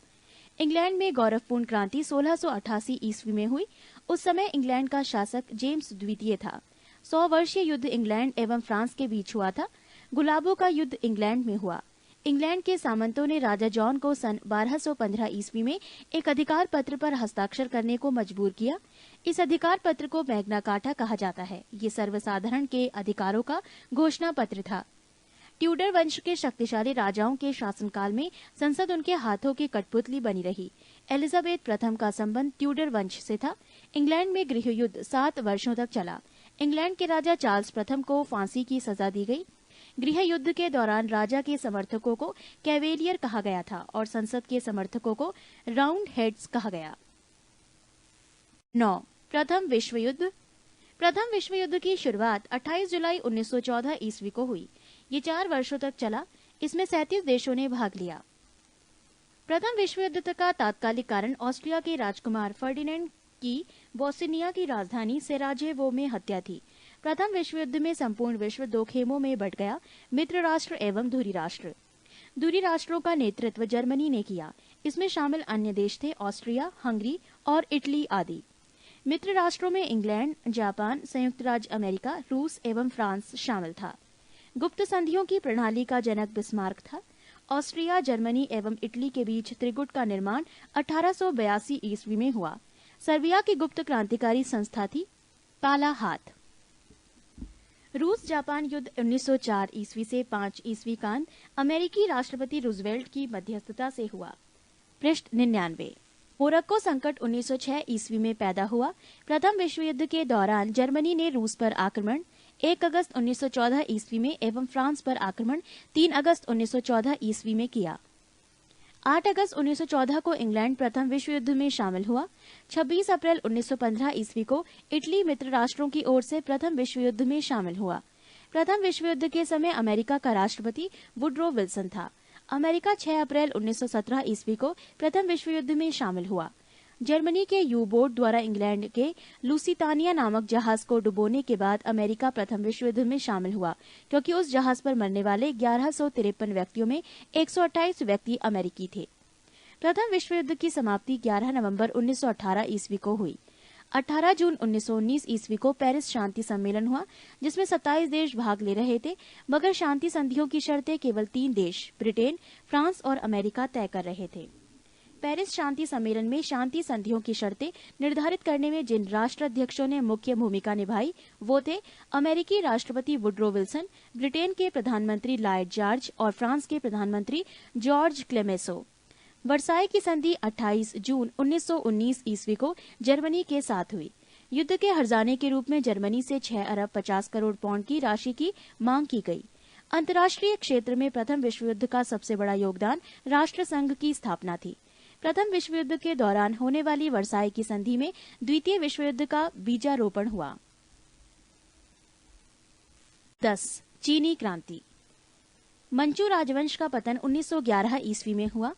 इंग्लैंड में गौरवपूर्ण क्रांति 1688 ईस्वी में हुई। उस समय इंग्लैंड का शासक जेम्स द्वितीय था। 100 वर्षीय युद्ध इंग्लैंड एवं फ्रांस के बीच हुआ था। गुलाबों का युद्ध इंग्लैंड में हुआ। इंग्लैंड के सामंतों ने राजा जॉन को सन 1215 ईस्वी में एक अधिकार पत्र पर हस्ताक्षर करने को मजबूर किया। इस अधिकार पत्र को मैग्ना कार्टा कहा जाता है। ये सर्वसाधारण के अधिकारों का घोषणा पत्र था। ट्यूडर वंश के शक्तिशाली राजाओं के शासनकाल में संसद उनके हाथों की कठपुतली बनी रही। एलिजाबेथ प्रथम का संबंध ट्यूडर वंश से था। इंग्लैंड में गृह युद्ध 7 वर्षों तक चला। इंग्लैंड के राजा चार्ल्स प्रथम को फांसी की सजा दी गई। गृह युद्ध के दौरान राजा के समर्थकों को कैवेलियर कहा गया था और संसद के समर्थकों को राउंड हेड्स कहा गया। 9. प्रथम विश्व युद्ध। प्रथम विश्व युद्ध की शुरुआत 28 जुलाई 1914 ईस्वी को हुई। ये 4 वर्षों तक चला। इसमें 37 देशों ने भाग लिया। प्रथम विश्व युद्ध का तात्कालिक कारण ऑस्ट्रिया के राजकुमार फर्डिनेंड की बोस्निया की राजधानी सेराजेवो में हत्या थी। प्रथम विश्व युद्ध में संपूर्ण विश्व 2 खेमों में बंट गया, मित्र राष्ट्र एवं धुरी राष्ट्र। धुरी राष्ट्रों का नेतृत्व जर्मनी ने किया। इसमें शामिल अन्य देश थे ऑस्ट्रिया, हंगरी और इटली आदि। मित्र राष्ट्रों में इंग्लैंड, जापान, संयुक्त राज्य अमेरिका, रूस एवं फ्रांस शामिल था। गुप्त संधियों की प्रणाली का जनक बिस्मार्क था। ऑस्ट्रिया, जर्मनी एवं इटली के बीच त्रिगुट का निर्माण 1882 ईस्वी में हुआ। सर्बिया की गुप्त क्रांतिकारी संस्था थी काला हाथ। रूस जापान युद्ध 1904 ईस्वी से 5 ईस्वी कांत अमेरिकी राष्ट्रपति रूजवेल्ट की मध्यस्थता से हुआ। पृष्ठ 99। मोरक्को संकट 1906 ईस्वी में पैदा हुआ। प्रथम विश्व युद्ध के दौरान जर्मनी ने रूस पर आक्रमण 1 अगस्त 1914 ईस्वी में एवं फ्रांस पर आक्रमण 3 अगस्त 1914 ईस्वी में किया। 8 अगस्त 1914 को इंग्लैंड प्रथम विश्व युद्ध में शामिल हुआ। 26 अप्रैल 1915 ईस्वी को इटली मित्र राष्ट्रों की ओर से प्रथम विश्व युद्ध में शामिल हुआ। प्रथम विश्व युद्ध के समय अमेरिका का राष्ट्रपति वुडरो विल्सन था। अमेरिका 6 अप्रैल 1917 ईस्वी को प्रथम विश्व युद्ध में शामिल हुआ। जर्मनी के यू बोट द्वारा इंग्लैंड के लुसितानिया नामक जहाज को डुबोने के बाद अमेरिका प्रथम विश्व युद्ध में शामिल हुआ, क्योंकि उस जहाज पर मरने वाले 1153 व्यक्तियों में 128 व्यक्ति अमेरिकी थे। प्रथम विश्व युद्ध की समाप्ति 11 नवंबर 1918 ईस्वी को हुई। 18 जून 1919 ईस्वी को पेरिस शांति सम्मेलन हुआ, जिसमें 27 देश भाग ले रहे थे, मगर शांति संधियों की शर्तें केवल 3 देश ब्रिटेन, फ्रांस और अमेरिका तय कर रहे थे। पेरिस शांति सम्मेलन में शांति संधियों की शर्तें निर्धारित करने में जिन राष्ट्राध्यक्षों ने मुख्य भूमिका निभाई वो थे अमेरिकी राष्ट्रपति वुडरो विल्सन, ब्रिटेन के प्रधानमंत्री लॉयड जॉर्ज और फ्रांस के प्रधानमंत्री जॉर्ज क्लेमेंसो। वर्साई की संधि 28 जून 1919 ईस्वी को जर्मनी के साथ हुई। युद्ध के हर्जाने के रूप में जर्मनी से 6 अरब 50 करोड़ पाउंड की राशि की मांग की गई। अंतर्राष्ट्रीय क्षेत्र में प्रथम विश्व युद्ध का सबसे बड़ा योगदान राष्ट्र संघ की स्थापना थी। प्रथम विश्व युद्ध के दौरान होने वाली वर्साई की संधि में द्वितीय विश्व युद्ध का बीजारोपण हुआ। 10. चीनी क्रांति। मंचू राजवंश का पतन 1911 ईस्वी में हुआ।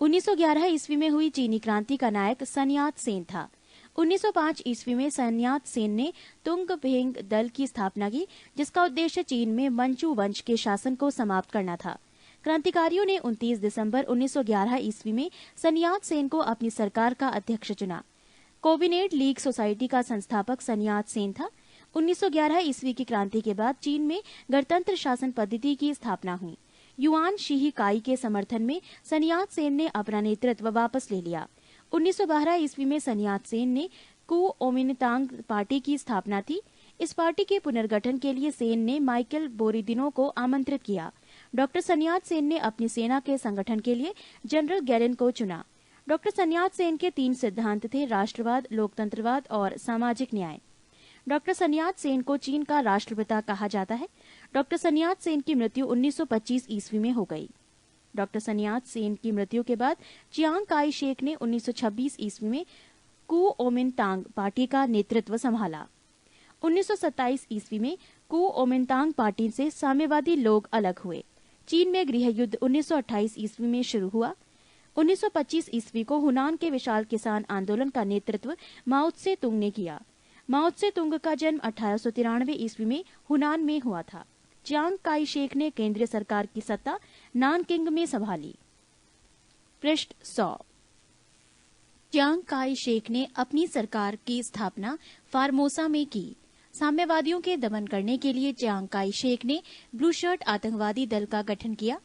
1911 ईस्वी में हुई चीनी क्रांति का नायक सन यात सेन था। 1905 ईस्वी में सन यात सेन ने तुंग भेंग दल की स्थापना की, जिसका उद्देश्य चीन में मंचू वंश के शासन को समाप्त करना था। क्रांतिकारियों ने 29 दिसंबर 1911 ईस्वी में सन यात सेन को अपनी सरकार का अध्यक्ष चुना। कोविनेट लीग सोसाइटी का संस्थापक सन यात सेन था। 1911 ईस्वी की क्रांति के बाद चीन में गणतंत्र शासन पद्धति की स्थापना हुई। युआन शीही काई के समर्थन में सन यात सेन ने अपना नेतृत्व वापस ले लिया। 1912 ईस्वी में सन यात सेन ने कुओमिन्तांग पार्टी की स्थापना की। इस पार्टी के पुनर्गठन के लिए सेन ने माइकल बोरिदिनो को आमंत्रित किया। डॉक्टर सन यात सेन ने अपनी सेना के संगठन के लिए जनरल गैरिन को चुना। डॉक्टर सन यात सेन के 3 सिद्धांत थे: राष्ट्रवाद, लोकतंत्रवाद और सामाजिक न्याय। डॉक्टर सन यात सेन को चीन का राष्ट्रपिता कहा जाता है। डॉक्टर सन यात सेन की मृत्यु 1925 ईस्वी में हो गई। डॉक्टर सन यात सेन की मृत्यु के बाद चियांग काई शेक ने 1926 ईस्वी में कुओमिन्तांग पार्टी का नेतृत्व संभाला। 1927 ईस्वी में कुओमिन्तांग पार्टी से साम्यवादी लोग अलग हुए। चीन में गृह युद्ध 1928 ईस्वी में शुरू हुआ। 1925 ईस्वी को हुनान के विशाल किसान आंदोलन का नेतृत्व माओ त्से तुंग ने किया। माओ त्से तुंग का जन्म 1893 ईस्वी में हुनान में हुआ था। चियांग काई शेक ने केंद्रीय सरकार की सत्ता नानकिंग में संभाली। पृष्ठ 100। चियांग काई शेक ने अपनी सरकार की स्थापना फार्मोसा में की। साम्यवादियों के दमन करने के लिए चियांग काई शेक ने ब्लू शर्ट आतंकवादी दल का गठन किया।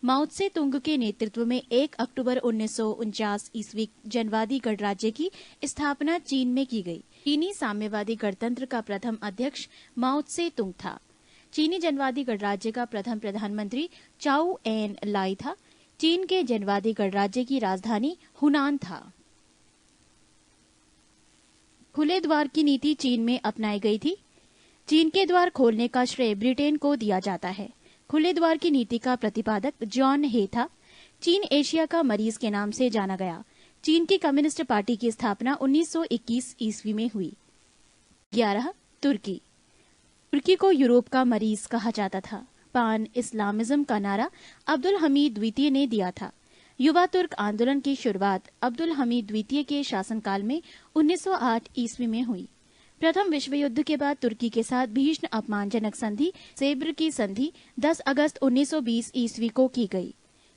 माओ त्से तुंग के नेतृत्व में 1 अक्टूबर 1949 ईस्वी जनवादी गणराज्य की स्थापना चीन में की गई। चीनी साम्यवादी गणतंत्र का प्रथम अध्यक्ष माओ त्से तुंग था। चीनी जनवादी गणराज्य का प्रथम प्रधानमंत्री चाउ एन लाई था। चीन के जनवादी गणराज्य की राजधानी हुनान था। खुले द्वार की नीति चीन में अपनाई गई थी। चीन के द्वार खोलने का श्रेय ब्रिटेन को दिया जाता है। खुले द्वार की नीति का प्रतिपादक जॉन हे था। चीन एशिया का मरीज के नाम से जाना गया। चीन की कम्युनिस्ट पार्टी की स्थापना 1921 ईस्वी में हुई। 11. तुर्की। तुर्की को यूरोप का मरीज कहा जाता था। पान इस्लामिज्म का नारा अब्दुल हमीद द्वितीय ने दिया था। युवा तुर्क आंदोलन की शुरुआत अब्दुल हमीद द्वितीय के शासनकाल में 1908 ईस्वी में हुई। प्रथम विश्व युद्ध के बाद तुर्की के साथ भीषण अपमानजनक संधि सेब्र की संधि 10 अगस्त 1920 ईस्वी को की गई।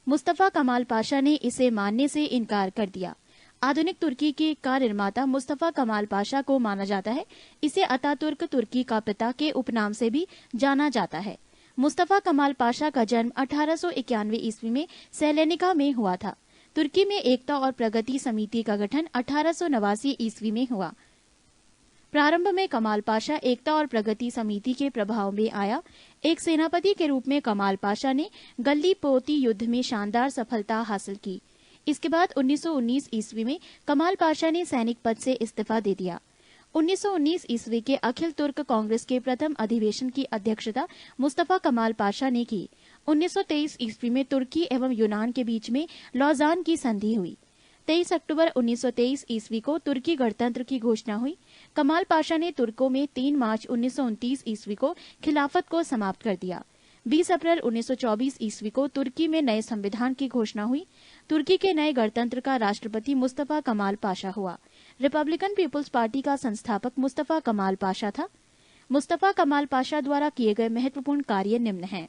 मुस्तफा कमाल पाशा ने इसे मानने से इनकार कर दिया। आधुनिक तुर्की का निर्माता मुस्तफा कमाल पाशा को माना जाता है। इसे अतातुर्क तुर्की का पिता के उपनाम से भी जाना जाता है। मुस्तफा कमाल पाशा का जन्म 1891 ईस्वी में सेलेनिका में हुआ था। तुर्की में एकता और प्रगति समिति का गठन 1889 ईस्वी में हुआ। प्रारंभ में कमाल पाशा एकता और प्रगति समिति के प्रभाव में आया। एक सेनापति के रूप में कमाल पाशा ने गल्लीपोती युद्ध में शानदार सफलता हासिल की। इसके बाद 1919 ईस्वी में कमाल पाशा ने सैनिक पद से इस्तीफा दे दिया। 1919 ईस्वी के अखिल तुर्क कांग्रेस के प्रथम अधिवेशन की अध्यक्षता मुस्तफा कमाल पाशा ने की। 1923 ईस्वी में तुर्की एवं यूनान के बीच में लौजान की संधि हुई। 23 अक्टूबर 1923 ईस्वी को तुर्की गणतंत्र की घोषणा हुई। कमाल पाशा ने तुर्कों में 3 मार्च 1929 ईस्वी को खिलाफत को समाप्त कर दिया। 20 अप्रैल 1924 ईस्वी को तुर्की में नए संविधान की घोषणा हुई। तुर्की के नए गणतंत्र का राष्ट्रपति मुस्तफा कमाल पाशा हुआ। रिपब्लिकन पीपुल्स पार्टी का संस्थापक मुस्तफा कमाल पाशा था। मुस्तफा कमाल पाशा द्वारा किए गए महत्वपूर्ण कार्य निम्न हैं।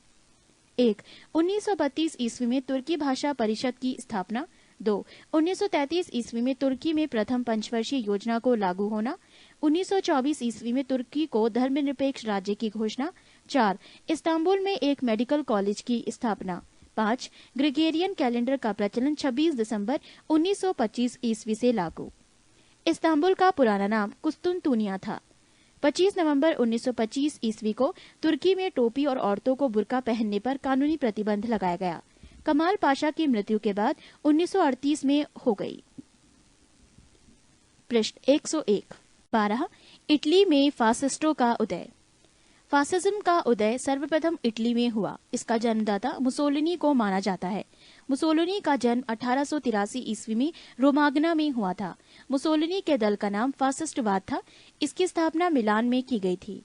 1. 1932 ईस्वी में तुर्की भाषा परिषद की स्थापना। 2. 1933 ईस्वी में तुर्की में प्रथम पंचवर्षीय योजना को लागू होना। 1924 ईस्वी में तुर्की को धर्मनिरपेक्ष राज्य की घोषणा। 4. इस्तांबुल में एक मेडिकल कॉलेज की स्थापना। 5. ग्रेगोरियन कैलेंडर का प्रचलन 26 दिसंबर 1925 ईस्वी से लागू। इस्तांबुल का पुराना नाम कुस्तुनतुनिया था। 25 नवंबर 1925 ईस्वी को तुर्की में टोपी और औरतों को बुर्का पहनने पर कानूनी प्रतिबंध लगाया गया। कमाल पाशा की मृत्यु के बाद 1938 में हो गई। पृष्ठ 101। 12. इटली में फासिस्टों का उदय। फासिज्म का उदय सर्वप्रथम इटली में हुआ। इसका जन्मदाता मुसोलिनी को माना जाता है। मुसोलिनी का जन्म 1883 ईस्वी में रोमागना में हुआ था। मुसोलिनी के दल का नाम फासिस्टवाद था। इसकी स्थापना मिलान में की गई थी।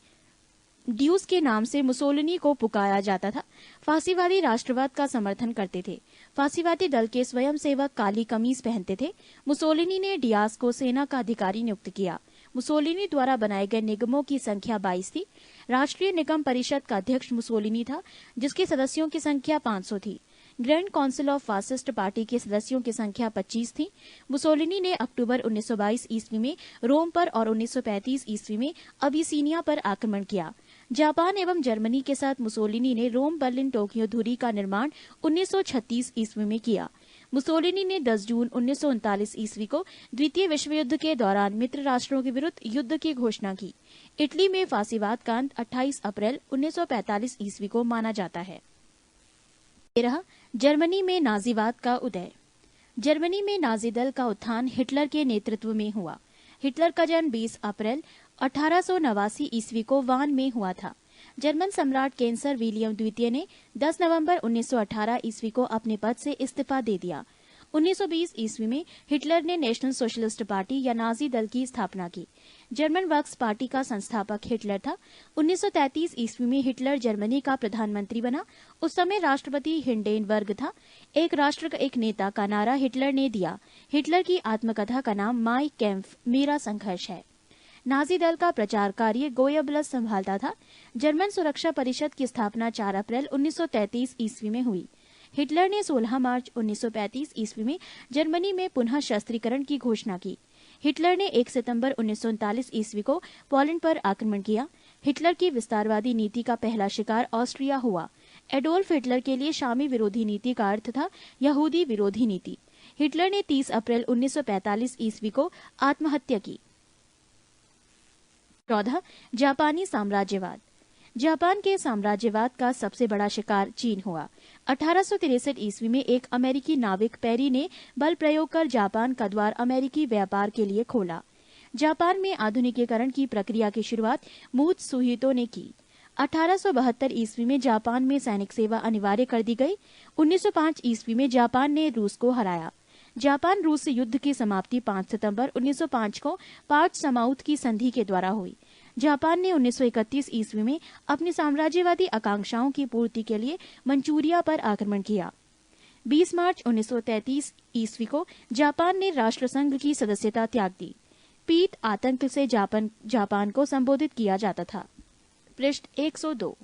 ड्यूस के नाम से मुसोलिनी को पुकारा जाता था। फांसीवादी राष्ट्रवाद का समर्थन करते थे। फांसीवादी दल के स्वयंसेवक काली कमीज पहनते थे। मुसोलिनी ने डियास को सेना का अधिकारी नियुक्त किया। मुसोलिनी द्वारा बनाए गए निगमों की संख्या 22 थी। राष्ट्रीय निगम परिषद का अध्यक्ष मुसोलिनी था, जिसके सदस्यों की संख्या 500 थी। Grand council of fascist party के सदस्यों की संख्या 25 थी। मुसोलिनी ने अक्टूबर 1922 ईस्वी में रोम पर और 1935 ईस्वी में अबिसिनिया पर आक्रमण किया। जापान एवं जर्मनी के साथ मुसोलिनी ने रोम बर्लिन टोक्यो धुरी का निर्माण 1936 ईस्वी में किया। मुसोलिनी ने 10 जून 1939 ईस्वी को द्वितीय विश्व युद्ध के दौरान मित्र राष्ट्रों के विरुद्ध युद्ध की घोषणा की। इटली में फांसीवाद का अंत 28 अप्रैल 1945 ईस्वी को माना जाता है। 13. जर्मनी में नाजीवाद का उदय। जर्मनी में नाजी दल का उत्थान हिटलर के नेतृत्व में हुआ। हिटलर का जन्म 20 अप्रैल 1889 ईस्वी को वान में हुआ था। जर्मन सम्राट कैंसर विलियम द्वितीय ने 10 नवंबर 1918 ईस्वी को अपने पद से इस्तीफा दे दिया। 1920 ईस्वी में हिटलर ने नेशनल सोशलिस्ट पार्टी या नाजी दल की स्थापना की। जर्मन वर्क्स पार्टी का संस्थापक हिटलर था। 1933 ईस्वी में हिटलर जर्मनी का प्रधानमंत्री बना। उस समय राष्ट्रपति हिंडेनबर्ग था। एक राष्ट्र एक नेता का नारा हिटलर ने दिया। हिटलर की आत्मकथा का नाम माई कैम्फ मेरा संघर्ष है। नाजी दल का प्रचार कार्य गोयबल्स संभालता था। जर्मन सुरक्षा परिषद की स्थापना 4 अप्रैल 1933 ईस्वी में हुई। हिटलर ने 16 मार्च 1935 ईस्वी में जर्मनी में पुनः शस्त्रीकरण की घोषणा की। हिटलर ने 1 सितंबर 1939 ईस्वी को पोलैंड पर आक्रमण किया। हिटलर की विस्तारवादी नीति का पहला शिकार ऑस्ट्रिया हुआ। एडोल्फ हिटलर के लिए शामी विरोधी नीति का अर्थ था यहूदी विरोधी नीति। हिटलर ने 30 अप्रैल 1945 ईस्वी को आत्महत्या की। 14. जापानी साम्राज्यवाद। जापान के साम्राज्यवाद का सबसे बड़ा शिकार चीन हुआ। 1863 ईस्वी में एक अमेरिकी नाविक पेरी ने बल प्रयोग कर जापान का द्वार अमेरिकी व्यापार के लिए खोला। जापान में आधुनिकीकरण की प्रक्रिया की शुरुआत मुत्सुहितो ने की। 1872 ईस्वी में जापान में सैनिक सेवा अनिवार्य कर दी गई। 1905 ईस्वी में जापान ने रूस को हराया। जापान रूस से युद्ध की समाप्ति 5 सितंबर 1905 को पार्च समाउथ की संधि के द्वारा हुई। जापान ने 1931 ईस्वी में अपनी साम्राज्यवादी आकांक्षाओं की पूर्ति के लिए मंचूरिया पर आक्रमण किया। 20 मार्च 1933 ईस्वी को जापान ने राष्ट्रसंघ की सदस्यता त्याग दी। पीत आतंक से जापान को संबोधित किया जाता था। पृष्ठ 102।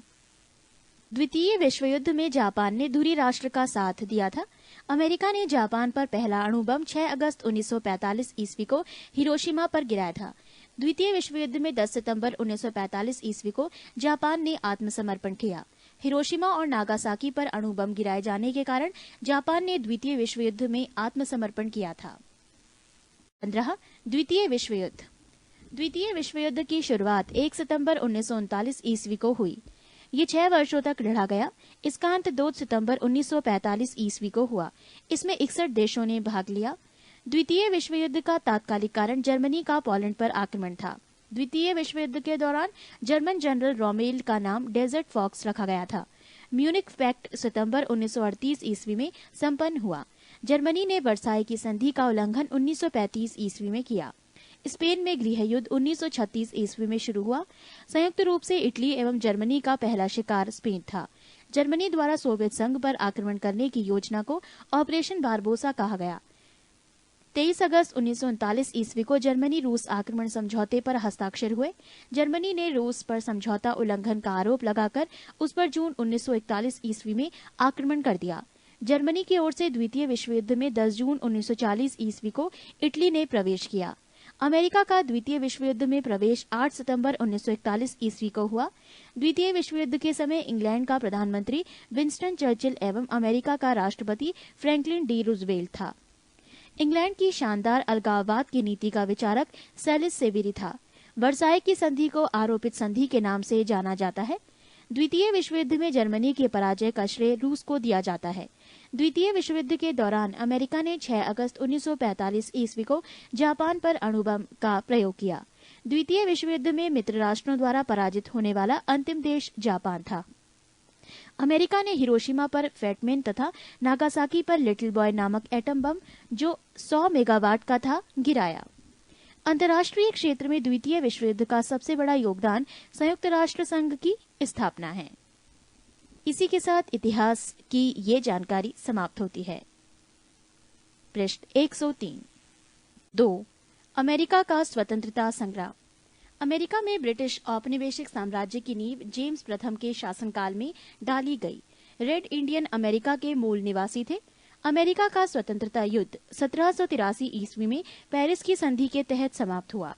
द्वितीय विश्व युद्ध में जापान ने धुरी राष्ट्र का साथ दिया था। अमेरिका ने जापान पर पहला अणु बम 6 अगस्त 1945 ईस्वी को हिरोशिमा पर गिराया था। द्वितीय विश्व युद्ध में 10 सितंबर 1945 ईस्वी को जापान ने आत्मसमर्पण किया। हिरोशिमा और नागासाकी पर अणु बम गिराए जाने के कारण जापान ने द्वितीय विश्व युद्ध में आत्मसमर्पण किया था। 15 द्वितीय विश्व युद्ध। द्वितीय विश्व युद्ध की शुरुआत 1 सितंबर 1939 ईस्वी को हुई। ये 6 वर्षों तक लड़ा गया। इसका अंत 2 सितंबर 1945 ईस्वी को हुआ। इसमें 61 देशों ने भाग लिया। द्वितीय विश्व युद्ध का तात्कालिक कारण जर्मनी का पोलैंड पर आक्रमण था। द्वितीय विश्व युद्ध के दौरान जर्मन जनरल रोमेल का नाम डेजर्ट फॉक्स रखा गया था। म्यूनिक पैक्ट सितंबर 1938 ईस्वी में संपन्न हुआ। जर्मनी ने वर्साई की संधि का उल्लंघन 1935 ईस्वी में किया। स्पेन में गृह युद्ध 1936 ईस्वी में शुरू हुआ। संयुक्त रूप से इटली एवं जर्मनी का पहला शिकार स्पेन था। जर्मनी द्वारा सोवियत संघ पर आक्रमण करने की योजना को ऑपरेशन बारबोसा कहा गया। 23 अगस्त 1939 ईस्वी को जर्मनी रूस आक्रमण समझौते पर हस्ताक्षर हुए। जर्मनी ने रूस पर समझौता उल्लंघन का आरोप लगाकर उस पर जून 1941 ईस्वी में आक्रमण कर दिया। जर्मनी की ओर से द्वितीय विश्व युद्ध में 10 जून 1940 ईस्वी को इटली ने प्रवेश किया। अमेरिका का द्वितीय विश्व युद्ध में प्रवेश 8 सितंबर 1941 ईस्वी को हुआ। द्वितीय विश्व युद्ध के समय इंग्लैंड का प्रधानमंत्री विंस्टन चर्चिल एवं अमेरिका का राष्ट्रपति फ्रैंकलिन डी रूजवेल्ट था। इंग्लैंड की शानदार अलगाववाद की नीति का विचारक सैलिस सेविरी था। वर्साई की संधि को आरोपित संधि के नाम से जाना जाता है। द्वितीय विश्व युद्ध में जर्मनी के पराजय का श्रेय रूस को दिया जाता है। द्वितीय विश्व युद्ध के दौरान अमेरिका ने 6 अगस्त 1945 ईस्वी को जापान पर अणु बम का प्रयोग किया। द्वितीय विश्व युद्ध में मित्र राष्ट्रों द्वारा पराजित होने वाला अंतिम देश जापान था। अमेरिका ने हिरोशिमा पर फैटमैन तथा नागासाकी पर लिटिल बॉय नामक एटम बम जो 100 मेगावाट का था गिराया। अंतर्राष्ट्रीय क्षेत्र में द्वितीय विश्व युद्ध का सबसे बड़ा योगदान संयुक्त राष्ट्र संघ की स्थापना है। इसी के साथ इतिहास की ये जानकारी समाप्त होती है। पृष्ठ 103। 2. अमेरिका का स्वतंत्रता संग्राम। अमेरिका में ब्रिटिश औपनिवेशिक साम्राज्य की नींव जेम्स प्रथम के शासनकाल में डाली गई। रेड इंडियन अमेरिका के मूल निवासी थे। अमेरिका का स्वतंत्रता युद्ध 1783 ईस्वी में पेरिस की संधि के तहत समाप्त हुआ।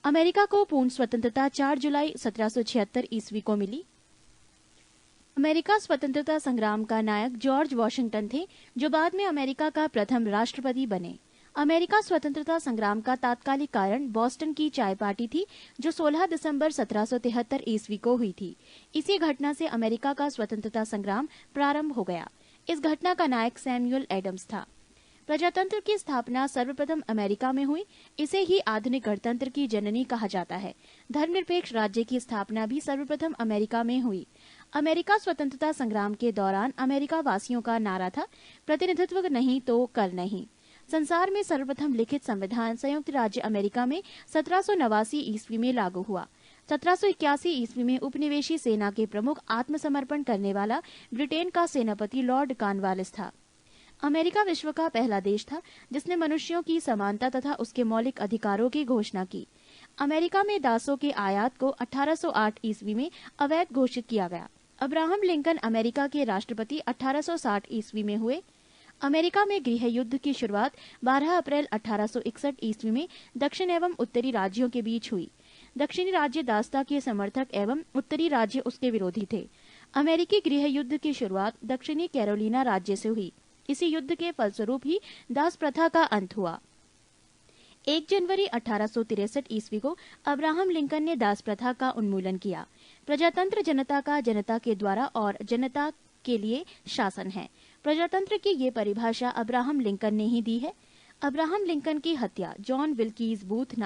अमेरिका को पूर्ण स्वतंत्रता 4 जुलाई 1776 ईस्वी को मिली। अमेरिका स्वतंत्रता संग्राम का नायक जॉर्ज वॉशिंगटन थे, जो बाद में अमेरिका का प्रथम राष्ट्रपति बने। अमेरिका स्वतंत्रता संग्राम का तात्कालिक कारण बोस्टन की चाय पार्टी थी, जो 16 दिसंबर 1773 ईस्वी को हुई थी। इसी घटना से अमेरिका का स्वतंत्रता संग्राम प्रारंभ हो गया। इस घटना का नायक सैमुअल एडम्स था। प्रजातंत्र की स्थापना सर्वप्रथम अमेरिका में हुई। इसे ही आधुनिक गणतंत्र की जननी कहा जाता है। धर्मनिरपेक्ष राज्य की स्थापना भी सर्वप्रथम अमेरिका में हुई। अमेरिका स्वतंत्रता संग्राम के दौरान अमेरिका वासियों का नारा था, प्रतिनिधित्व नहीं तो कर नहीं। संसार में सर्वप्रथम लिखित संविधान संयुक्त राज्य अमेरिका में 1789 ईस्वी में लागू हुआ। 1781 ईस्वी में उपनिवेशी सेना के प्रमुख आत्मसमर्पण करने वाला ब्रिटेन का सेनापति लॉर्ड कॉर्नवालिस था। अमेरिका विश्व का पहला देश था जिसने मनुष्यों की समानता तथा उसके मौलिक अधिकारों की घोषणा की। अमेरिका में दासों के आयात को 1808 ईस्वी में अवैध घोषित किया गया। अब्राहम लिंकन अमेरिका के राष्ट्रपति 1860 ईस्वी में हुए। अमेरिका में गृह युद्ध की शुरुआत 12 अप्रैल 1861 ईस्वी में दक्षिण एवं उत्तरी राज्यों के बीच हुई। दक्षिणी राज्य दासता के समर्थक एवं उत्तरी राज्य उसके विरोधी थे। अमेरिकी गृह युद्ध की शुरुआत दक्षिणी कैरोलिना राज्य से हुई। इसी युद्ध के फलस्वरूप ही दास प्रथा का अंत हुआ। 1 जनवरी 1863 ईस्वी को अब्राहम लिंकन ने दास प्रथा का उन्मूलन किया। प्रजातंत्र जनता का जनता के द्वारा और जनता के लिए शासन है। प्रजातंत्र की ये परिभाषा अब्राहम लिंकन ने ही दी है। अब्राहम लिंकन की हत्या जॉन विल्कीज बूथ